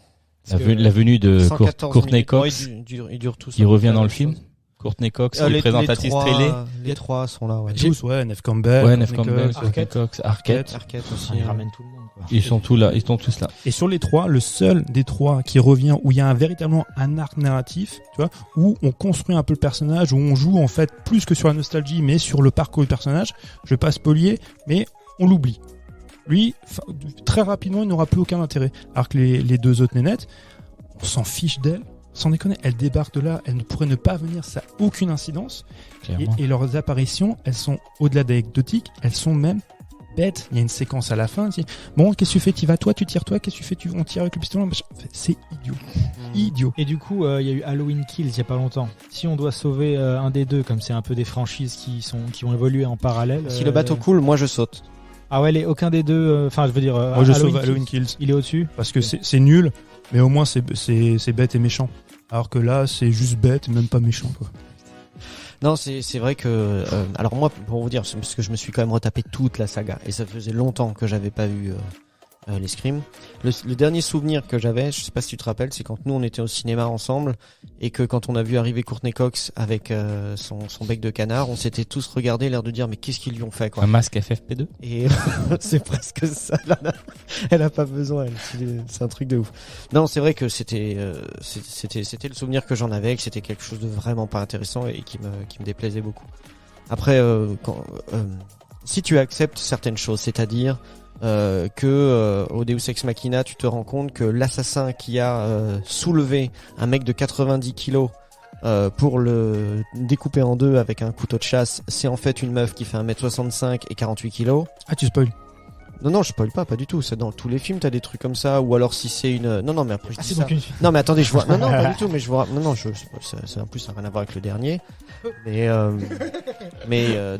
la venue de
114
Courtney
minutes.
Cox
Il dure tout ça.
qui revient dans le film. Courtney Cox, qui est
les
présentatrice
trois-
télé.
Les trois sont là, ouais.
Tous, ouais, Neve Campbell.
Ouais, Neve
Courtney
Campbell,
Cox.
Courtney Cox, Arquette.
Arquette aussi.
Il ramène tout le monde, quoi.
Ils sont tous là, ils sont tous là.
Et sur les trois, le seul des trois qui revient, où il y a véritablement un arc narratif, tu vois, où on construit un peu le personnage, où on joue en fait plus que sur la nostalgie, mais sur le parcours du personnage. Je vais pas spolier, mais on l'oublie. Lui, très rapidement, il n'aura plus aucun intérêt. Alors que les deux autres nénettes, on s'en fiche d'elle. Sans déconner, elle débarque de là, elle ne pourrait ne pas venir, ça n'a aucune incidence.
Clairement.
Et leurs apparitions, elles sont au-delà d'anecdotiques, elles sont même bêtes. Il y a une séquence à la fin, c'est bon, qu'est-ce que tu fais? Tu vas toi, tu tires toi, qu'est-ce que tu fais? On tire avec le pistolet. C'est idiot. Idiot.
Et du coup, il y a eu Halloween Kills il y a pas longtemps. Si on doit sauver un des deux, comme c'est un peu des franchises qui ont évolué en parallèle.
Si le bateau coule, moi je saute.
Ah ouais, aucun des deux. Enfin, je veux dire.
Moi, je sauve Halloween Kills.
Il est au-dessus.
Parce que c'est nul, mais au moins c'est bête et méchant. Alors que là, c'est juste bête et même pas méchant, quoi.
Non, c'est vrai que alors moi pour vous dire, c'est parce que je me suis quand même retapé toute la saga et ça faisait longtemps que j'avais pas vu les Scream. Le dernier souvenir que j'avais, je sais pas si tu te rappelles, c'est quand nous on était au cinéma ensemble et que quand on a vu arriver Courtney Cox avec son bec de canard, on s'était tous regardés l'air de dire mais qu'est-ce qu'ils lui ont fait quoi.
Un masque FFP2.
Et c'est presque ça. Elle a pas besoin. C'est un truc de ouf. Non, c'est vrai que c'était le souvenir que j'en avais, que c'était quelque chose de vraiment pas intéressant et qui me déplaisait beaucoup. Après, si tu acceptes certaines choses, c'est-à-dire que au Deus Ex Machina, tu te rends compte que l'assassin qui a soulevé un mec de 90 kilos pour le découper en deux avec un couteau de chasse, c'est en fait une meuf qui fait 1m65 et 48 kilos.
Ah, tu spoil.
Non, je spoil pas du tout. C'est dans tous les films, t'as des trucs comme ça. Ou alors si c'est une. Non, mais après je dis
c'est
ça.
donc une...
Non, mais attendez, je vois. Non, pas du tout. Mais je vois. Non, c'est en plus ça n'a rien à voir avec le dernier. Mais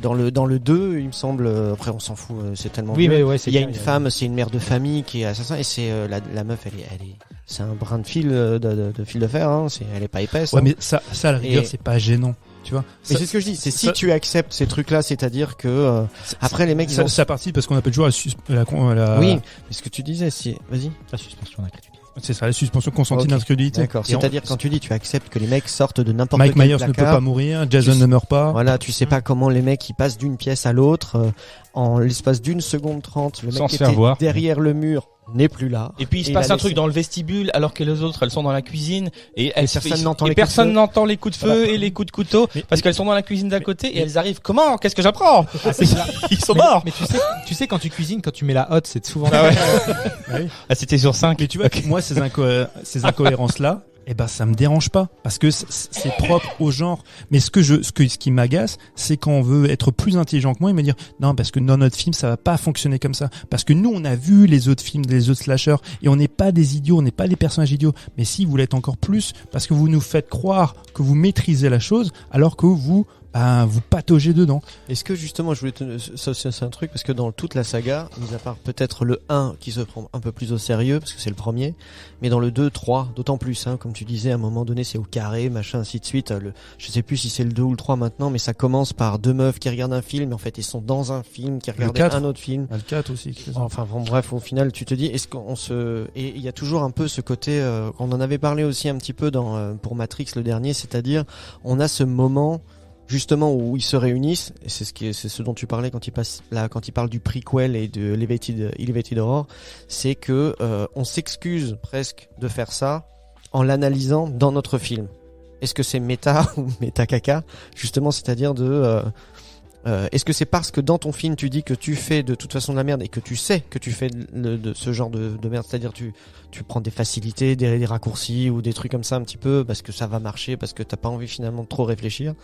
dans le 2, il me semble. Après, on s'en fout. C'est tellement.
Oui,
vieux.
mais ouais, c'est
Il y a
clair,
une femme, c'est une mère de famille qui est assassin et c'est la meuf. C'est un brin de fil de fil de fer. Hein. Elle est pas épaisse.
Ouais,
hein.
mais ça à la rigueur,
Et-
c'est pas gênant. Tu vois.
Mais c'est ce que je dis. C'est si
ça-
tu acceptes ces trucs-là, c'est-à-dire que après les mecs ils ont.
Ça participe parce qu'on appelle toujours la
Oui. Mais ce que tu disais, si. Vas-y.
La suspension d'incrédulité.
c'est ça, la suspension consentie
Ok.
d'incrédulité.
D'accord.
Et
C'est-à-dire quand tu dis tu acceptes que les mecs sortent de n'importe
Mike
quel
Myers ne peut
placard.
pas mourir, Jason
Tu-
ne meurt pas.
Voilà, tu sais pas comment les mecs ils passent d'une pièce à l'autre en l'espace d'une seconde 30. Le
Sans
mec
se
qui
faire
était
voir.
derrière le mur n'est plus là.
Et puis il se
Et
passe
il a
un truc
laissé-
dans le vestibule alors que les autres elles sont dans la cuisine et elles
personne n'entend
et
les coups de
personne
feu.
n'entend les coups de feu et les coups de couteau parce qu'elles sont dans la cuisine d'à côté et elles arrivent. Comment? Qu'est-ce que j'apprends? Ils sont morts.
Mais tu sais, quand tu cuisines, quand tu mets la hotte, c'est souvent.
Ah ouais.
Ouais.
Ah, c'était sur 5.
Mais tu vois, moi, ces incohérences-là, eh ben, ça me dérange pas. Parce que c'est propre au genre. Mais ce qui m'agace, c'est quand on veut être plus intelligent que moi et me dire, non, parce que dans notre film, ça va pas fonctionner comme ça. Parce que nous, on a vu les autres films, les autres slashers, et on n'est pas des idiots, on n'est pas des personnages idiots. Mais si, vous l'êtes encore plus, parce que vous nous faites croire que vous maîtrisez la chose, alors que vous pataugez dedans.
Est-ce que justement, je voulais ça c'est un truc parce que dans toute la saga, mis à part peut-être le 1 qui se prend un peu plus au sérieux parce que c'est le premier, mais dans le 2, 3, d'autant plus, hein, comme tu disais, à un moment donné, c'est au carré, machin, ainsi de suite. Je sais plus si c'est le 2 ou le 3 maintenant, mais ça commence par deux meufs qui regardent un film, mais en fait, ils sont dans un film, qui regardent
4.
un autre film.
Le 4 aussi. qui fait ça.
Enfin bon, bref, au final, tu te dis, est-ce qu'on se... Et il y a toujours un peu ce côté, on en avait parlé aussi un petit peu pour Matrix le dernier, c'est-à-dire, on a ce moment justement où ils se réunissent, et c'est ce dont tu parlais quand ils parlent du prequel et de Elevated Horror, c'est que on s'excuse presque de faire ça en l'analysant dans notre film. Est-ce que c'est méta ou méta caca, justement, c'est-à-dire est-ce que c'est parce que dans ton film tu dis que tu fais de toute façon de la merde et que tu sais que tu fais de ce genre de merde, c'est-à-dire tu prends des facilités, des raccourcis ou des trucs comme ça un petit peu parce que ça va marcher, parce que t'as pas envie finalement de trop réfléchir.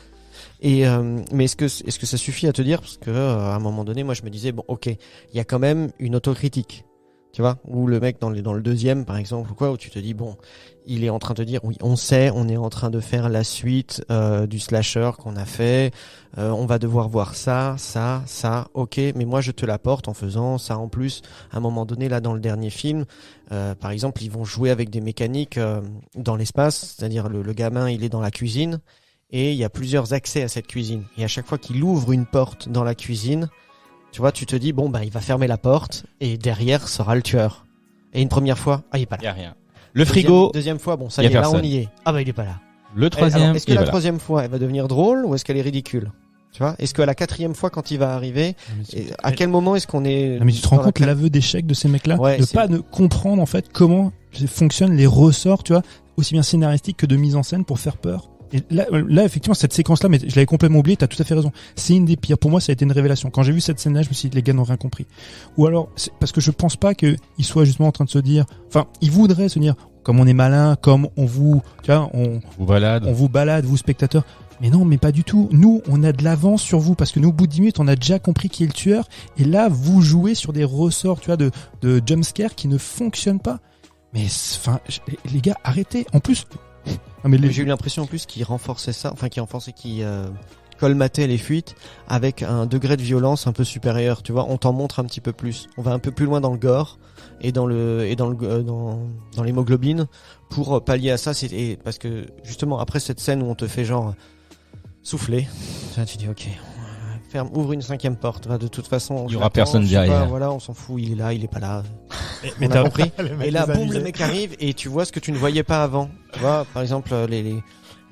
Et mais est-ce que ça suffit à te dire, parce que à un moment donné moi je me disais bon ok, il y a quand même une autocritique, tu vois, ou le mec dans le deuxième par exemple ou quoi, où tu te dis bon, il est en train de te dire oui, on sait, on est en train de faire la suite du slasher qu'on a fait, on va devoir voir ça, ok, mais moi je te l'apporte en faisant ça en plus. À un moment donné là dans le dernier film, par exemple ils vont jouer avec des mécaniques dans l'espace, c'est-à-dire le gamin il est dans la cuisine et il y a plusieurs accès à cette cuisine, et à chaque fois qu'il ouvre une porte dans la cuisine, tu vois, tu te dis bon bah il va fermer la porte et derrière sera le tueur. Et une première fois, il est pas
Il y
là.
a rien. Le frigo.
Deuxième fois, bon ça
y
y
a
est, là
personne.
on y est. Ah bah il est pas là.
Le
Alors,
troisième.
est-ce que
il
la
est là.
troisième fois elle va devenir drôle ou est-ce qu'elle est ridicule? Tu vois, est-ce que la quatrième fois quand il va arriver, à quel moment est-ce qu'on est
Non, mais tu te rends
dans la
compte l'aveu d'échec de ces mecs-là,
Ouais,
de
c'est-
pas de comprendre en fait comment fonctionnent les ressorts, tu vois, aussi bien scénaristiques que de mise en scène pour faire peur. Et là effectivement cette séquence-là, mais je l'avais complètement oublié. T'as tout à fait raison. C'est une des pires. Pour moi, ça a été une révélation. Quand j'ai vu cette scène-là, je me suis dit les gars n'ont rien compris. Ou alors c'est parce que je pense pas qu'ils soient justement en train de se dire, enfin, ils voudraient se dire comme on est malin, comme on vous, tu vois, on vous balade, vous spectateurs. Mais non, mais pas du tout. Nous, on a de l'avance sur vous parce que nous, au bout de 10 minutes, on a déjà compris qui est le tueur. Et là, vous jouez sur des ressorts, tu vois, de jumpscare qui ne fonctionnent pas. Mais enfin, les gars, arrêtez. En plus, non, mais
J'ai eu l'impression en plus qu'il renforçait ça, enfin qu'il colmatait les fuites avec un degré de violence un peu supérieur, tu vois, on t'en montre un petit peu plus. On va un peu plus loin dans le gore et dans l'hémoglobine pour pallier à ça, parce que justement après cette scène où on te fait genre souffler, tu dis OK, ouvre une cinquième porte. De toute façon,
Il y aura personne derrière.
Voilà, on s'en fout, il est là, il est pas là.
mais
On a
t'as
compris. Et là, boum, le mec arrive et tu vois ce que tu ne voyais pas avant. Tu vois, par exemple,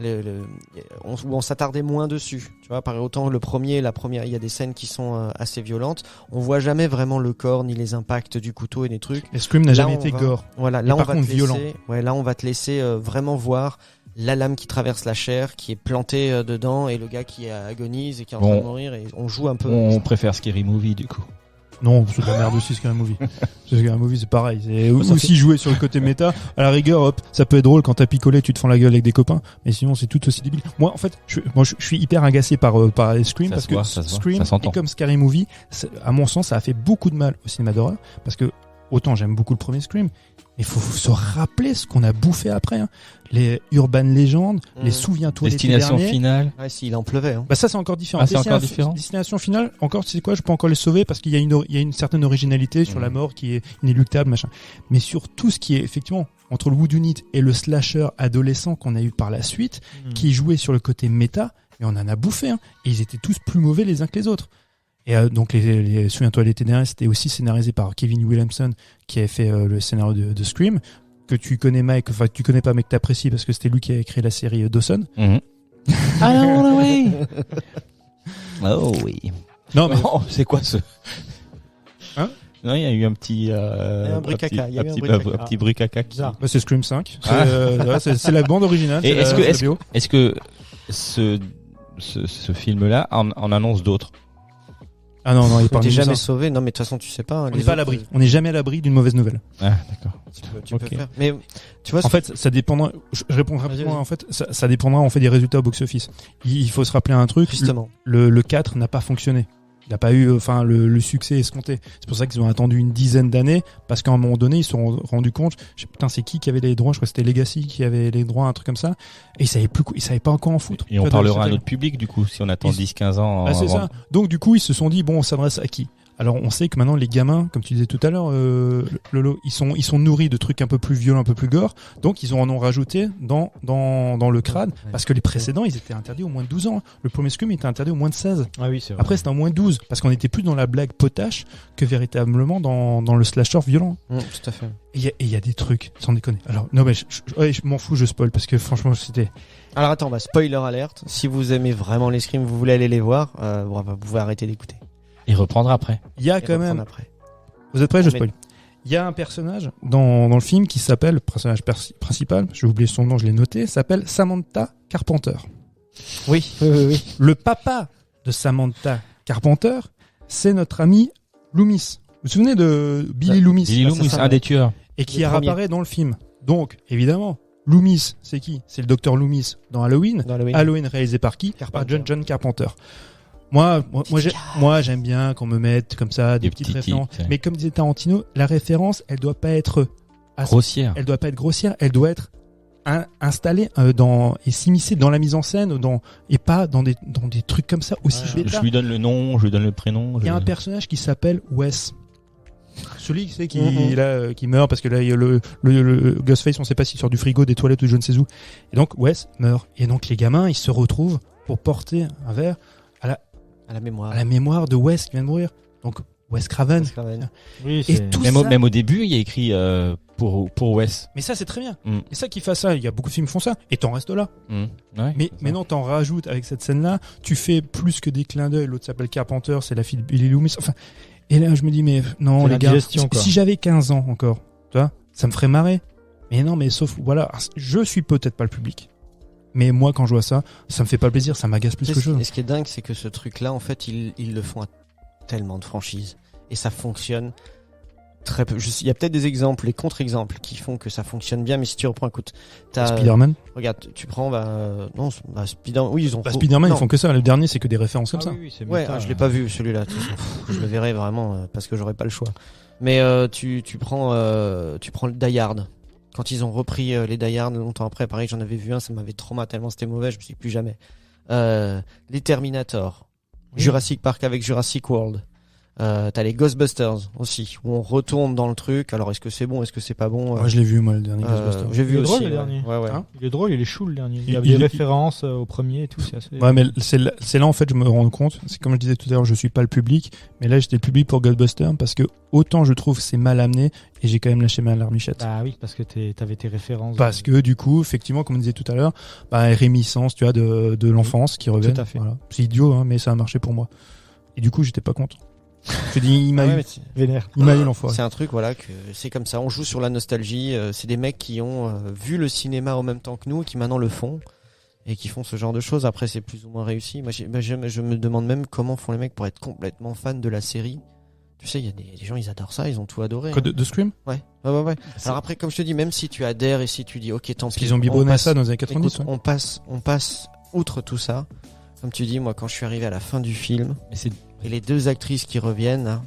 où on s'attardait moins dessus. Tu vois, par autant la première, il y a des scènes qui sont assez violentes. On voit jamais vraiment le corps ni les impacts du couteau et des trucs.
Et Scream n'a
Là,
jamais
on
été
va-
gore.
Voilà,
Mais
là on
par
va
contre,
te laisser,
violent.
là on va te laisser vraiment voir la lame qui traverse la chair, qui est plantée dedans, et le gars qui agonise et qui est en train de mourir, et on joue un peu.
On préfère Scary Movie du coup.
Non, c'est de la merde aussi, Scary Movie. Scary Movie, c'est pareil. C'est aussi jouer sur le côté méta. À la rigueur, hop, ça peut être drôle quand t'as picolé, tu te fends la gueule avec des copains. Mais sinon, c'est tout aussi débile. Moi, en fait, je suis hyper agacé par Scream
Ça
parce
se
que
voit, ça se voit,
Scream,
ça s'entend.
et comme Scary Movie, à mon sens, ça a fait beaucoup de mal au cinéma d'horreur parce que autant j'aime beaucoup le premier Scream, mais il faut se rappeler ce qu'on a bouffé après. Hein. Les Urban Legends, les Souviens-toi l'été
Destination
dernier.
finale.
Ouais, s'il en pleuvait. Hein.
Bah ça c'est encore différent.
Ah, c'est encore différent.
Destination finale, encore tu sais quoi, je peux encore les sauver parce qu'il y a une certaine originalité sur la mort qui est inéluctable, machin. Mais sur tout ce qui est effectivement entre le whodunit et le slasher adolescent qu'on a eu par la suite, qui jouait sur le côté méta, mais on en a bouffé, hein, et ils étaient tous plus mauvais les uns que les autres. Et donc les Souviens-toi l'été dernier, c'était aussi scénarisé par Kevin Williamson qui avait fait le scénario de Scream, que tu connais Mike, enfin tu connais pas mais que t'apprécies parce que c'était lui qui a créé la série Dawson.
Alors oui. Oh oui.
Non mais
Oh, c'est quoi ce?
Hein?
Non, il y a eu un petit,
un bruit caca, il y a eu un bruit
un
caca.
petit bruit caca qui.
Bizarre.
bah, c'est Scream 5. C'est la bande originale.
Et
c'est
est-ce
la
que,
BO.
est-ce que ce film-là en annonce d'autres?
Ah non, il est pas
T'es
jamais
jamais sauvé. Non, mais de toute façon, tu sais pas. hein,
On
les
n'est pas à
autres,
l'abri. On n'est jamais à l'abri d'une mauvaise nouvelle.
Ah, d'accord.
Tu peux
Ok.
faire. Mais tu vois,
En fait, ça dépendra. Je réponds rapidement.
Vas-y.
En fait, ça dépendra en fait des résultats au box-office. Il faut se rappeler un truc.
justement.
Le 4 n'a pas fonctionné. Il n'a pas eu, le succès escompté. C'est pour ça qu'ils ont attendu une dizaine d'années, parce qu'à un moment donné, ils se sont rendus compte. Putain, c'est qui avait les droits? Je crois que c'était Legacy qui avait les droits, un truc comme ça. Et ils savaient pas encore en foutre.
Et on parlera à notre public, du coup, si on attend
Ils-
10-15 ans.
Ah, c'est
avant-
ça. Donc du coup, ils se sont dit bon, on s'adresse à qui? Alors on sait que maintenant les gamins, comme tu disais tout à l'heure, Lolo, ils sont nourris de trucs un peu plus violents, un peu plus gore. Donc ils en ont rajouté dans le crâne, parce que les précédents, ils étaient interdits au moins de 12 ans. Le premier Scream était interdit au moins de 16.
Ah oui, c'est vrai.
Après c'était en moins de 12, parce qu'on était plus dans la blague potache que véritablement dans le slasher violent.
Tout à fait.
Et il y a des trucs, sans déconner. Alors non mais je m'en fous, je spoil parce que franchement c'était.
Alors attends, spoiler alerte. Si vous aimez vraiment les Screams, vous voulez aller les voir, vous pouvez arrêter d'écouter.
Et reprendre après.
Il y a
Et
quand
reprendre
même.
Après.
Vous êtes prêts? Je
Mais-
spoil. Il y a un personnage dans le film qui s'appelle, le personnage principal, j'ai oublié son nom, je l'ai noté, s'appelle Samantha Carpenter.
Oui.
Le papa de Samantha Carpenter, c'est notre ami Loomis. Vous vous souvenez de Billy Loomis?
Billy Loomis,
ça,
un des tueurs.
Et qui
le premier.
apparaît dans le film. Donc, évidemment, Loomis, c'est qui? C'est le docteur Loomis dans Halloween.
Dans Halloween.
Halloween réalisé par qui?
Carpenter.
Par John Carpenter. Moi, j'aime bien qu'on me mette comme ça des petites références.
tics, ouais.
Mais comme disait Tarantino, la référence, elle doit pas être
Grossière.
elle doit pas être grossière, elle doit être installée et s'immiscer dans la mise en scène, et pas dans des trucs comme ça aussi
Je
bêta.
lui donne le nom, je lui donne le prénom.
Il y a un personnage qui s'appelle Wes. Celui qui meurt parce que là il y a le Ghostface, on sait pas s'il sort du frigo, des toilettes ou je ne sais où. Et donc Wes meurt. Et donc les gamins, ils se retrouvent pour porter un verre
À la mémoire.
à la mémoire de Wes qui vient de mourir. Donc Wes Craven.
Wes Craven.
Oui,
Et
c'est...
tout
Même,
ça.
même au début, il y a écrit pour Wes.
Mais ça c'est très bien.
Mm.
Et ça qui fait ça, il y a beaucoup de films qui font ça. Et t'en restes là.
Ouais,
Mais maintenant, t'en rajoutes avec cette scène-là, tu fais plus que des clins d'œil. L'autre s'appelle Carpenter, c'est la fille de Billy Loomis. Enfin, et là, je me dis, mais non,
C'est
les gars,
l'indigestion, quoi.
si j'avais 15 ans encore, tu vois, ça me ferait marrer. Mais non, mais sauf, voilà, je suis peut-être pas le public. Mais moi, quand je vois ça, ça me fait pas plaisir, ça m'agace plus que chose.
Et ce qui est dingue, c'est que ce truc-là, en fait, ils le font à tellement de franchises. Et ça fonctionne très peu. Il y a peut-être des exemples, les contre-exemples qui font que ça fonctionne bien, mais si tu reprends, écoute,
Spider-Man.
regarde, tu prends, Spider-Man, oui, ils ont.
Spider-Man,
non.
ils font que ça. Le dernier, c'est que des références comme
Ah
ça.
oui, oui, c'est
Ouais,
méta,
je l'ai pas vu celui-là. De toute façon. Je le verrai vraiment parce que j'aurai pas le choix. Mais tu prends le Die Hard. Quand ils ont repris les Die Hard longtemps après, pareil, j'en avais vu un, ça m'avait traumatisé tellement c'était mauvais, je me suis dit plus jamais. Les Terminator, Jurassic Park avec Jurassic World. T'as les Ghostbusters aussi, où on retourne dans le truc. Alors est-ce que c'est bon, est-ce que c'est pas bon
Moi, je l'ai vu, moi, le dernier Ghostbusters.
J'ai vu
Il est
aussi.
drôle, le
ouais.
dernier.
Ouais.
Hein
Il est drôle, il est chou le dernier. Il y
Il-
a des
il-
références au premier et tout, c'est assez...
Ouais, mais c'est là en fait je me rends compte, c'est comme je disais tout à l'heure, je suis pas le public, mais là j'étais le public pour Ghostbusters parce que autant je trouve c'est mal amené et j'ai quand même lâché ma larmichette.
Bah oui, parce que t'avais tes références.
Parce que du coup, effectivement, comme on disait tout à l'heure, réminiscence, tu vois, de l'enfance qui revient.
Tout à fait.
Voilà. C'est idiot, hein, mais ça a marché pour moi. Et du coup, j'étais pas content. Je te dis, il m'a
Ah ouais,
eu,
mais c'est-
Vénère.
il m'a eu l'enfoiré.
C'est un truc, voilà, que c'est comme ça. On joue sur la nostalgie. C'est des mecs qui ont vu le cinéma en même temps que nous, qui maintenant le font et qui font ce genre de choses. Après, c'est plus ou moins réussi. Moi, je me demande même comment font les mecs pour être complètement fans de la série. Tu sais, il y a des gens, ils adorent ça, ils ont tout adoré.
Quoi, de Scream?
Ouais. Alors après, comme je te dis, même si tu adhères et si tu dis, ok, tant
Parce
pis.
qu'ils ont biberonné ça dans les années 90.
Écoute, on passe outre tout ça. Comme tu dis, moi, quand je suis arrivé à la fin du film, et les deux actrices qui reviennent, hein,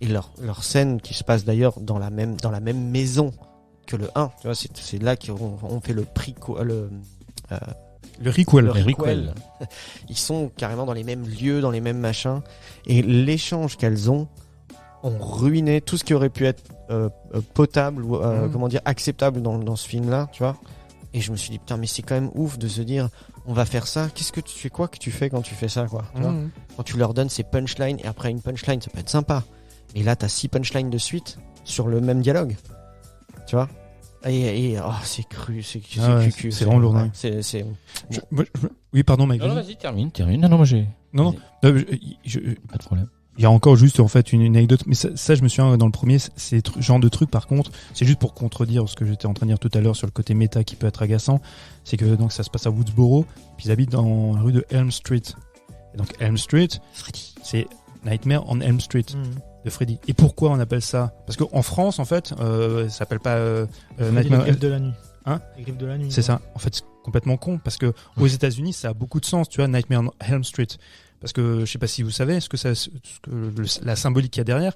et leur scène qui se passe d'ailleurs dans la même maison que le 1, tu vois, c'est là qu'on fait le
Le requel.
le requel. Ils sont carrément dans les mêmes lieux, dans les mêmes machins, et l'échange qu'elles ont ruiné tout ce qui aurait pu être potable ou comment dire acceptable dans ce film-là, tu vois. Et je me suis dit putain, mais c'est quand même ouf de se dire on va faire ça. Qu'est-ce que tu fais, quoi que tu fais quand tu fais ça, quoi, tu vois. Quand tu leur donnes ces punchlines, et après une punchline, ça peut être sympa. Mais là, t'as 6 punchlines de suite sur le même dialogue, tu vois. Et c'est cru, c'est cucu.
C'est vraiment lourd.
Ouais,
c'est... Oui, pardon, Mike.
Non, vas-y, termine. Non, moi j'ai.
Non.
Pas de problème.
Il y a encore juste en fait une anecdote, mais ça je me souviens dans le premier, c'est genre de truc par contre, c'est juste pour contredire ce que j'étais en train de dire tout à l'heure sur le côté méta qui peut être agaçant, c'est que donc ça se passe à Woodsboro, puis ils habitent dans la rue de Elm Street. Et donc Elm Street, c'est Nightmare on Elm Street de Freddy. Et pourquoi on appelle ça? Parce qu'en France en fait, ça s'appelle pas Nightmare.
Les griffes de la nuit.
Hein?
Les griffes de la nuit.
C'est ça. En fait, c'est complètement con parce que aux États-Unis, ça a beaucoup de sens, tu vois, Nightmare on Elm Street. Parce que je sais pas si vous savez, la symbolique qu'il y a derrière,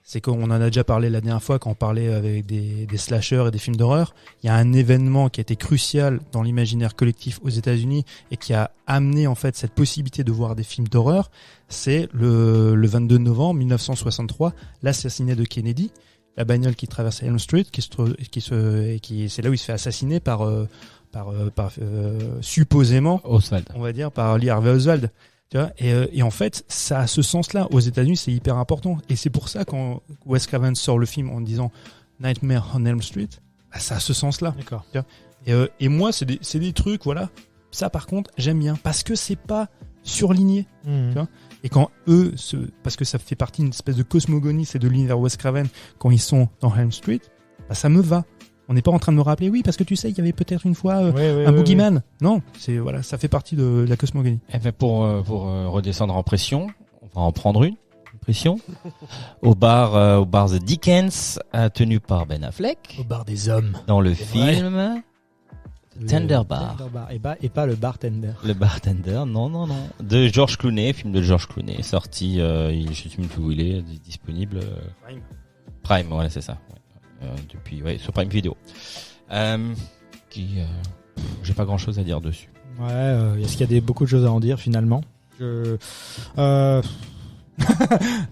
c'est qu'on en a déjà parlé la dernière fois quand on parlait avec des slashers et des films d'horreur. Il y a un événement qui a été crucial dans l'imaginaire collectif aux États-Unis et qui a amené en fait cette possibilité de voir des films d'horreur. C'est le 22 novembre 1963, l'assassinat de Kennedy, la bagnole qui traverse Elm Street, c'est là où il se fait assassiner par supposément,
Oswald.
on va dire par Lee Harvey Oswald. Tu vois, et en fait, ça a ce sens-là. Aux États-Unis, c'est hyper important. Et c'est pour ça quand Wes Craven sort le film en disant Nightmare on Elm Street, bah, ça a ce sens-là.
D'accord.
Et moi, c'est des trucs, voilà. Ça, par contre, j'aime bien parce que c'est pas surligné. Tu vois. Et quand parce que ça fait partie d'une espèce de cosmogonie, c'est de l'univers Wes Craven, quand ils sont dans Elm Street, bah, ça me va. On n'est pas en train de me rappeler, oui, parce que tu sais, il y avait peut-être une fois un boogeyman. Non, voilà, ça fait partie de la cosmogonie.
Eh ben pour redescendre en pression, on va en prendre une pression au bar The Dickens, tenu par Ben Affleck.
Au bar des hommes.
Dans le film Tender Bar.
Et pas le bartender.
Le bartender, non. De George Clooney, film de George Clooney, sorti, je ne sais même plus où il est, disponible. Prime, voilà, c'est ça. Ouais. Depuis sur Prime Video. J'ai pas grand chose à dire dessus.
Ouais, est-ce qu'il y a beaucoup de choses à en dire finalement?
Ah,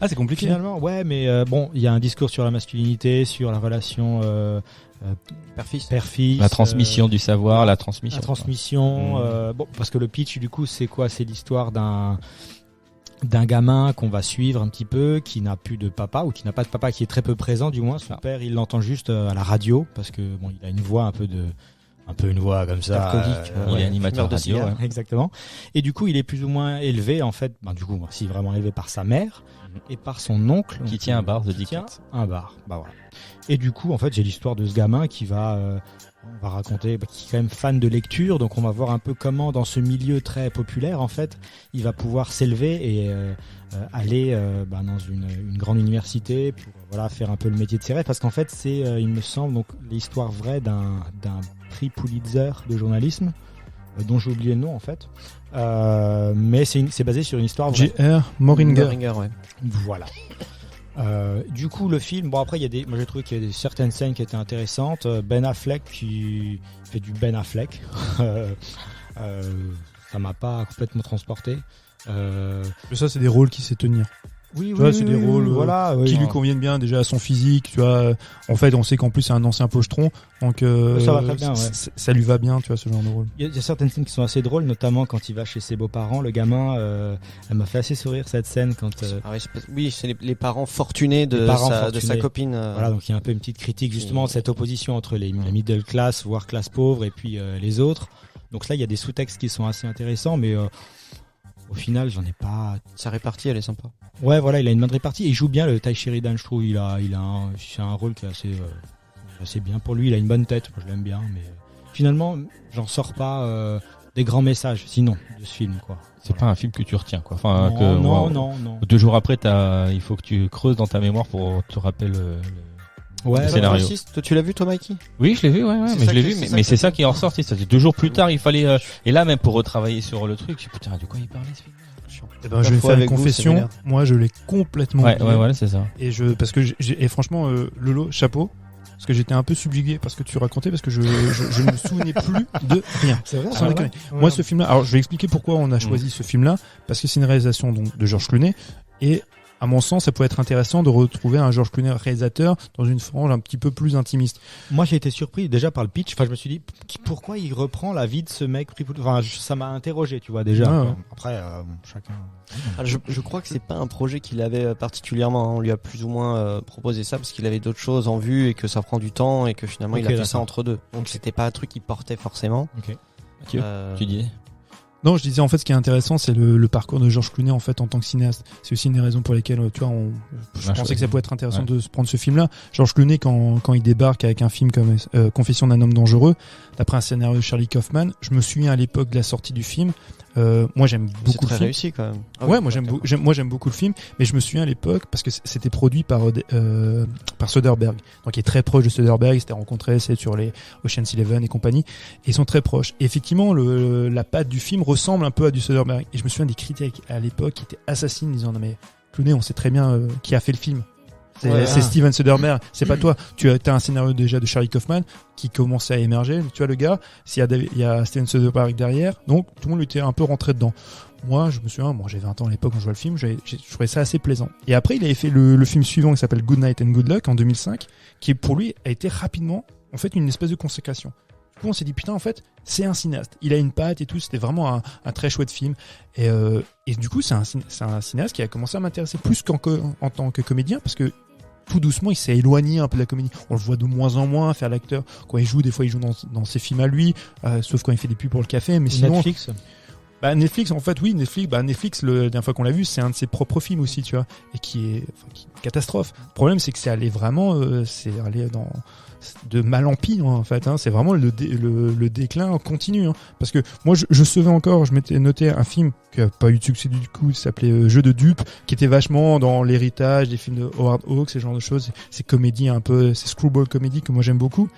c'est compliqué.
Finalement, ouais, mais bon, il y a un discours sur la masculinité, sur la relation père-fils,
la transmission du savoir, la transmission.
Bon, parce que le pitch du coup, c'est quoi? C'est l'histoire d'un gamin qu'on va suivre un petit peu, qui n'a plus de papa, ou qui n'a pas de papa, qui est très peu présent du moins. Son père, il l'entend juste à la radio, parce que bon, il a une voix un peu une voix comme ça.
Il est animateur radio, ouais.
Exactement. Et du coup, il est plus ou moins élevé, en fait, si vraiment élevé par sa mère et par son oncle.
Qui tient un bar, The Dickens.
Un bar, bah voilà. Et du coup, en fait, j'ai l'histoire de ce gamin qui on va raconter, qui est quand même fan de lecture, donc on va voir un peu comment dans ce milieu très populaire en fait, il va pouvoir s'élever et aller dans une grande université pour faire un peu le métier de ses rêves, parce qu'en fait c'est, il me semble, donc l'histoire vraie d'un prix Pulitzer de journalisme dont j'ai oublié le nom en fait, mais c'est basé sur une histoire vraie.
J.R. Moringer,
ouais.
Voilà. Du coup, le film, bon après, moi j'ai trouvé qu'il y a certaines scènes qui étaient intéressantes. Ben Affleck qui fait du Ben Affleck, ça m'a pas complètement transporté.
Mais ça, c'est des rôles qu'il sait tenir.
Oui,
c'est des rôles qui lui conviennent bien déjà à son physique, tu vois. En fait, on sait qu'en plus c'est un ancien pochetron, donc
ça va très bien, ouais.
ça lui va bien, tu vois, ce genre de rôle.
Il y a certaines scènes qui sont assez drôles, notamment quand il va chez ses beaux-parents. Le gamin, elle m'a fait assez sourire cette scène quand.
Oui, c'est les parents fortunés de sa copine.
Voilà, donc il y a un peu une petite critique justement de cette opposition entre les middle class, voire classe pauvre, et puis les autres. Donc là, il y a des sous-textes qui sont assez intéressants, mais au final, j'en ai pas.
Sa répartie, elle est sympa.
Ouais, voilà, il a une bonne répartie et il joue bien le Ty Sheridan, je trouve. C'est un rôle qui est assez bien pour lui. Il a une bonne tête, moi je l'aime bien, mais finalement, j'en sors pas des grands messages, sinon, de ce film, quoi.
C'est pas un film que tu retiens, quoi. Enfin,
Non.
2 jours après, il faut que tu creuses dans ta mémoire pour te rappeler le
Ouais,
scénario.
Toi, tu l'as vu, toi, Mikey?
Oui, je l'ai vu, ouais,
C'est
mais
ça
je l'ai
que-
vu,
c'est
mais,
ça
mais
que-
c'est ça qui est ressorti. C'est-à-dire 2 jours plus tard, il fallait, et là, même pour retravailler sur le truc, je suis putain, de quoi il parlait, ce film?
Eh ben, je vais
fois
faire une
avec vous, c'est
confession.
vénère.
Moi, je l'ai complètement
Ouais,
oublié.
voilà, c'est ça.
Parce que et franchement, Lolo, chapeau. Parce que j'étais un peu subjugué parce que tu racontais, parce que je ne me souvenais plus de rien.
c'est vrai.
Sans déconner. Moi, ce film-là, alors je vais expliquer pourquoi on a choisi ce film-là, parce que c'est une réalisation donc de George Clooney, et à mon sens, ça pourrait être intéressant de retrouver un George Clooney réalisateur dans une frange un petit peu plus intimiste.
Moi, j'ai été surpris déjà par le pitch. Enfin, je me suis dit, pourquoi il reprend la vie de ce mec pris Enfin, ça m'a interrogé, tu vois, déjà.
Ouais,
quoi.
ouais.
Après, chacun.
Alors, je crois que c'est pas un projet qu'il avait particulièrement. On lui a plus ou moins proposé ça parce qu'il avait d'autres choses en vue et que ça prend du temps et que finalement
Ok,
il a fait
d'accord.
ça entre deux. Donc c'était pas un truc qu'il portait forcément.
Tu dis.
Non, je disais en fait ce qui est intéressant, c'est le parcours de George Clooney en fait en tant que cinéaste. C'est aussi une des raisons pour lesquelles tu vois, je pensais que ça pouvait être intéressant de se prendre ce film-là. George Clooney quand il débarque avec un film comme Confession d'un homme dangereux, d'après un scénario de Charlie Kaufman, je me souviens à l'époque de la sortie du film. Moi j'aime
C'est
beaucoup le
très
film.
réussi quand même. Ah
Ouais,
oui,
moi j'aime beaucoup le film, mais je me souviens à l'époque parce que c'était produit par Soderbergh, donc il est très proche de Soderbergh. Ils s'étaient rencontrés, c'est sur les Ocean's 11 et compagnie, et ils sont très proches. Et effectivement, la patte du film ressemble un peu à du Soderbergh. Et je me souviens des critiques à l'époque qui étaient assassines, disant non mais Clooney, on sait très bien qui a fait le film. C'est Steven Soderbergh, c'est pas toi. Tu as un scénario déjà de Charlie Kaufman qui commençait à émerger. Tu vois le gars, il y a Steven Soderbergh derrière, donc tout le monde était un peu rentré dedans. Moi, je me souviens, j'ai 20 ans à l'époque quand je vois le film, je trouvais ça assez plaisant. Et après, il avait fait le film suivant qui s'appelle Good Night and Good Luck en 2005, qui pour lui a été rapidement en fait une espèce de consécration. Du coup, on s'est dit putain, en fait, c'est un cinéaste. Il a une patte et tout. C'était vraiment un très chouette film. Et du coup, c'est un cinéaste qui a commencé à m'intéresser plus en tant que comédien, parce que tout doucement, il s'est éloigné un peu de la comédie. On le voit de moins en moins faire l'acteur. Quand il joue, des fois, il joue dans ses films à lui, sauf quand il fait des pubs pour le café. Mais sinon,
Netflix.
Netflix, en fait, oui, Netflix, la dernière fois qu'on l'a vu, c'est un de ses propres films aussi, tu vois, et qui est une catastrophe. Le problème, c'est que c'est allé vraiment, c'est allé de mal en pire, en fait, hein. C'est vraiment le déclin continu, hein. Parce que moi, je savais encore, je m'étais noté un film qui a pas eu de succès du coup, qui s'appelait Jeu de dupes, qui était vachement dans l'héritage des films de Howard Hawks, ce genre de choses. C'est comédie un peu, c'est screwball comédie que moi j'aime beaucoup.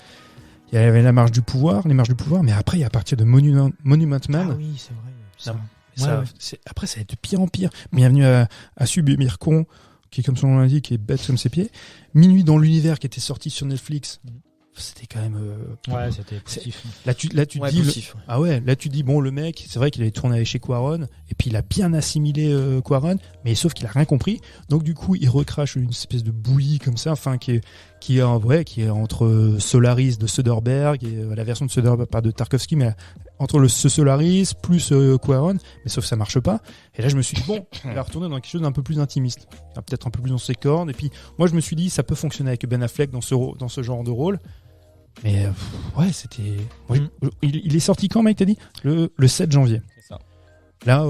Il y avait les marges du pouvoir, mais après, il y a à partir de Monument Man.
Ah oui, c'est vrai.
Après, ça va être de pire en pire. Bienvenue à Subir Con, qui est comme son nom l'indique, qui est bête comme ses pieds. Minuit dans l'univers, qui était sorti sur Netflix. C'était quand même.
Ouais, c'était positif.
Là, tu te dis. Ah ouais, là, tu te dis, bon, le mec, c'est vrai qu'il avait tourné chez Quaron, et puis il a bien assimilé Quaron, mais sauf qu'il a rien compris. Donc, du coup, il recrache une espèce de bouillie comme ça, enfin, qui est entre Solaris de Soderbergh et la version de Soderbergh, pas de Tarkovsky, mais entre ce Solaris plus Quaron, mais sauf que ça marche pas. Et là, je me suis dit, bon, il va retourner dans quelque chose d'un peu plus intimiste, peut-être un peu plus dans ses cordes. Et puis, moi, je me suis dit, ça peut fonctionner avec Ben Affleck dans ce genre de rôle. Mais ouais, c'était. Il est sorti quand, mec, t'as dit le 7 janvier.
C'est ça.
Là,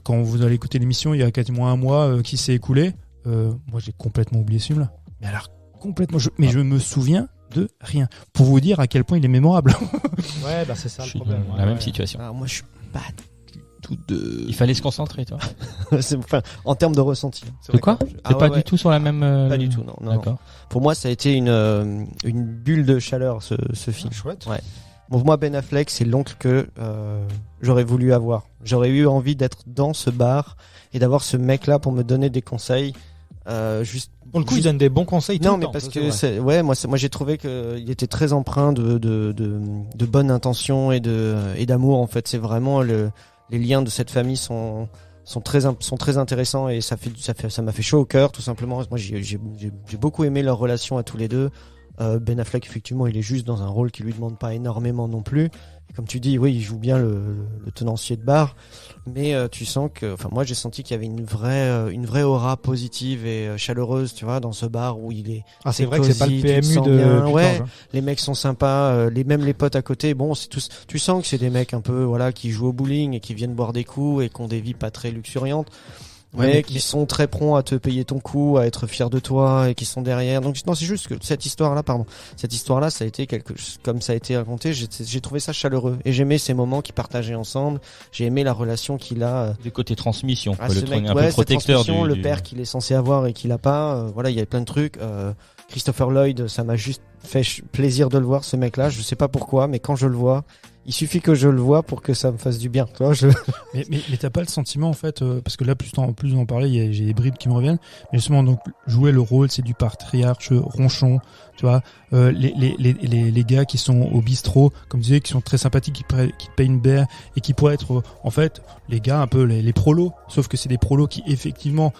quand vous allez écouter l'émission, il y a quasiment un mois qui s'est écoulé. Moi, j'ai complètement oublié ce film-là. Mais alors, complètement. Je me souviens de rien. Pour vous dire à quel point il est mémorable.
Ouais, bah c'est ça
Je
le
suis
problème.
dans la même situation.
Alors moi je suis pas du tout de.
Il fallait se concentrer, toi.
Enfin, en termes de ressenti.
De quoi? T'es pas du tout sur la même.
Pas du tout, non.
D'accord.
Pour moi, ça a été une bulle de chaleur ce film.
Chouette.
Ouais. Bon, moi, Ben Affleck, c'est l'oncle que j'aurais voulu avoir. J'aurais eu envie d'être dans ce bar et d'avoir ce mec-là pour me donner des conseils.
Pour le coup, il donne des bons conseils.
Non,
tout le
mais
temps,
parce
ça,
que
c'est vrai.
moi j'ai trouvé que il était très empreint de bonnes intentions et d'amour. En fait, c'est vraiment les liens de cette famille sont très intéressants et ça m'a fait chaud au cœur tout simplement. Moi, j'ai beaucoup aimé leur relation à tous les deux. Ben Affleck, effectivement, il est juste dans un rôle qui lui demande pas énormément non plus. Comme tu dis, oui, il joue bien le tenancier de bar, mais tu sens que, enfin, moi, j'ai senti qu'il y avait une vraie aura positive et chaleureuse, tu vois, dans ce bar où il est.
Ah, c'est vrai que c'est pas le
cosy, tu te
PMU
sens
de
bien.
Putange,
Ouais,
hein.
les mecs sont sympas, même les potes à côté. Bon, c'est tous. Tu sens que c'est des mecs un peu, voilà, qui jouent au bowling et qui viennent boire des coups et qui ont des vies pas très luxuriantes. mais qui sont très prompts à te payer ton coup, à être fiers de toi et qui sont derrière. Donc non, c'est juste que cette histoire-là, ça a été comme ça a été raconté, j'ai trouvé ça chaleureux et j'aimais ces moments qu'ils partageaient ensemble. J'ai aimé la relation qu'il a.
Des côtés transmission,
Ah,
quoi,
ce
le
mec,
truc un peu protecteur
le père qu'il est censé avoir et qu'il a pas. Voilà, il y a plein de trucs. Christopher Lloyd, ça m'a juste fait plaisir de le voir, ce mec-là. Je sais pas pourquoi, mais quand je le vois, il suffit que je le vois pour que ça me fasse du bien. Tu vois,
Mais t'as pas le sentiment en fait, parce que là plus vous en parlez, j'ai des bribes qui me reviennent. Mais justement, donc jouer le rôle, c'est du patriarche ronchon, tu vois, les gars qui sont au bistrot, comme tu disais, qui sont très sympathiques, qui te payent une bière et qui pourraient être en fait les gars un peu les prolos, sauf que c'est des prolos qui effectivement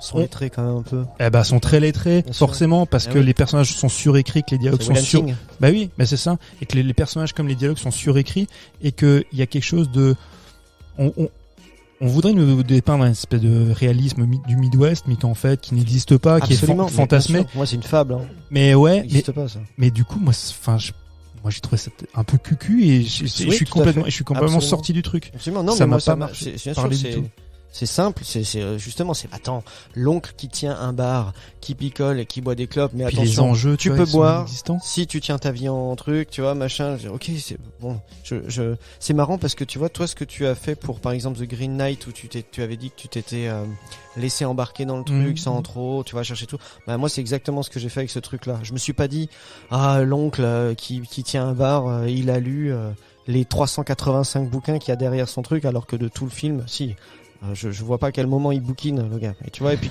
sont lettrés quand même un peu.
Sont très lettrés,
bien sûr.
Forcément, parce que les personnages sont surécrits, que les dialogues sont Bah oui, mais c'est ça, et que les personnages comme les dialogues sont surécrits et que il y a quelque chose de on voudrait nous dépeindre une espèce de réalisme du Midwest, mais en fait qui n'existe pas,
Absolument,
qui est fantasmé.
Moi, c'est une fable. Hein.
Mais ouais,
ça n'existe pas ça.
Mais du coup, moi j'ai trouvé ça un peu cucu et je suis complètement sorti du truc.
Absolument. Non,
ça
mais
m'a
moi,
pas marché.
C'est simple, c'est justement, l'oncle qui tient un bar, qui picole et qui boit des clopes, mais
puis
attention,
les enjeux,
tu peux boire si tu tiens ta vie en truc, tu vois, machin. Ok, c'est bon. C'est marrant parce que tu vois, toi, ce que tu as fait pour, par exemple, The Green Knight, où tu avais dit que tu t'étais laissé embarquer dans le truc sans trop, tu vas chercher tout. Bah moi, c'est exactement ce que j'ai fait avec ce truc-là. Je me suis pas dit, l'oncle qui tient un bar, il a lu les 385 bouquins qu'il y a derrière son truc, alors que de tout le film, si. Je vois pas à quel moment il bouquine le gars, et tu vois, et puis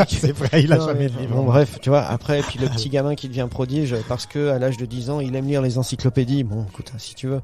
c'est vrai, il a jamais de livre.
Bon, bref, tu vois, après, et puis le petit gamin qui devient prodige parce que à l'âge de 10 ans il aime lire les encyclopédies. Bon, écoute, si tu veux,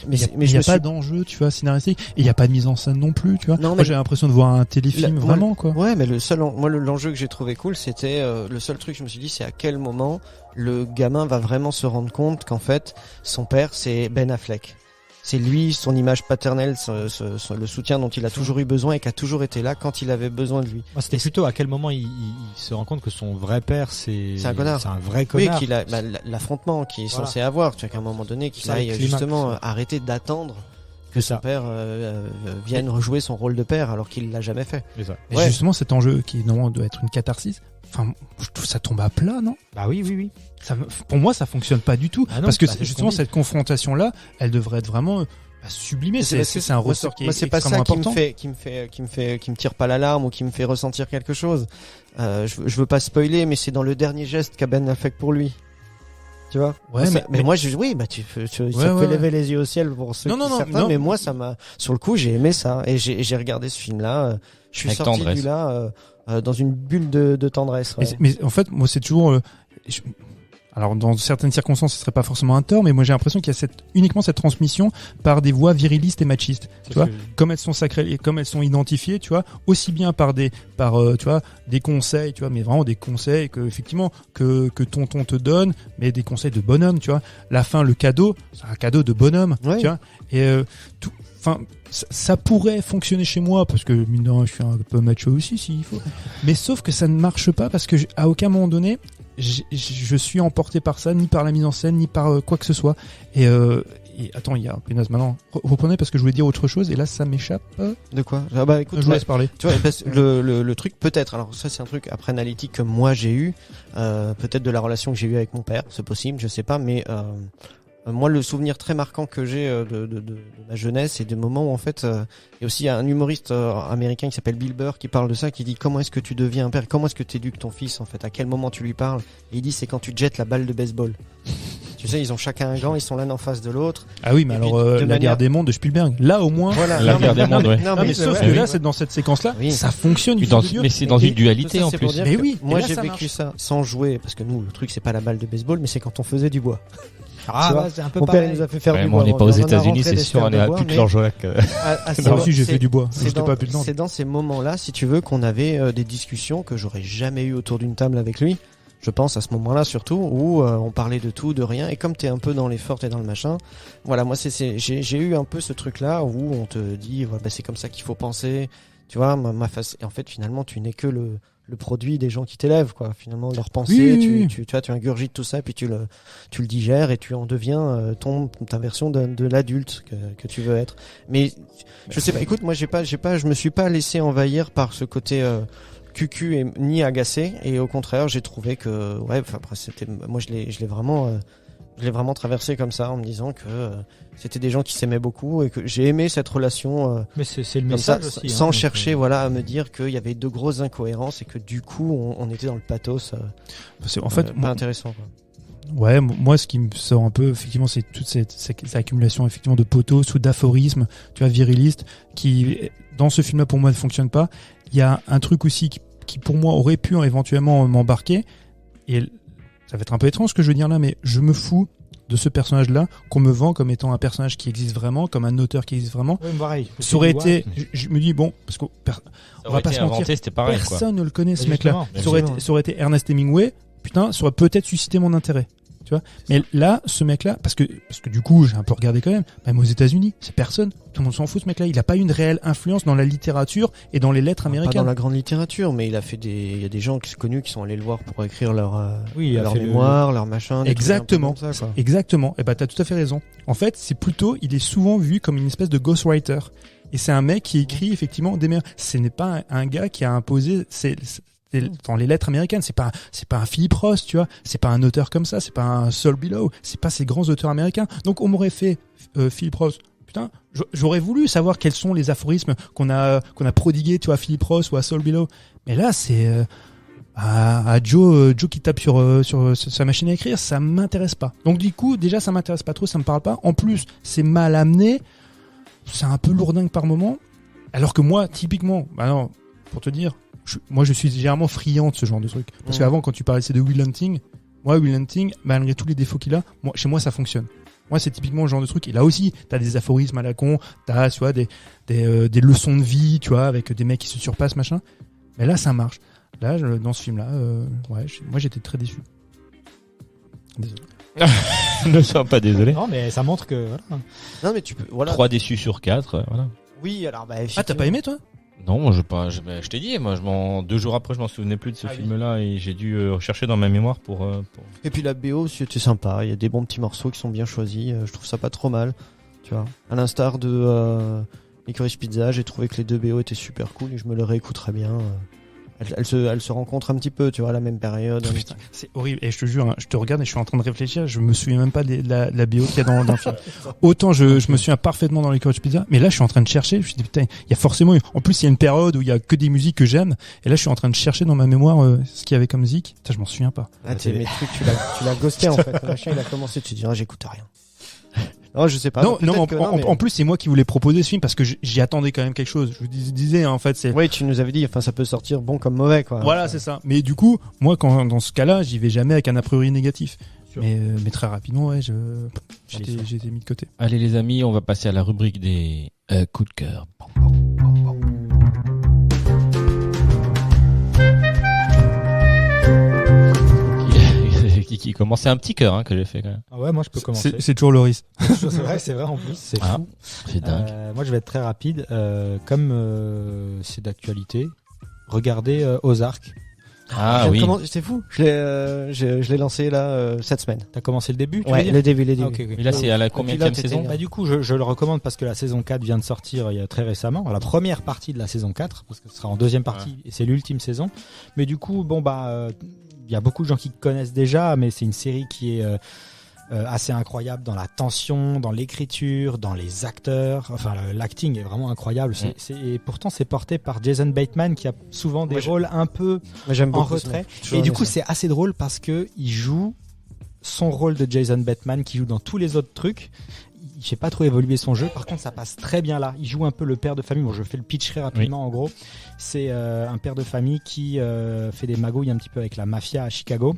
mais
il y a pas d'enjeu, tu vois, scénaristique, et il y a pas de mise en scène non plus, tu vois.
Non,
moi j'ai l'impression de voir un téléfilm vraiment, quoi.
Ouais, mais l'enjeu que j'ai trouvé cool, c'était le seul truc, je me suis dit, c'est à quel moment le gamin va vraiment se rendre compte qu'en fait son père c'est Ben Affleck. C'est lui, son image paternelle, le soutien dont il a toujours eu besoin et qui a toujours été là quand il avait besoin de lui.
Moi, c'était plutôt à quel moment il se rend compte que son vrai père, c'est
un connard.
C'est un vrai connard.
Oui, qu'il a l'affrontement qu'il est censé avoir. Tu vois, qu'à un moment donné, qu'il aille justement arrêter d'attendre que son père vienne rejouer son rôle de père alors qu'il l'a jamais fait.
Et justement, cet enjeu qui normalement doit être une catharsis, enfin, je trouve ça tombe à plat, non?
Bah oui.
Pour moi, ça fonctionne pas du tout.
Ah non,
parce que justement, cette confrontation-là, elle devrait être vraiment sublimée. C'est un ressort qui est extrêmement important.
Qui me tire pas l'alarme ou qui me fait ressentir quelque chose. Je veux pas spoiler, mais c'est dans le dernier geste qu'a Ben Affleck pour lui. Tu vois?
Ouais,
mais moi, ça fait lever les yeux au ciel pour ceux certains, mais moi, sur le coup, j'ai aimé ça. Et j'ai regardé ce film-là, je suis sorti de là, dans une bulle de tendresse. Ouais.
Mais en fait, moi, c'est toujours, alors dans certaines circonstances, ce serait pas forcément un tort, mais moi j'ai l'impression qu'il y a uniquement cette transmission par des voix virilistes et machistes, tu vois, comme elles sont sacrées et comme elles sont identifiées, tu vois, aussi bien par tu vois, des conseils, tu vois, mais vraiment des conseils que effectivement que tonton te donne, mais des conseils de bonhomme, tu vois. La fin, le cadeau, c'est un cadeau de bonhomme, tu vois, et ça pourrait fonctionner chez moi parce que mine de rien, je suis un peu macho aussi s'il faut, mais sauf que ça ne marche pas parce que à aucun moment donné je suis emporté par ça, ni par la mise en scène, ni par quoi que ce soit. Et attends, il y a pénasse maintenant. Reprenez parce que je voulais dire autre chose et là ça m'échappe.
De quoi? Ah bah écoute,
je vous laisse parler.
Tu vois, le truc peut-être. Alors ça c'est un truc après analytique que moi j'ai eu, peut-être de la relation que j'ai eue avec mon père, c'est possible, je sais pas, mais moi, le souvenir très marquant que j'ai de ma jeunesse et des moments où en fait, il y a aussi un humoriste américain qui s'appelle Bill Burr qui parle de ça, qui dit comment est-ce que tu deviens un père, comment est-ce que tu éduques ton fils en fait, à quel moment tu lui parles. Et il dit c'est quand tu jettes la balle de baseball. Tu sais, ils ont chacun un gant, ils sont l'un en face en face. Ah
oui, mais alors la guerre des mondes de Spielberg, là au moins.
Voilà,
la guerre des mondes, ouais.
Non,
mais sauf que là, c'est dans cette séquence-là, ça fonctionne.
Mais c'est dans une dualité en plus.
Mais oui, moi j'ai vécu ça sans jouer, parce que nous, le truc c'est pas la balle de baseball, mais c'est quand on faisait du bois.
C'est un peu
mon père il nous a fait faire du bois.
On n'est pas aux États-Unis, c'est sûr, on est à plus de Georges-Lac.
Moi aussi, j'ai fait du bois.
C'est dans ces moments-là, si tu veux, qu'on avait des discussions que j'aurais jamais eues autour d'une table avec lui. Je pense à ce moment-là surtout où on parlait de tout, de rien. Et comme t'es un peu dans l'effort et dans le machin, voilà, moi j'ai eu un peu ce truc-là où on te dit, voilà, c'est comme ça qu'il faut penser. Tu vois, ma face. Et en fait, finalement, tu n'es que le le produit des gens qui t'élèvent, quoi. Finalement, leur pensée,
Oui.
tu vois, tu ingurgites tout ça, puis tu le digères et tu en deviens ta version de l'adulte que tu veux être. Mais je sais pas. Écoute, moi, je me suis pas laissé envahir par ce côté cucu et ni agacé. Et au contraire, j'ai trouvé que, ouais, enfin, après, moi, je l'ai vraiment traversé comme ça en me disant que c'était des gens qui s'aimaient beaucoup et que j'ai aimé cette relation
Mais c'est le
comme ça,
message aussi.
sans
donc,
chercher voilà à me dire qu'il y avait de grosses incohérences et que du coup on était dans le pathos
En fait,
pas intéressant, quoi.
Ouais, moi, ce qui me sort un peu, effectivement, c'est toute cette accumulation, effectivement, de potos ou d'aphorismes, tu vois, virilistes, qui, dans ce film-là, pour moi, ne fonctionne pas. Il y a un truc aussi qui pour moi, aurait pu éventuellement m'embarquer. Et ça va être un peu étrange ce que je veux dire là, mais je me fous de ce personnage-là, qu'on me vend comme étant un personnage qui existe vraiment, comme un auteur qui existe vraiment.
Ouais, pareil.
Ça aurait été, je me dis, bon, parce qu'on va pas se mentir,
c'était pareil, quoi.
personne ne le connaît, ce
Justement,
mec-là. Ça aurait été Ernest Hemingway, putain, ça aurait peut-être suscité mon intérêt. Tu vois, mais là, ce mec-là, parce que du coup, j'ai un peu regardé quand même, même aux États-Unis, c'est personne. Tout le monde s'en fout, ce mec-là. Il a pas eu une réelle influence dans la littérature et dans les lettres
Pas
américaines.
dans la grande littérature, mais il y a des gens qui sont connus qui sont allés le voir pour écrire leur
fait
mémoire, leur machin. des trucs un peu
Exactement.
comme ça, quoi.
Exactement. Et bah, t'as tout à fait raison. En fait, c'est plutôt, il est souvent vu comme une espèce de ghostwriter. Et c'est un mec qui écrit, effectivement, ce n'est pas un gars qui a imposé dans les lettres américaines, c'est pas un Philip Roth, tu vois, c'est pas un auteur comme ça, c'est pas un Saul Bellow, c'est pas ces grands auteurs américains. Donc on m'aurait fait Philip Roth. Putain, j'aurais voulu savoir quels sont les aphorismes qu'on a prodigués, tu vois, à Philip Roth ou à Saul Bellow. Mais là, c'est à Joe qui tape sur sa machine à écrire, ça m'intéresse pas. Donc du coup, déjà, ça m'intéresse pas trop, ça me parle pas. En plus, c'est mal amené, c'est un peu lourdingue par moment. Alors que moi, typiquement, bah non, pour te dire. Moi, je suis généralement friand de ce genre de truc. Parce qu'avant, quand tu parlais de Will Hunting, Will Hunting, malgré tous les défauts qu'il a, chez moi, ça fonctionne. Moi, c'est typiquement le genre de truc. Et là aussi, t'as des aphorismes à la con, t'as, tu vois, des leçons de vie, tu vois, avec des mecs qui se surpassent, machin. Mais là, ça marche. Là, dans ce film-là, moi, j'étais très déçu. Désolé.
Ne sois pas désolé.
Non, mais ça montre que. Voilà.
Non, mais tu peux, voilà.
3 déçus sur 4, voilà.
Oui, alors, bah,
Ah, t'as pas aimé, toi?
Non, moi, je t'ai dit, moi, 2 jours après, je m'en souvenais plus de ce film-là et j'ai dû rechercher dans ma mémoire pour.
Et puis la BO, c'était sympa. Il y a des bons petits morceaux qui sont bien choisis. Je trouve ça pas trop mal. Tu vois. À l'instar de Licorice Pizza, j'ai trouvé que les deux BO étaient super cool et je me le réécouterais bien. Elles se rencontrent un petit peu, tu vois, à la même période.
Oh, putain, c'est horrible. Et je te jure, je te regarde et je suis en train de réfléchir. Je me souviens même pas de la BO qu'il y a dans le film. Autant je me souviens parfaitement dans les Licorice Pizza, mais là je suis en train de chercher. Je me suis dit putain, il y a forcément. En plus, il y a une période où il y a que des musiques que j'aime. Et là, je suis en train de chercher dans ma mémoire ce qu'il y avait comme musique. Putain, je m'en souviens pas.
Ah, mes trucs, tu l'as ghosté en fait. Le machin, il a commencé. Tu te dis, j'écoute rien. Non, je sais pas.
Non, en plus, c'est moi qui voulais proposer ce film parce que j'y attendais quand même quelque chose. Je vous disais, en fait, c'est.
Oui, tu nous avais dit, enfin, ça peut sortir bon comme mauvais, quoi.
Voilà, c'est ça. Mais du coup, moi, dans ce cas-là, j'y vais jamais avec un a priori négatif. Mais très rapidement, ouais, j'étais mis de côté.
Allez, les amis, on va passer à la rubrique des coups de cœur. Qui commençait un petit cœur que j'ai fait quand même.
Ah ouais, moi je peux commencer.
C'est toujours Loris.
C'est vrai en plus, c'est fou.
C'est dingue.
Moi je vais être très rapide. Comme c'est d'actualité, regardez Ozark.
Ah oui.
C'est fou. Je l'ai lancé là cette semaine.
T'as commencé le début, tu veux
Ouais,
dire
le début.
Okay.
Mais là, c'est à la combienième saison?
Du coup, je le recommande parce que la saison 4 vient de sortir il y a très récemment. La première partie de la saison 4, parce que ce sera en deuxième partie et c'est l'ultime saison. Mais du coup, il y a beaucoup de gens qui connaissent déjà, mais c'est une série qui est assez incroyable dans la tension, dans l'écriture, dans les acteurs. Enfin, l'acting est vraiment incroyable. Et pourtant, c'est porté par Jason Bateman qui a souvent des rôles un peu en retrait. Et du coup, c'est assez drôle parce que il joue son rôle de Jason Bateman qui joue dans tous les autres trucs. J'ai pas trop évolué son jeu. Par contre, ça passe très bien là. Il joue un peu le père de famille. Bon, je fais le pitch très rapidement. En gros, c'est un père de famille qui fait des magouilles un petit peu avec la mafia à Chicago.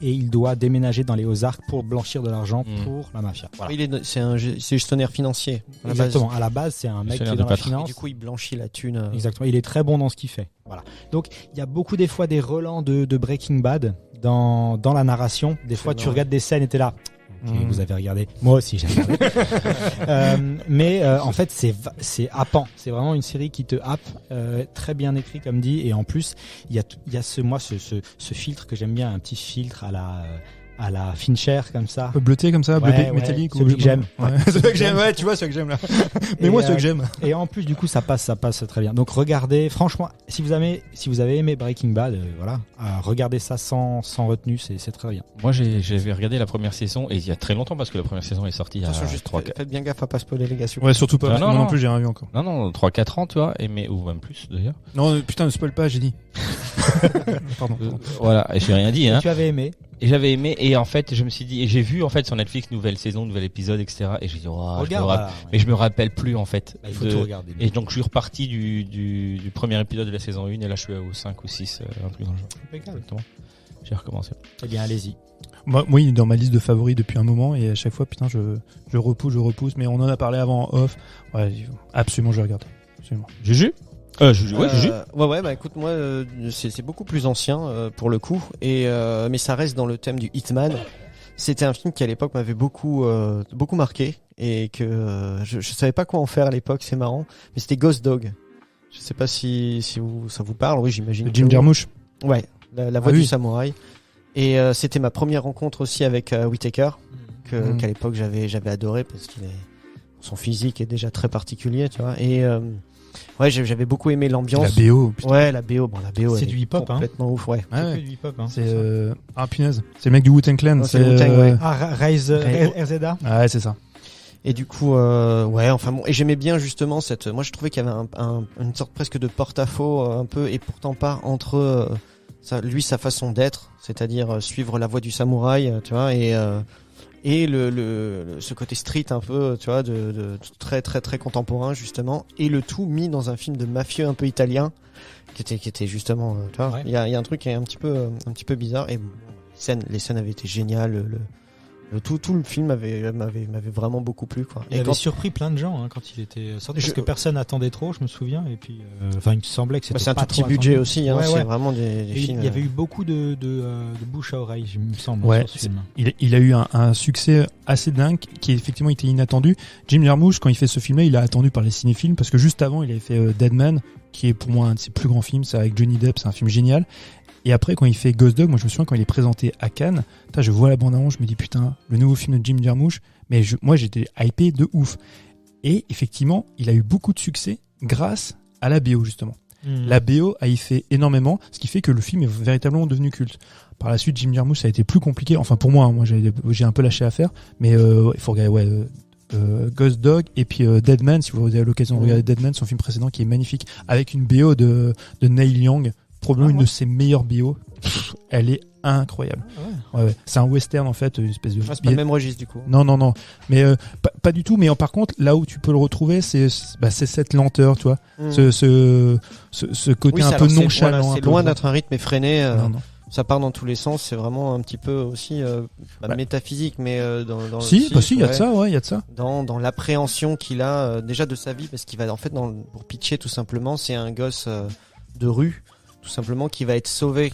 Et il doit déménager dans les Ozarks pour blanchir de l'argent pour la mafia. Voilà.
C'est gestionnaire financier.
Exactement. À la base, c'est un mec qui est dans la finance.
Et du coup, il blanchit la thune.
Exactement. Il est très bon dans ce qu'il fait. Voilà. Donc, il y a beaucoup des fois des relents de Breaking Bad dans la narration. Des fois, tu regardes des scènes et t'es là. Vous avez regardé. Moi aussi, j'ai regardé. Mais en fait, c'est happant. C'est vraiment une série qui te happe, très bien écrit comme dit. Et en plus, il y a ce filtre que j'aime bien, un petit filtre à la Fincher comme ça.
Un peu bleuté comme ça, bleu métallique.
Celui que j'aime.
Ouais. Celui que j'aime, ouais, tu vois, celui que j'aime là. Mais moi, celui que j'aime.
Et en plus, du coup, ça passe très bien. Donc, regardez, franchement, si vous avez aimé Breaking Bad, voilà, regardez ça sans retenue, c'est très bien.
Moi, j'avais regardé la première saison, et il y a très longtemps, parce que la première saison est sortie il y a
Attention, juste
3-4
faites bien gaffe à pas spoiler les gars. s'il vous
Ouais,
plaît.
surtout pas.
Non,
Parce que moi
non.
non plus, j'ai rien vu encore.
Non, 3-4 ans, tu vois, ou même plus, d'ailleurs.
Non, putain, ne spoil pas, j'ai dit. Pardon.
Voilà, et j'ai rien dit, hein.
Tu avais aimé.
Et j'avais aimé, et en fait, je me suis dit, et j'ai vu, en fait, sur Netflix, nouvelle saison, nouvel épisode, etc. Et j'ai dit,
Regarde.
mais je me rappelle plus, en fait.
Il faut tout regarder.
Et donc, je suis reparti du premier épisode de la saison 1, et là, je suis au 5 ou 6, un truc dans le genre.
Impeccable.
Exactement. J'ai recommencé.
Eh bien, allez-y.
Moi, il est dans ma liste de favoris depuis un moment et à chaque fois, putain, je repousse. Mais on en a parlé avant en off. Ouais, absolument, je regarde. Absolument.
Juju? Juju.
Ouais, bah écoute, moi, c'est beaucoup plus ancien pour le coup, mais ça reste dans le thème du Hitman. C'était un film qui à l'époque m'avait beaucoup marqué et que je savais pas quoi en faire à l'époque, c'est marrant. Mais c'était Ghost Dog. Je sais pas si ça vous parle. Oui, j'imagine.
Jim Jarmusch.
Ouais, la voix du samouraï. Et c'était ma première rencontre aussi avec Whittaker, qu'à l'époque j'avais adoré parce son physique est déjà très particulier, tu vois. Et ouais, j'avais beaucoup aimé l'ambiance.
La BO. Putain.
Ouais, la BO. Bon, la BO.
C'est du hip-hop,
complètement ouf, ouais.
Ouais.
C'est du hip-hop, hein.
C'est punaise. C'est le mec du Wu-Tang Clan.
Non, c'est Wu-Tang, ouais.
RZA.
Ouais, c'est ça.
Et du coup, ouais, enfin bon, et j'aimais bien justement moi je trouvais qu'il y avait une sorte presque de porte-à-faux un peu, et pourtant pas entre sa façon d'être, c'est-à-dire suivre la voie du samouraï, tu vois, et ce côté street un peu, tu vois, de très très très contemporain justement, et le tout mis dans un film de mafieux un peu italien, qui était justement, tu vois, il y a un truc qui est un petit peu bizarre, et bon, les scènes avaient été géniales, tout le film m'avait vraiment beaucoup plu, quoi.
Il avait surpris plein de gens quand il était sorti, parce que personne n'attendait trop, je me souviens, et puis il me semblait que c'était
c'est un
pas
tout petit
trop
budget
attendu.
aussi, hein, c'est vraiment des films.
Il y avait eu beaucoup de bouche à oreille, il me semble,
ouais,
sur ce film.
Il a eu un succès assez dingue qui effectivement était inattendu. Jim Jarmusch, quand il fait ce film-là, il a attendu par les cinéphiles parce que juste avant, il avait fait Dead Man, qui est pour moi un de ses plus grands films. C'est avec Johnny Depp, c'est un film génial. Et après, quand il fait Ghost Dog, moi je me souviens quand il est présenté à Cannes, je vois la bande-annonce, je me dis putain, le nouveau film de Jim Jarmusch, mais moi j'étais hypé de ouf. Et effectivement, il a eu beaucoup de succès grâce à la BO justement. La BO a y fait énormément, ce qui fait que le film est véritablement devenu culte. Par la suite, Jim Jarmusch, ça a été plus compliqué, enfin pour moi, j'ai un peu lâché l'affaire, mais il faut regarder, Ghost Dog et puis Dead Man, si vous avez l'occasion de regarder Dead Man, son film précédent qui est magnifique, avec une BO de Neil Young, probablement une de ses meilleures BO. Elle est incroyable. Ouais. C'est un western en fait, une espèce de.
C'est pas le même registre du coup.
Non. Mais pas du tout. Mais par contre, là où tu peux le retrouver, c'est cette lenteur, tu vois. Ce côté un peu nonchalant.
C'est loin d'être un rythme effréné.
Non.
Ça part dans tous les sens. C'est vraiment un petit peu aussi métaphysique, mais dans
si, il y a de ça, ouais, il y a de ça.
Dans l'appréhension qu'il a déjà de sa vie, parce qu'il va en fait pour pitcher tout simplement, c'est un gosse de rue, tout simplement, qui va être sauvé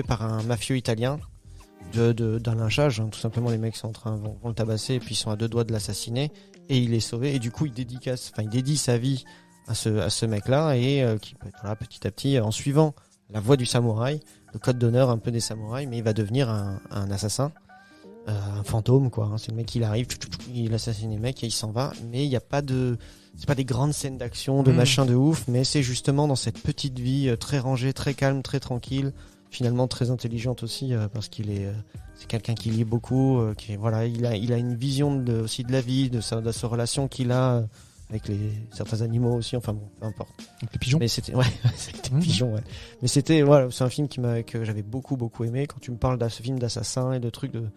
par un mafieux italien d'un lynchage, hein, tout simplement. Les mecs sont vont le tabasser et puis ils sont à 2 doigts de l'assassiner, et il est sauvé, et du coup il dédie sa vie à ce mec là, et qui petit à petit, en suivant la voie du samouraï, le code d'honneur un peu des samouraïs, mais il va devenir un assassin, un fantôme, quoi, hein. C'est le mec, il arrive, il assassine les mecs et il s'en va, mais il y a pas c'est pas des grandes scènes d'action, de machin de ouf, mais c'est justement dans cette petite vie très rangée, très calme, très tranquille, finalement très intelligente aussi, parce c'est quelqu'un qui lit beaucoup, il a une vision aussi de la vie, de sa relation qu'il a avec certains animaux aussi, enfin bon, peu importe.
Avec les pigeons.
Mais c'était pigeons, ouais. Mais c'est un film que j'avais beaucoup aimé. Quand tu me parles de ce film d'assassin et de trucs de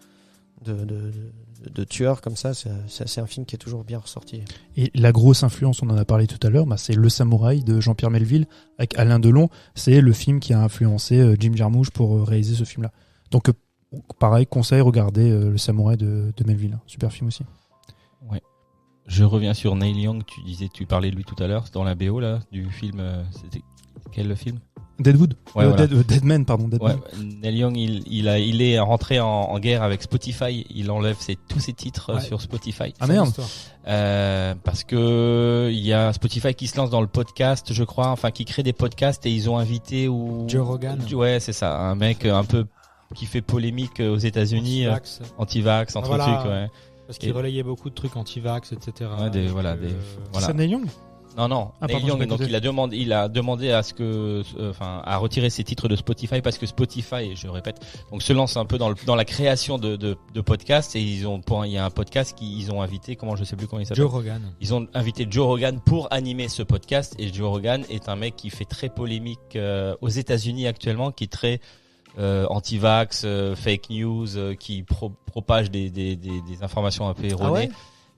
tueurs comme ça, c'est un film qui est toujours bien ressorti.
Et la grosse influence, on en a parlé tout à l'heure, c'est Le Samouraï de Jean-Pierre Melville avec Alain Delon. C'est le film qui a influencé Jim Jarmusch pour réaliser ce film-là. Donc pareil, conseil, regardez Le Samouraï de Melville. Super film aussi.
Ouais. Je reviens sur Neil Young, tu parlais de lui tout à l'heure, dans la BO là, du film, c'était quel film ?
Deadwood.
Ouais, voilà.
Deadman, pardon.
Ouais,
Deadman.
Neil Young, il est rentré en guerre avec Spotify. Il enlève tous ses titres
Ouais.
sur Spotify.
Ah merde.
Parce que il y a Spotify qui se lance dans le podcast, je crois, enfin qui crée des podcasts et ils ont invité
Joe Rogan.
Ouais, c'est ça, un mec un peu qui fait polémique aux États-Unis, anti-vax, entre
Voilà.
trucs, ouais.
Parce qu'il relayait beaucoup de trucs anti-vax, etc.
Ouais, voilà.
C'est Neil Young.
Non.
Ah,
Neil
pardon,
Young,
j'ai pas
donc
écouté.
il a demandé à ce que, à retirer ses titres de Spotify parce que Spotify, je répète, donc se lance un peu dans la création de podcasts et il y a un podcast ils ont invité, je sais plus comment il s'appelle.
Joe Rogan.
Ils ont invité Joe Rogan pour animer ce podcast et Joe Rogan est un mec qui fait très polémique aux États-Unis actuellement, qui est très anti-vax, fake news, qui propage des informations un peu erronées.
Ah ouais.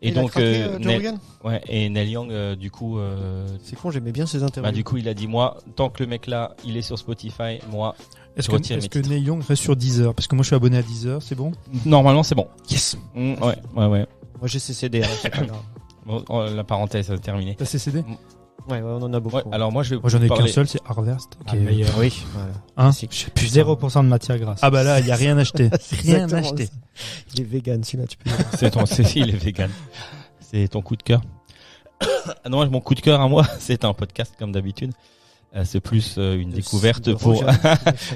Et
Il a
donc
craqué, Joe Rogan
ouais, et Neil Young du coup
C'est con, j'aimais bien ses interviews.
du coup il a dit moi tant que le mec là il est sur Spotify, moi
Est-ce
je retire mes
que
titres.
Neil Young reste sur Deezer? Parce que moi je suis abonné à Deezer, c'est bon?
Normalement c'est bon.
Yes.
Ouais.
Moi j'ai ses CD, c'est pas grave.
Bon, la parenthèse terminée.
T'as CCD?
Ouais, on en a beaucoup.
Ouais, alors moi je vais
Moi j'en ai
vous
qu'un
parler.
seul, c'est Harvest.
Ah, le meilleur.
Oui, voilà.
Hein?
C'est
Plus 0% de matière grasse.
Ah bah là, il y a rien acheté. Rien
exactement
acheté.
ça. Il est vegan, celui-là, tu peux dire.
Il est vegan. C'est ton coup de cœur. Ah non, mon coup de cœur à moi, c'est un podcast comme d'habitude. C'est plus une découverte pour.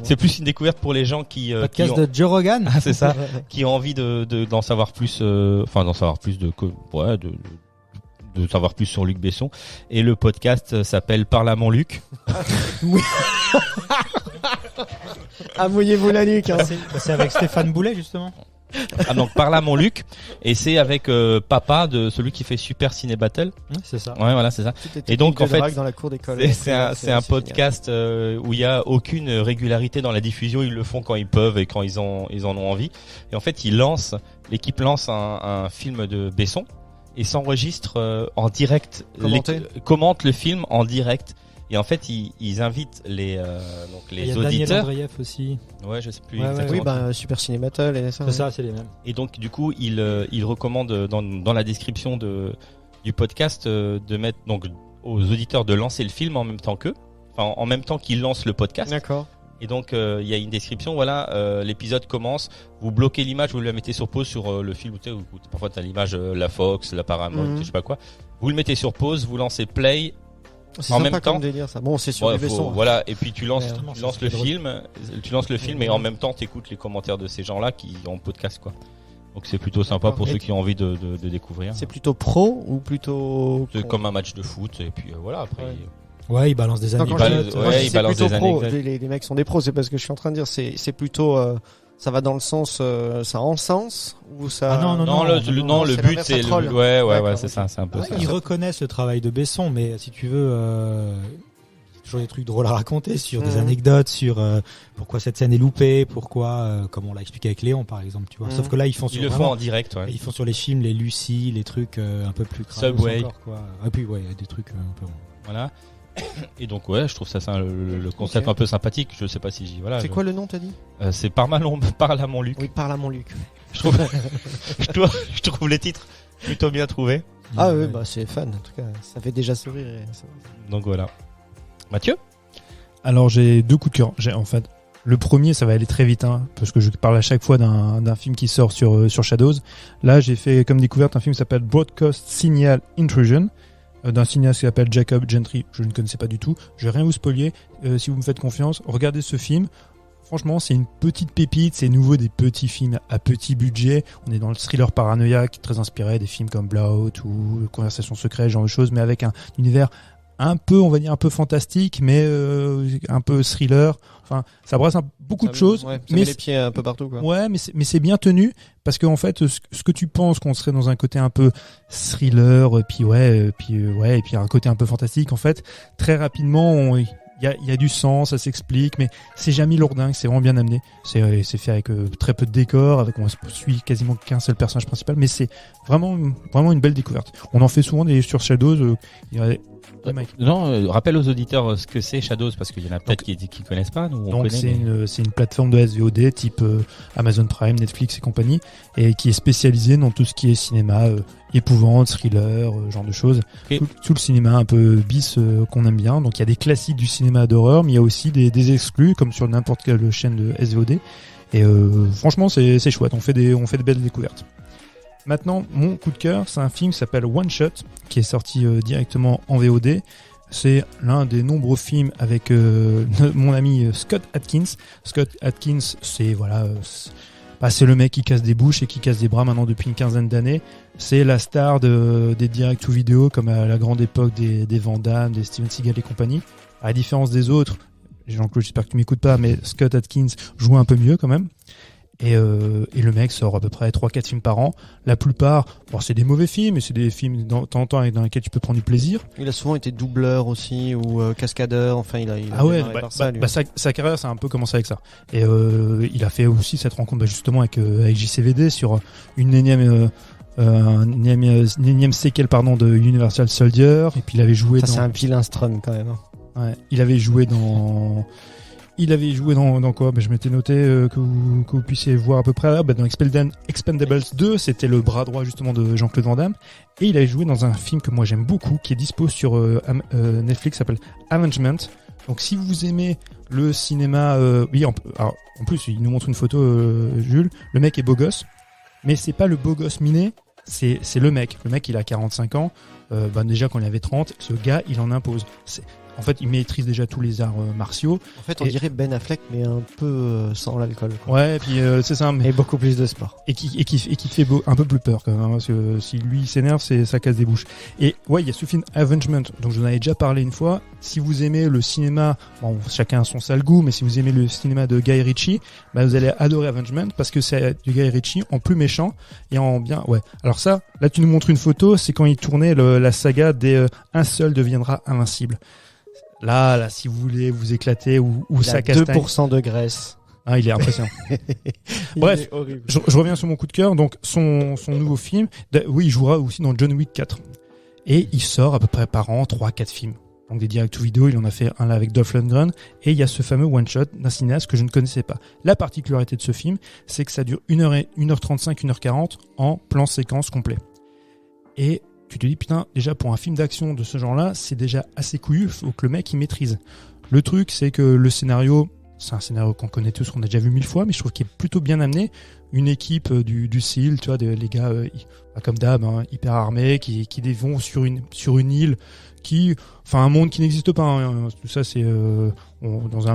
C'est plus une découverte pour les gens qui
Podcast
ont...
de Joe Rogan.
Ah, c'est ça, qui ont envie d'en savoir plus, d'en savoir plus de savoir plus sur Luc Besson. Et le podcast s'appelle Parle à mon Luc.
Ah, mouillez-vous la nuque. Hein.
C'est avec Stéphane Boulet, justement.
Ah donc Parle à mon Luc. Et c'est avec papa de celui qui fait Super Ciné Battle.
C'est ça.
Ouais, voilà, c'est ça. Et donc, en fait,
dans la cour d'école.
C'est un podcast où il y a aucune régularité dans la diffusion. Ils le font quand ils peuvent et quand ils en ont envie. Et en fait, l'équipe lance un film de Besson et s'enregistre en direct, commente le film en direct. Et en fait, ils invitent les
Il y a Daniel
auditeurs.
Andreev aussi.
Ouais, je sais plus
Ouais,
exactement.
Oui, bah Super Ciné Battle et ça.
C'est ça, c'est les mêmes.
Et donc, du coup, il recommande dans la description du podcast de mettre donc aux auditeurs de lancer le film en même temps qu'eux, enfin en même temps qu'ils lancent le podcast.
D'accord.
Et donc, il y a une description. Voilà, l'épisode commence. Vous bloquez l'image, vous la mettez sur pause sur le film. Parfois, t'as l'image la Fox, la Paramount, je sais pas quoi. Vous le mettez sur pause, vous lancez play.
C'est
En
sympa
même
comme
temps.
délire ça. Bon, c'est sur
Ouais,
les Besson.
voilà, et puis tu lances
Ouais,
le film et en même temps t'écoutes les commentaires de ces gens-là qui ont podcast quoi. Donc c'est plutôt sympa pour
Et
ceux qui ont envie de découvrir.
C'est plutôt pro ou plutôt.
C'est comme un match de foot et puis voilà après.
Ouais.
Ouais, il balance des
Non,
années.
quand
balance-
je-
ouais,
quand je dis
il
c'est
balance
plutôt
des
pro.
anecdotes.
Les mecs sont des pros, c'est parce que je suis en train de dire c'est plutôt ça va dans le sens ça a un sens ou ça.
Ah non,
Le
c'est
but
l'inverse,
c'est
ça troll.
ouais
D'accord,
c'est
ok.
ça, c'est un peu ça.
Ils reconnaissent le travail de Besson, mais si tu veux, toujours des trucs drôles à raconter sur des anecdotes, sur pourquoi cette scène est loupée, pourquoi, comme on l'a expliqué avec Léon par exemple, tu vois. Sauf que là, ils font
Ils le font en direct, ouais.
ils font sur les films, les Lucie, les trucs un peu plus crades
Subway.
encore, quoi. Et puis ouais, il y a des trucs un peu.
Voilà. Et donc ouais, je trouve ça le concept
Ok.
un peu sympathique. Je sais pas si
C'est quoi le nom t'as dit?
c'est Parle à mon Luc.
Oui, parle à mon Luc.
Je trouve les titres plutôt bien trouvés.
Ah oui, bah c'est fan. En tout cas, ça fait déjà sourire.
Donc voilà. Mathieu?
Alors j'ai deux coups de cœur. En fait, le premier, ça va aller très vite, hein, parce que je parle à chaque fois d'un film qui sort sur Shadows. Là, j'ai fait comme découverte un film qui s'appelle Broadcast Signal Intrusion, d'un cinéaste qui s'appelle Jacob Gentry. Je ne connaissais pas du tout. Je vais rien vous spoiler. Si vous me faites confiance, regardez ce film. Franchement, c'est une petite pépite. C'est nouveau des petits films à petit budget. On est dans le thriller paranoïaque, très inspiré des films comme Blowout ou Conversation secrète, ce genre de choses, mais avec un univers un peu, on va dire, un peu fantastique, mais un peu thriller. Enfin, ça brasse beaucoup de choses.
Ouais, ça
mais
met les pieds un peu partout, quoi.
Ouais, mais c'est bien tenu parce que en fait, ce que tu penses qu'on serait dans un côté un peu thriller, et puis un côté un peu fantastique, en fait, très rapidement, il y a du sens, ça s'explique, mais c'est jamais lourdingue, c'est vraiment bien amené. C'est fait avec très peu de décors, on suit quasiment qu'un seul personnage principal, mais c'est vraiment une belle découverte. On en fait souvent sur Shadows, il y a Oui, Mike.
Non, rappelle aux auditeurs ce que c'est Shadows, parce qu'il y en a peut-être qui connaissent pas. Nous, on
Donc
connaît,
c'est une plateforme de SVOD type Amazon Prime, Netflix et compagnie, et qui est spécialisée dans tout ce qui est cinéma, épouvante, thriller, genre de choses.
Ok.
Tout le cinéma un peu bis qu'on aime bien. Donc il y a des classiques du cinéma d'horreur, mais il y a aussi des exclus, comme sur n'importe quelle chaîne de SVOD. Et franchement, c'est chouette. On fait de belles découvertes. Maintenant, mon coup de cœur, c'est un film qui s'appelle One Shot, qui est sorti directement en VOD. C'est l'un des nombreux films avec mon ami Scott Adkins. Scott Adkins, c'est c'est le mec qui casse des bouches et qui casse des bras maintenant depuis une quinzaine d'années. C'est la star des direct to vidéo, comme à la grande époque des Van Damme, des Steven Seagal et compagnie. À la différence des autres, Jean-Claude, j'espère que tu m'écoutes pas, mais Scott Adkins joue un peu mieux quand même. Et le mec sort à peu près 3-4 films par an. La plupart, c'est des mauvais films, mais c'est des films de temps en temps dans lesquels tu peux prendre du plaisir.
Il a souvent été doubleur aussi, ou cascadeur, enfin il a démarré par ça, lui.
Sa carrière, ça a un peu commencé avec ça. Et il a fait aussi cette rencontre justement avec JCVD sur une énième séquelle de Universal Soldier. Et puis il avait joué
c'est un vilain Strum quand même.
Ouais, il avait joué dans quoi? Je m'étais noté que vous puissiez voir à peu près là. Dans Expendables 2, c'était le bras droit justement de Jean-Claude Van Damme. Et il avait joué dans un film que moi j'aime beaucoup, qui est dispo sur Netflix, s'appelle Avengement. Donc si vous aimez le cinéma, en plus il nous montre une photo, Jules. Le mec est beau gosse, mais c'est pas le beau gosse miné. C'est le mec. Le mec, il a 45 ans. Déjà quand il avait 30, ce gars, il en impose. En fait, il maîtrise déjà tous les arts martiaux.
En fait, on dirait Ben Affleck, mais un peu sans l'alcool.
Ouais, et puis c'est ça.
Et beaucoup plus de sport.
Et qui fait un peu plus peur quand même, hein, parce que si lui s'énerve, ça casse des bouches. Et ouais, il y a ce film Avengement, donc je vous en avais déjà parlé une fois. Si vous aimez le cinéma, chacun a son sale goût, mais si vous aimez le cinéma de Guy Ritchie, vous allez adorer Avengement, parce que c'est du Guy Ritchie en plus méchant et en bien. Ouais. Alors ça, là tu nous montres une photo, c'est quand il tournait la saga des Un seul deviendra invincible. Là, si vous voulez vous éclater ou ça castagne.
2% de graisse.
Ah, il est impressionnant. Bref, je reviens sur mon coup de cœur. Donc, son nouveau film. Il jouera aussi dans John Wick 4. Et il sort à peu près par an 3-4 films. Donc, des direct to vidéo. Il en a fait un là avec Dolph Lundgren. Et il y a ce fameux one shot d'un cinéaste que je ne connaissais pas. La particularité de ce film, c'est que ça dure 1h35, 1h40 en plan séquence complet. Et tu te dis, putain, déjà pour un film d'action de ce genre-là, c'est déjà assez couillu, faut que le mec il maîtrise. Le truc, c'est que le scénario, c'est un scénario qu'on connaît tous, qu'on a déjà vu 1000 fois, mais je trouve qu'il est plutôt bien amené. Une équipe du SEAL, tu vois, les gars, comme d'hab, hyper armés, qui vont sur une île, un monde qui n'existe pas. Hein. Tout ça, c'est dans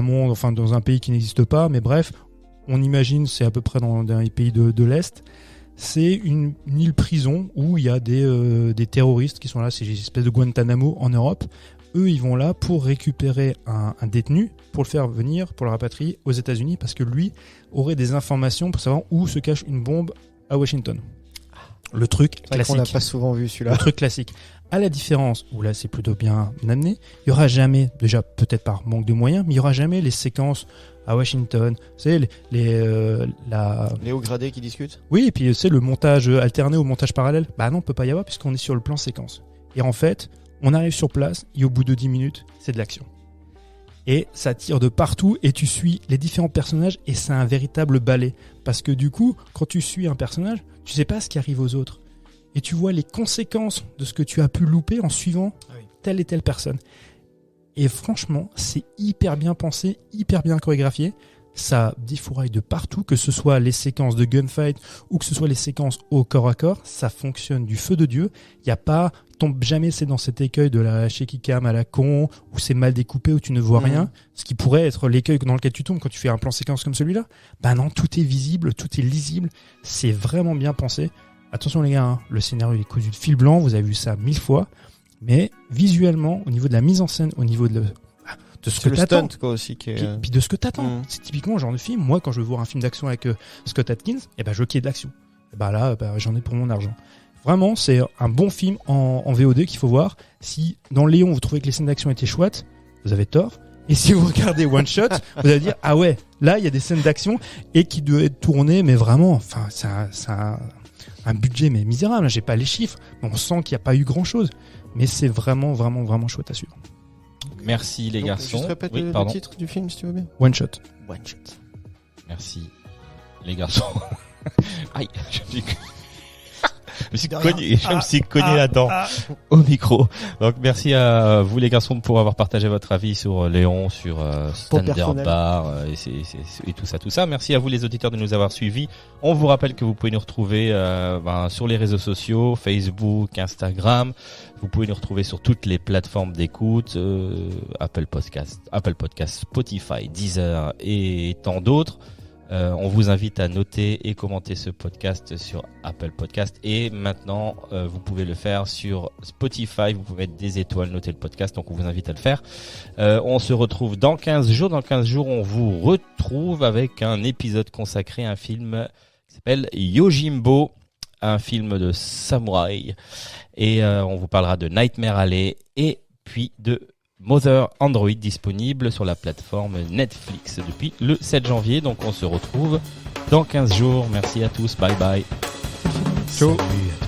un pays qui n'existe pas, mais bref, on imagine, c'est à peu près dans les pays de l'Est. C'est une île prison où il y a des terroristes qui sont là, c'est une espèce de Guantanamo en Europe. Eux, ils vont là pour récupérer un détenu, pour le faire venir, pour le rapatrier aux États-Unis, parce que lui aurait des informations pour savoir où se cache une bombe à Washington. Le truc classique.
On l'a pas souvent vu celui-là.
Le truc classique. À la différence, où là c'est plutôt bien amené, il y aura jamais, déjà peut-être par manque de moyens, mais il y aura jamais les séquences à Washington, c'est les
hauts gradés qui discutent.
Oui, et puis c'est le montage alterné au montage parallèle. Non, on peut pas y avoir puisqu'on est sur le plan séquence. Et en fait, on arrive sur place et au bout de 10 minutes, c'est de l'action. Et ça tire de partout et tu suis les différents personnages et c'est un véritable ballet. Parce que du coup, quand tu suis un personnage, tu sais pas ce qui arrive aux autres. Et tu vois les conséquences de ce que tu as pu louper en suivant telle et telle personne. Et franchement, c'est hyper bien pensé, hyper bien chorégraphié. Ça défouraille de partout, que ce soit les séquences de gunfight ou que ce soit les séquences au corps à corps. Ça fonctionne du feu de Dieu. Il n'y a pas, tombe jamais c'est dans cet écueil de la shaky cam à la con, où c'est mal découpé, où tu ne vois rien. Ce qui pourrait être l'écueil dans lequel tu tombes quand tu fais un plan séquence comme celui-là. Non, tout est visible, tout est lisible. C'est vraiment bien pensé. Attention les gars, le scénario il est cousu de fil blanc, vous avez vu ça 1000 fois. Mais visuellement, au niveau de la mise en scène, au niveau de ce que t'attends,
aussi
puis de ce que t'attends, c'est typiquement le genre de film. Moi, quand je veux voir un film d'action avec Scott Adkins, je veux qu'il y ait de l'action. Là, j'en ai pour mon argent. Vraiment, c'est un bon film en VOD qu'il faut voir. Si dans Léon vous trouvez que les scènes d'action étaient chouettes, vous avez tort. Et si vous regardez One Shot, vous allez dire ah ouais, là il y a des scènes d'action et qui doivent être tournées, mais vraiment, c'est un budget mais misérable. J'ai pas les chiffres, mais on sent qu'il n'y a pas eu grand chose. mais c'est vraiment chouette à suivre.
Merci les
Donc,
garçons.
Juste répète
Oui,
le
pardon.
titre du film, si tu veux bien.
One shot.
One Shot.
Merci les garçons. Aïe, je me suis
De rien.
cogné, je me suis cogné la dent au micro. Donc merci à vous les garçons pour avoir partagé votre avis sur Léon, sur Standard
personnel.
Bar et tout ça. Merci à vous les auditeurs de nous avoir suivis. On vous rappelle que vous pouvez nous retrouver sur les réseaux sociaux, Facebook, Instagram. Vous pouvez nous retrouver sur toutes les plateformes d'écoute, Apple Podcast, Spotify, Deezer et tant d'autres. On vous invite à noter et commenter ce podcast sur Apple Podcast et maintenant vous pouvez le faire sur Spotify, vous pouvez mettre des étoiles, noter le podcast, donc on vous invite à le faire. On se retrouve dans 15 jours. Dans 15 jours, on vous retrouve avec un épisode consacré à un film qui s'appelle Yojimbo, un film de samouraï et on vous parlera de Nightmare Alley et puis de Mother Android, disponible sur la plateforme Netflix depuis le 7 janvier. Donc on se retrouve dans 15 jours. Merci à tous. Bye bye.
Ciao.
Salut à tous.